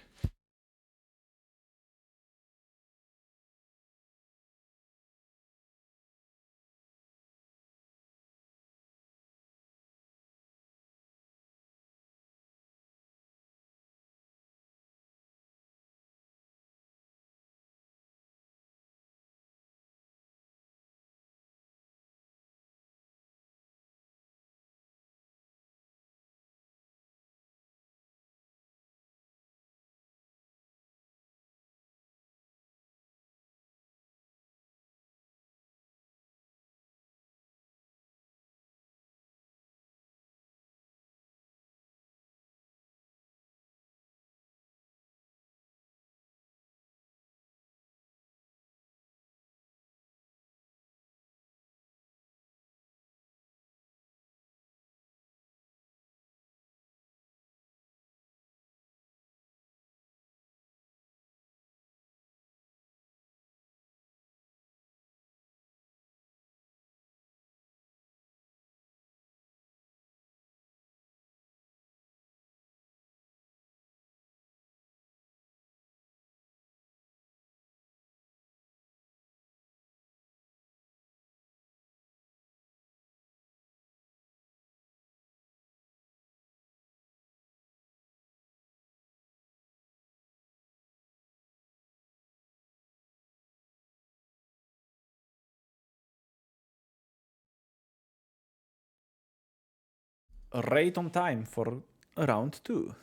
right on time for round 2.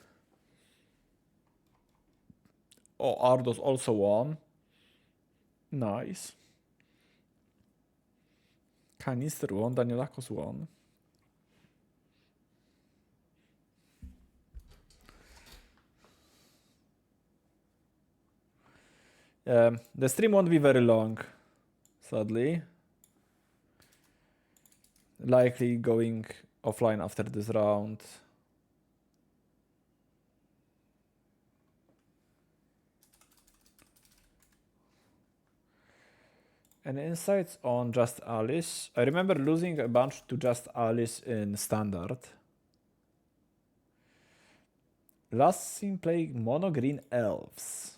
Oh, Ardos also won. Nice. Kanister won, Danielakos won. The stream won't be very long, sadly. Likely going offline after this round. Any insights on Just Alice? I remember losing a bunch to Just Alice in Standard. Last seen playing mono green elves.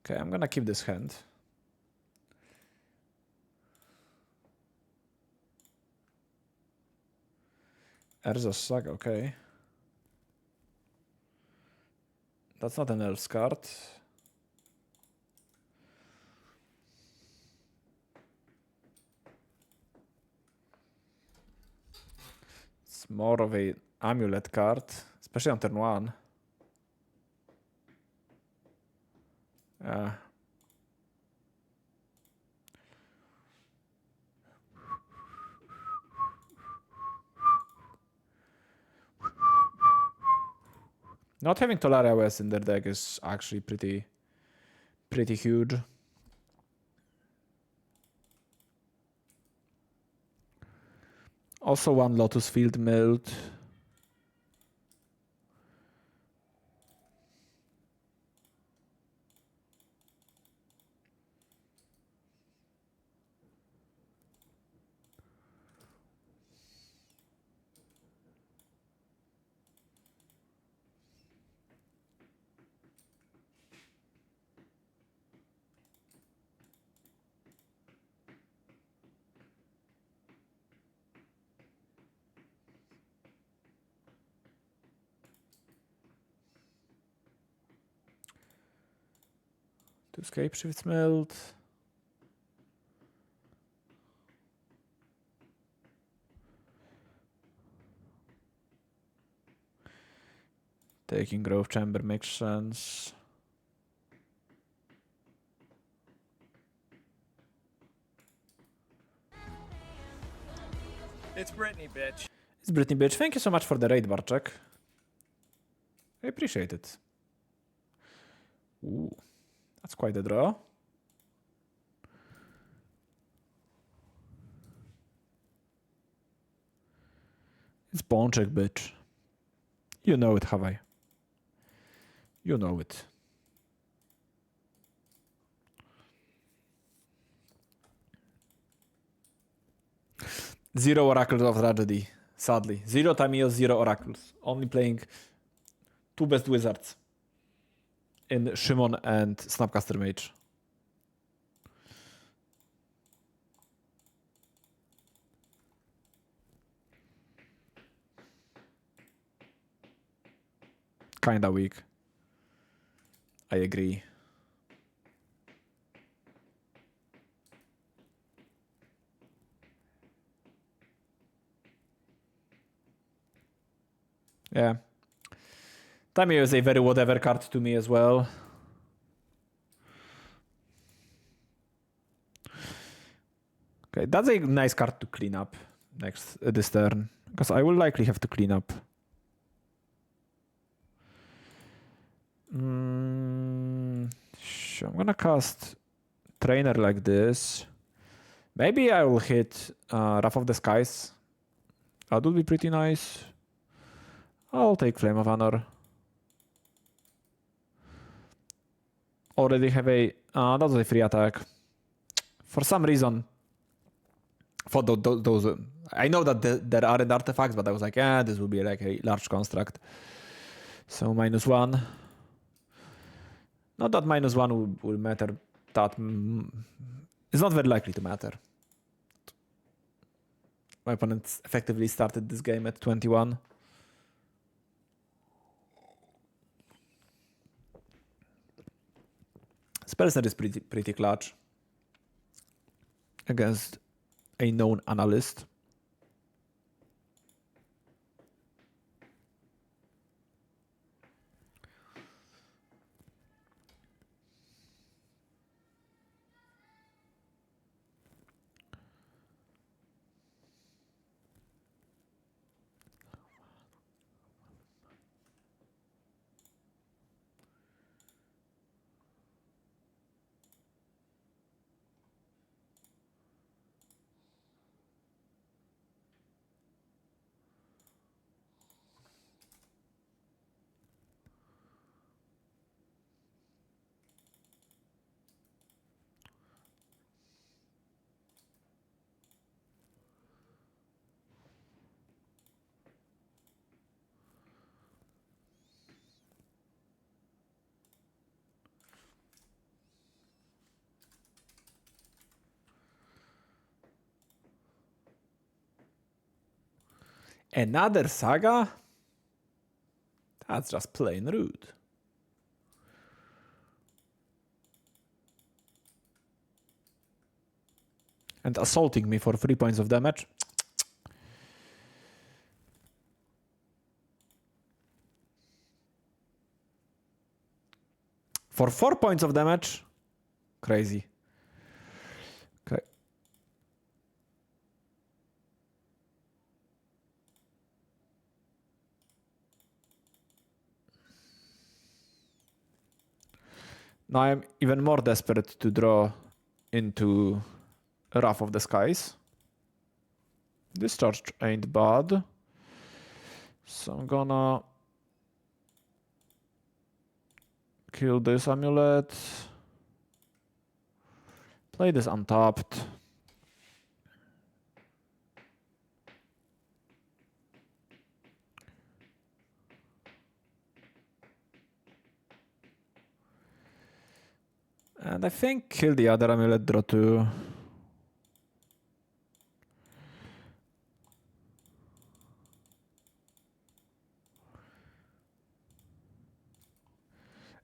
Okay, I'm gonna keep this hand. Erza's Saga, okay. That's not an elf's card. It's more of a amulet card, especially on turn 1. Not having Tolaria West in their deck is actually pretty huge. Also one Lotus Field milled. To escape shifts milled. Taking Grove Chamber makes sense. It's Brittany, bitch. It's Brittany bitch. Thank you so much for the raid, Barczek. I appreciate it. Ooh, that's quite a draw. It's Pączek, bitch. You know it, have I? You know it. Zero Oracles of Tragedy, sadly. Zero Tamiyo, zero Oracles. Only playing 2 best wizards in Shimon and Snapcaster Mage. Kinda weak. I agree. Yeah. Tamiyo is a very whatever card to me as well. Okay, that's a nice card to clean up next this turn, because I will likely have to clean up. Sure, I'm gonna cast Trainer like this. Maybe I will hit Wrath of the Skies. That would be pretty nice. I'll take Flame of Honor. Already have a... that was a free attack. For some reason, for those... I know that there aren't artifacts, but I was like, this will be like a large construct. So -1. Not that -1 will matter. That it's not very likely to matter. My opponent effectively started this game at 21. Spellsnet is pretty clutch against a known analyst. Another saga? That's just plain rude. And assaulting me for 3 points of damage. For 4 points of damage? Crazy. Okay. Now I'm even more desperate to draw into Wrath of the Skies. Discharge ain't bad. So I'm gonna kill this amulet. Play this untapped. And I think kill the other amulet, draw 2.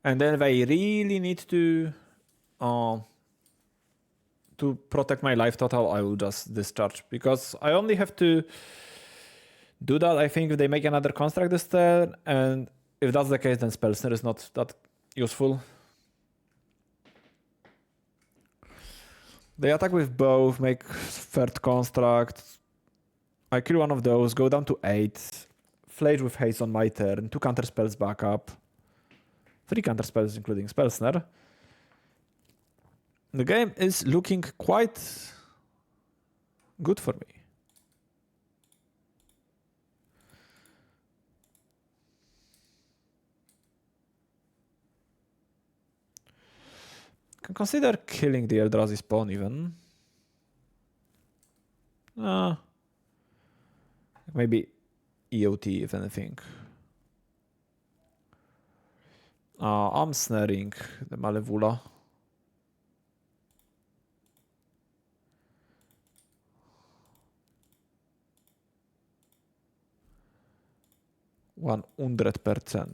And then if I really need to protect my life total, I will just discharge. Because I only have to do that, I think, if they make another construct this turn. And if that's the case, then Spell Snare is not that useful. They attack with both, make third construct. I kill one of those, go down to 8. Flage with haste on my turn. 2 counter spells back up. 3 counter spells, including Spell Snare. The game is looking quite good for me. Can consider killing the Eldrazi spawn even. Maybe EOT if anything. I'm snaring the Malevula. One 100%.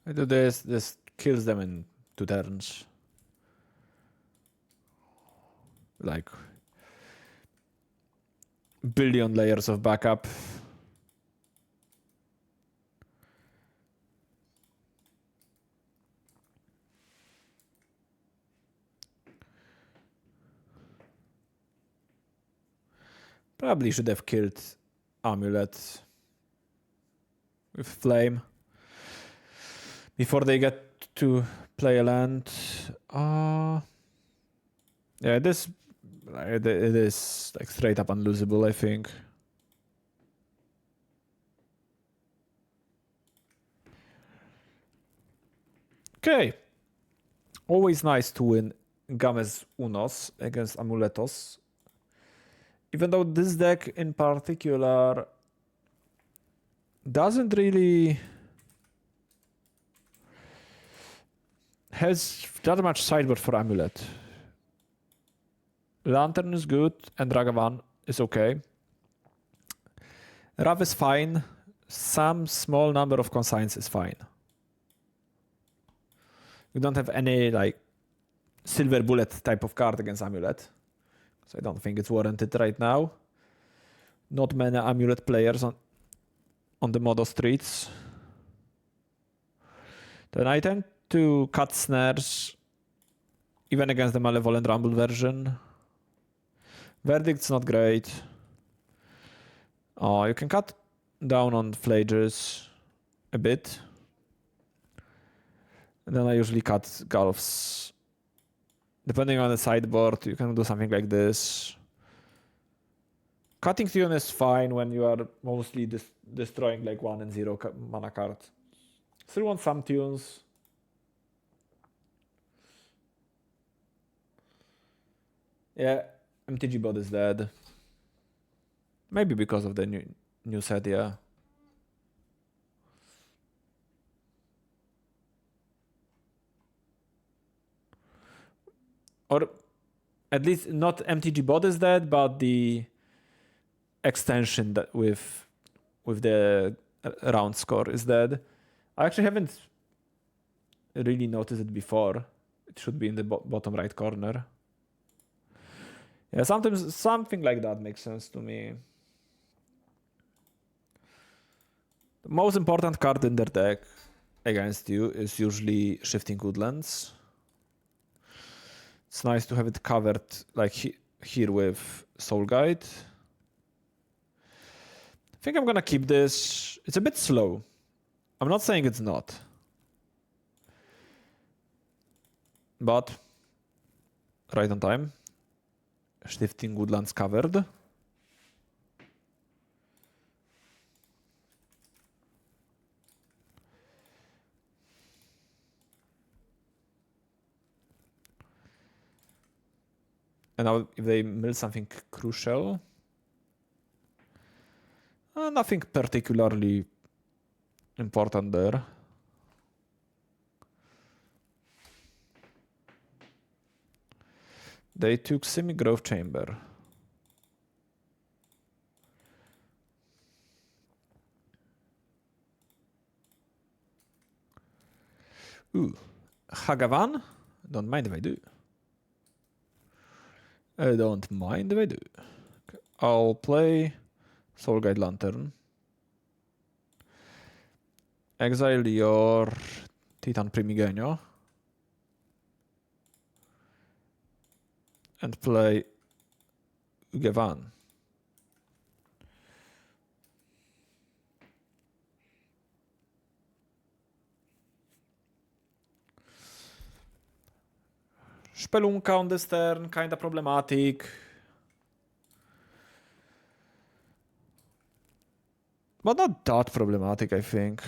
I do this kills them in 2 turns. Like billion layers of backup. Probably should have killed Amulet with Flame before they get to play a land. Yeah, this it is like straight up unlosable, I think. Okay. Always nice to win Games Unos against Amuletos. Even though this deck in particular doesn't really has that much sideboard for Amulet. Lantern is good and Dragavan is okay. Rav is fine. Some small number of consigns is fine. We don't have any like silver bullet type of card against Amulet. So I don't think it's warranted right now. Not many Amulet players on the Modo streets. Then I tend to cut snares even against the Malevolent Rumble version. Verdict's not great. Oh, you can cut down on flages a bit. And then I usually cut Gulfs. Depending on the sideboard, you can do something like this. Cutting Tune is fine when you are mostly destroying like 1 and 0 mana card. Still want some tunes. Yeah, MTG bot is dead. Maybe because of the new set, yeah. Or at least not MTG bot is dead, but the extension that with the round score is dead. I actually haven't really noticed it before. It should be in the bottom right corner. Yeah, sometimes something like that makes sense to me. The most important card in their deck against you is usually Shifting Woodlands. It's nice to have it covered like here with Soul Guide. I think I'm gonna keep this. It's a bit slow. I'm not saying it's not. But right on time. Shifting Woodlands covered. And now if they mill something crucial, nothing particularly important there. They took Semi-Grove Chamber. Ooh, Hagavan? Don't mind if I do. I don't mind if I do. Okay. I'll play Soul Guide Lantern. Exile your Titan Primigenio. And play Ugevan. Spelunka on this turn, kinda problematic. But not that problematic, I think.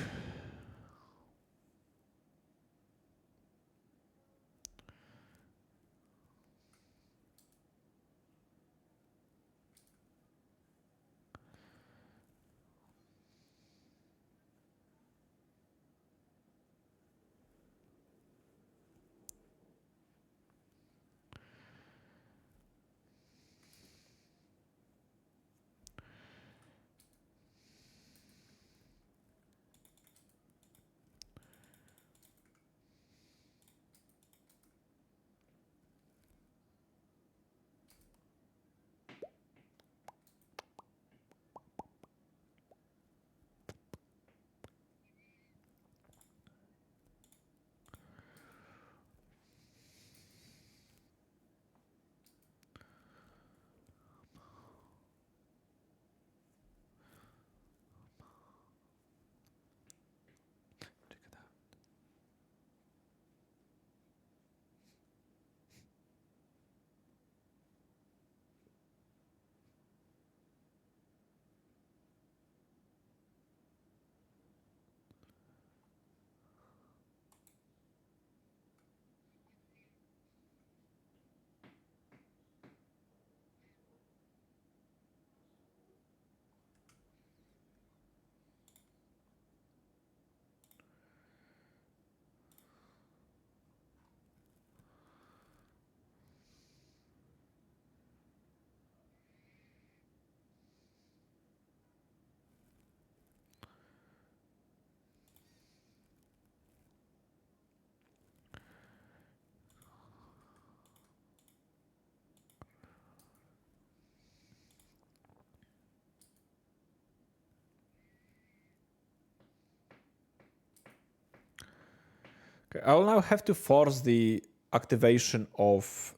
Okay, I will now have to force the activation of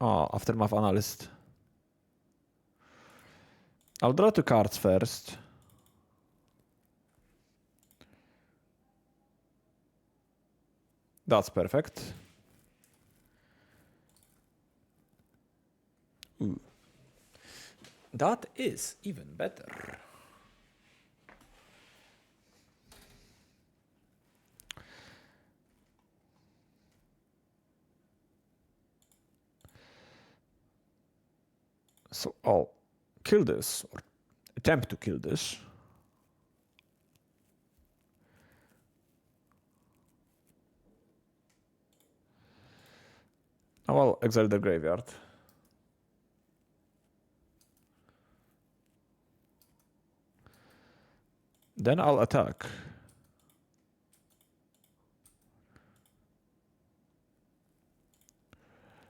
Aftermath Analyst. I'll draw 2 cards first. That's perfect. Ooh. That is even better. So I'll kill this, or attempt to kill this. I will exile the graveyard. Then I'll attack.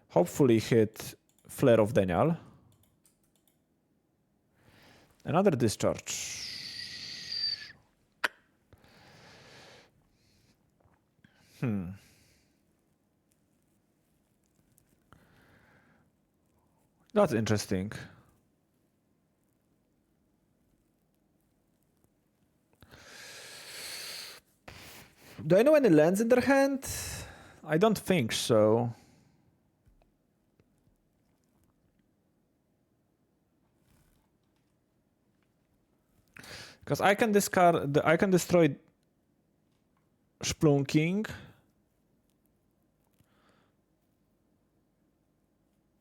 Hopefully hit Flare of Denial. Another discharge. That's interesting. Do I know any lands in their hand? I don't think so. Because I can discard, I can destroy Splunking.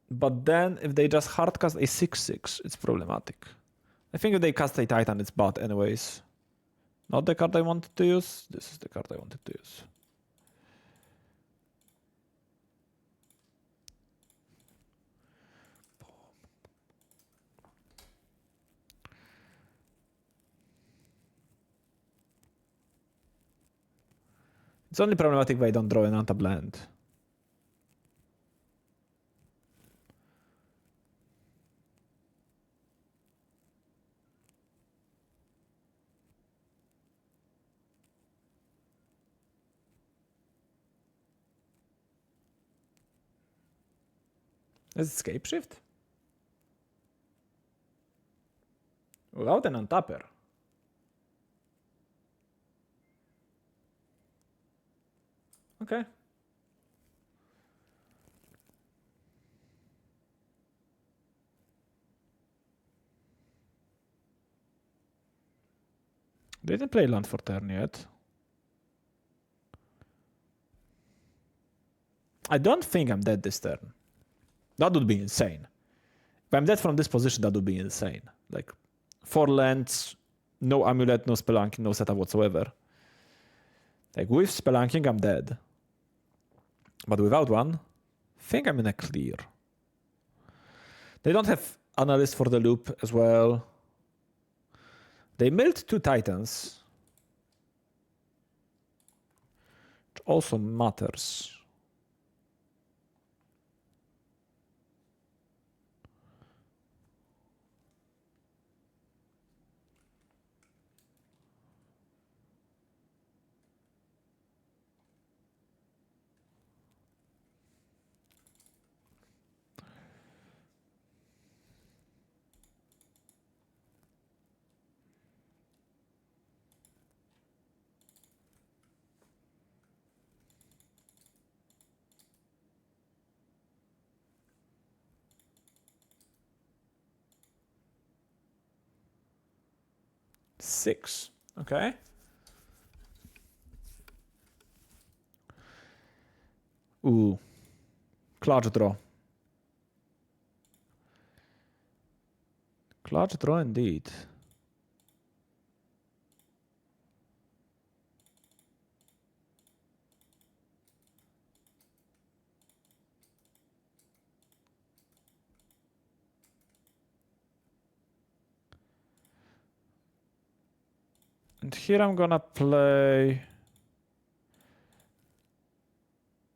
But then if they just hardcast a 6/6, it's problematic. I think if they cast a Titan, it's bad anyways. Not the card I wanted to use. This is the card I wanted to use. It's only problematic if I don't draw an untapped land. Is it Scape Shift? Without an untapper. Okay. They didn't play land for turn yet. I don't think I'm dead this turn. That would be insane. If I'm dead from this position, that would be insane. Like 4 lands, no amulet, no spelunking, no setup whatsoever. Like with spelunking, I'm dead. But without one, I think I'm in a clear. They don't have analyst for the loop as well. They milled 2 Titans. Which also matters. Six. Okay. Ooh. Clutch draw. Clutch draw indeed. And here I'm gonna play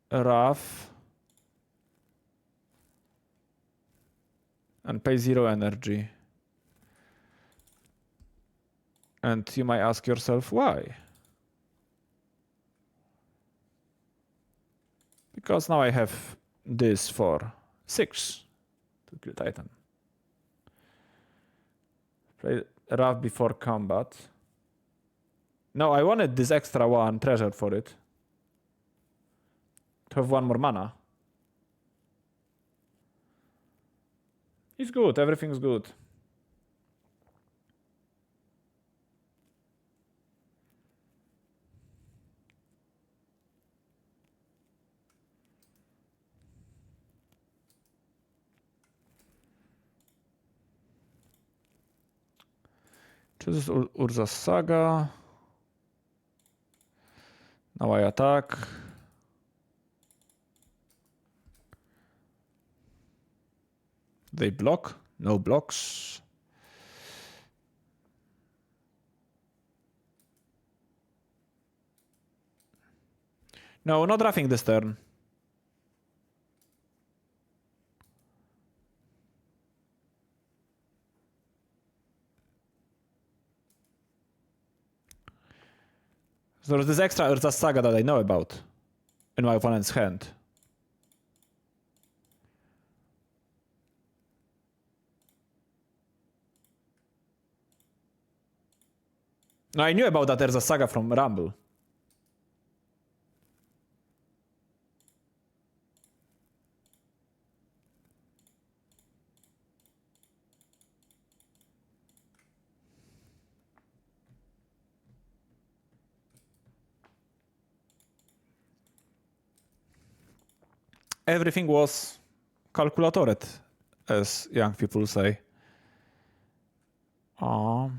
a Wrath and pay 0 energy. And you might ask yourself why. Because now I have this for 6 to kill Titan. Play rough before combat. No, I wanted this extra 1 treasure for it. To have 1 more mana. It's good, everything's good. Chooses Urza's Saga. Now I attack. They block. No blocks. No, not roughing this turn. So there's this extra Urza's Saga that I know about in my opponent's hand. No, I knew about that Urza's Saga from Rumble. Everything was calculated, as young people say. So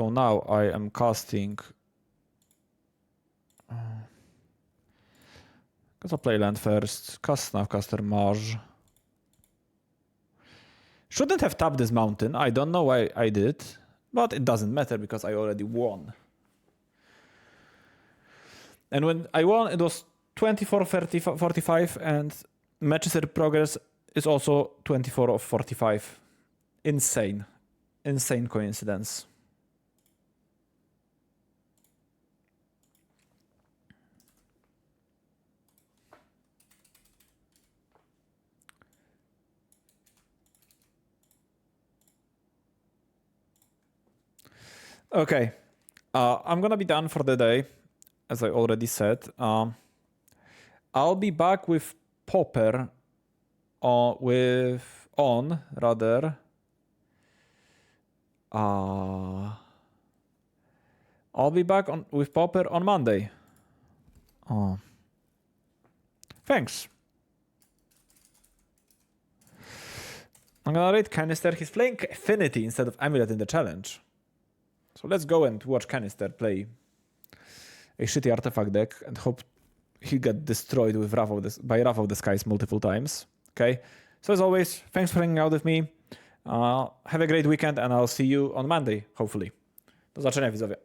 now I am casting. I'll play land first. Cast Snapcaster Mage. Shouldn't have tapped this mountain. I don't know why I did, but it doesn't matter because I already won. And when I won, it was 24-45, and matches in progress is also 24 of 45. Insane. Insane coincidence. Okay. I'm gonna be done for the day, as I already said. I'll be back with Pauper I'll be back with Pauper on Monday. Thanks. I'm gonna rate Canister. He's playing Affinity instead of Amulet in the challenge. So let's go and watch Canister play a shitty artifact deck and hope he get destroyed with by Wrath of the Skies multiple times. Okay. So as always, thanks for hanging out with me. Have a great weekend and I'll see you on Monday, hopefully. Do zobaczenia, widzowie.